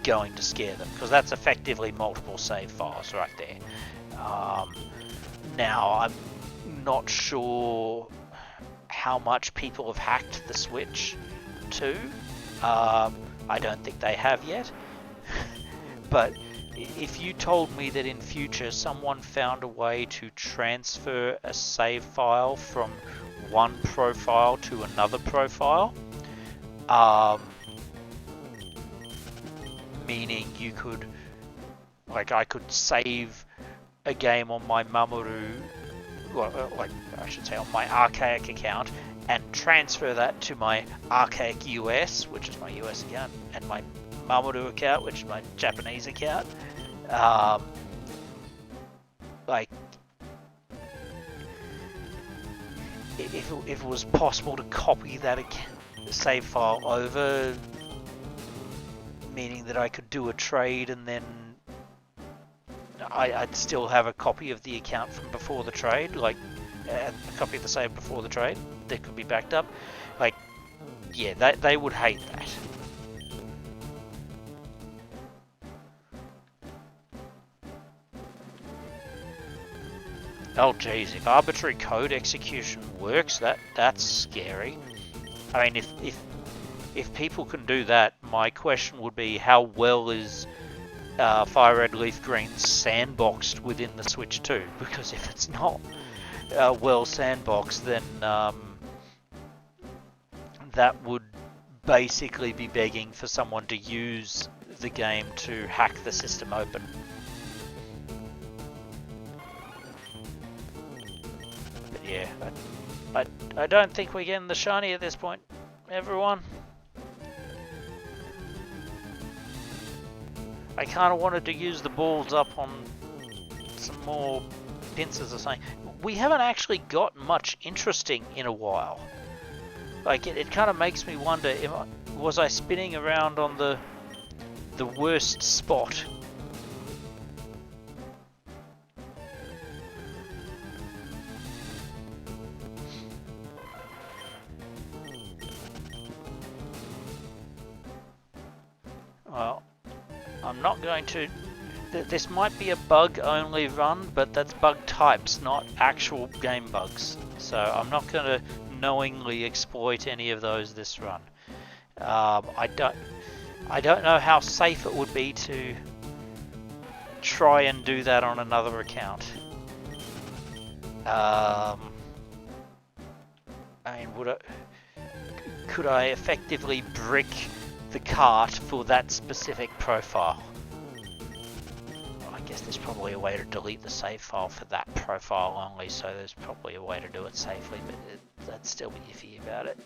going to scare them, because that's effectively multiple save files right there. Now, I'm not sure how much people have hacked the Switch too. I don't think they have yet. But if you told me that in future someone found a way to transfer a save file from one profile to another profile, meaning you could, like, I could save a game on my Mamoru, like I should say on my Archaic account, and transfer that to my Archaic US, which is my US account, and my Mamoru account, which is my Japanese account. Like, if it was possible to copy that save file over, meaning that I could do a trade and then I'd still have a copy of the account from before the trade, like a copy of the save before the trade that could be backed up. Like, yeah, they would hate that. Oh geez, if arbitrary code execution works, that's scary. I mean, if people can do that, my question would be, how well is Fire Red Leaf Green sandboxed within the Switch 2, because if it's not well sandboxed, then that would basically be begging for someone to use the game to hack the system open. But yeah, I don't think we're getting the shiny at this point, everyone. I kind of wanted to use the balls up on some more pincers or something. We haven't actually got much interesting in a while. Like, it kind of makes me wonder, was I spinning around on the worst spot? Well, I'm not going to... This might be a bug-only run, but that's bug types, not actual game bugs. So I'm not going to knowingly exploit any of those this run. I don't know how safe it would be to try and do that on another account. I mean, could I effectively brick the cart for that specific profile? I guess there's probably a way to delete the save file for that profile only, so there's probably a way to do it safely, but I'd still be iffy about it.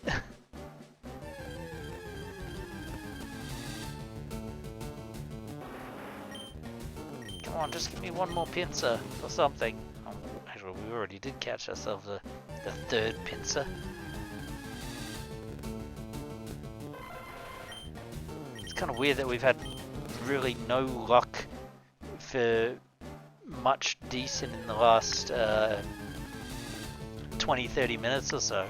Come on, just give me one more pincer or something. Oh, actually, we already did catch ourselves the third pincer. It's kind of weird that we've had really no luck for much decent in the last 20-30 minutes or so,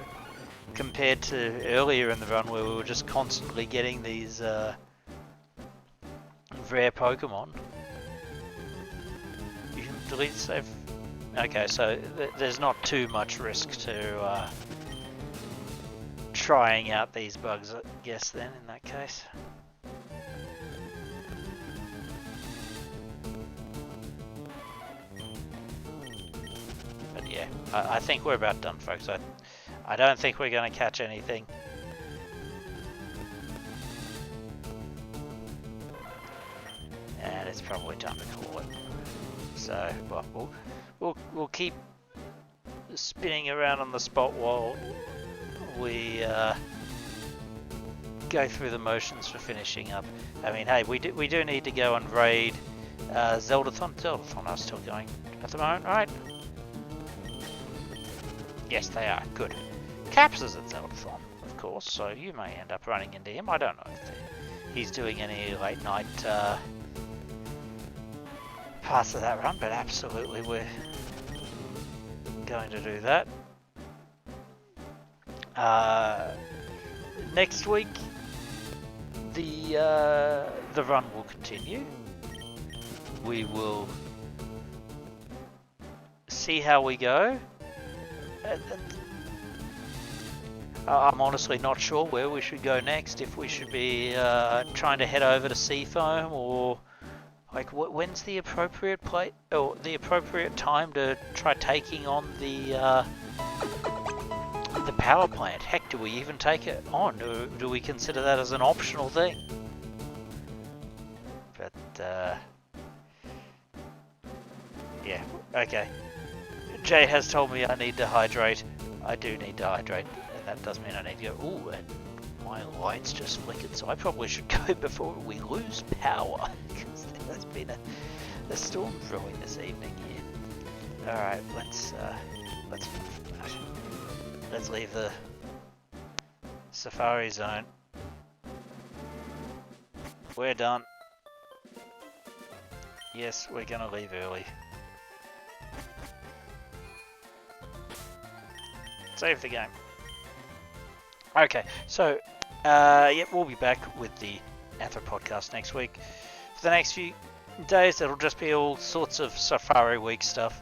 compared to earlier in the run where we were just constantly getting these rare Pokemon. You can delete save. Okay, so there's not too much risk to trying out these bugs, I guess, then, in that case. But yeah, I think we're about done, folks. I don't think we're going to catch anything. And it's probably time to call it. So, well, we'll keep spinning around on the spot while we go through the motions for finishing up. I mean, hey, we do need to go and raid Zeldathon. Zeldathon are still going at the moment, right? Yes, they are. Good. Caps is at Zeldathon, of course, so you may end up running into him. I don't know if he's doing any late night parts of that run, but absolutely we're going to do that. Next week, the run will continue. We will see how we go. I'm honestly not sure where we should go next. If we should be trying to head over to Seafoam, or like when's the appropriate place or the appropriate time to try taking on the power plant. Heck, do we even take it on? Do we consider that as an optional thing? But yeah, okay. Jay has told me I need to hydrate. I do need to hydrate, and that does mean I need to go. Ooh, and my lights just flickered, so I probably should go before we lose power, because there's been a storm brewing this evening here. All right, let's leave the Safari Zone. We're done. Yes, we're gonna leave early. Save the game. Okay, so yeah, we'll be back with the Anthropodcast next week. For the next few days, it'll just be all sorts of Safari Week stuff.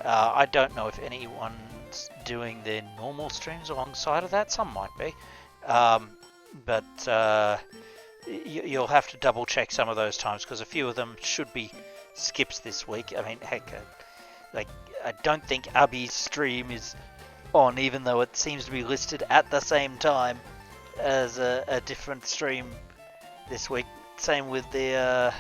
I don't know if anyone's doing their normal streams alongside of that. Some might be, but you'll have to double check some of those times because a few of them should be skips this week. I mean, heck, like I don't think Abby's stream is on, even though it seems to be listed at the same time as a different stream this week. Same with the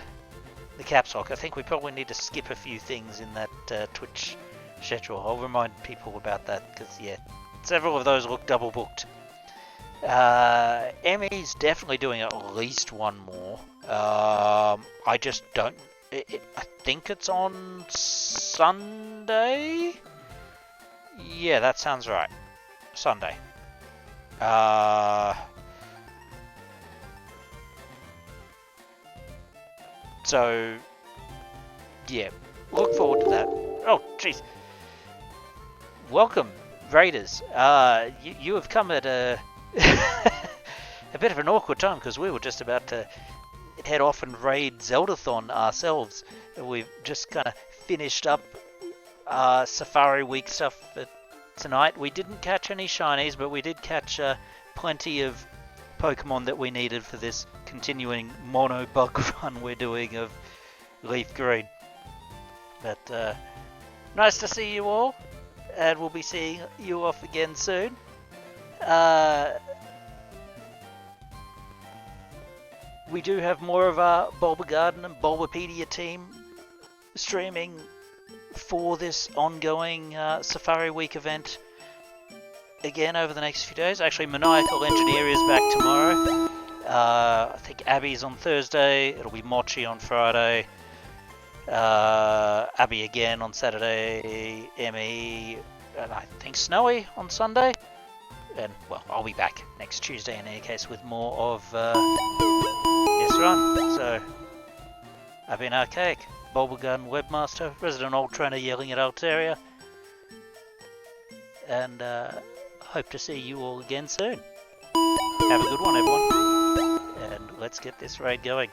caps lock. I think we probably need to skip a few things in that Twitch schedule. I'll remind people about that because yeah, several of those look double booked. Emmy's definitely doing at least one more. I just don't. I think it's on Sunday. Yeah, that sounds right. Sunday. So, yeah, look forward to that. Oh, jeez. Welcome, Raiders. You have come at a a bit of an awkward time because we were just about to head off and raid Zeldathon ourselves. We've just kind of finished up Safari Week stuff tonight. We didn't catch any shinies, but we did catch plenty of Pokemon that we needed for this continuing mono bug run we're doing of LeafGreen. But nice to see you all, and we'll be seeing you off again soon. We do have more of our Bulbagarden and Bulbapedia team streaming for this ongoing Safari Week event again over the next few days. Actually, Maniacal Engineer is back tomorrow. I think Abby's on Thursday. It'll be Mochi on Friday. Abby again on Saturday. Emmy, and I think Snowy on Sunday. And, well, I'll be back next Tuesday in any case with more of Yes Run. So, I've been Archaic, Bulbagarden Webmaster, Resident Old Trainer yelling at Altaria. And hope to see you all again soon. Have a good one, everyone. And let's get this raid going.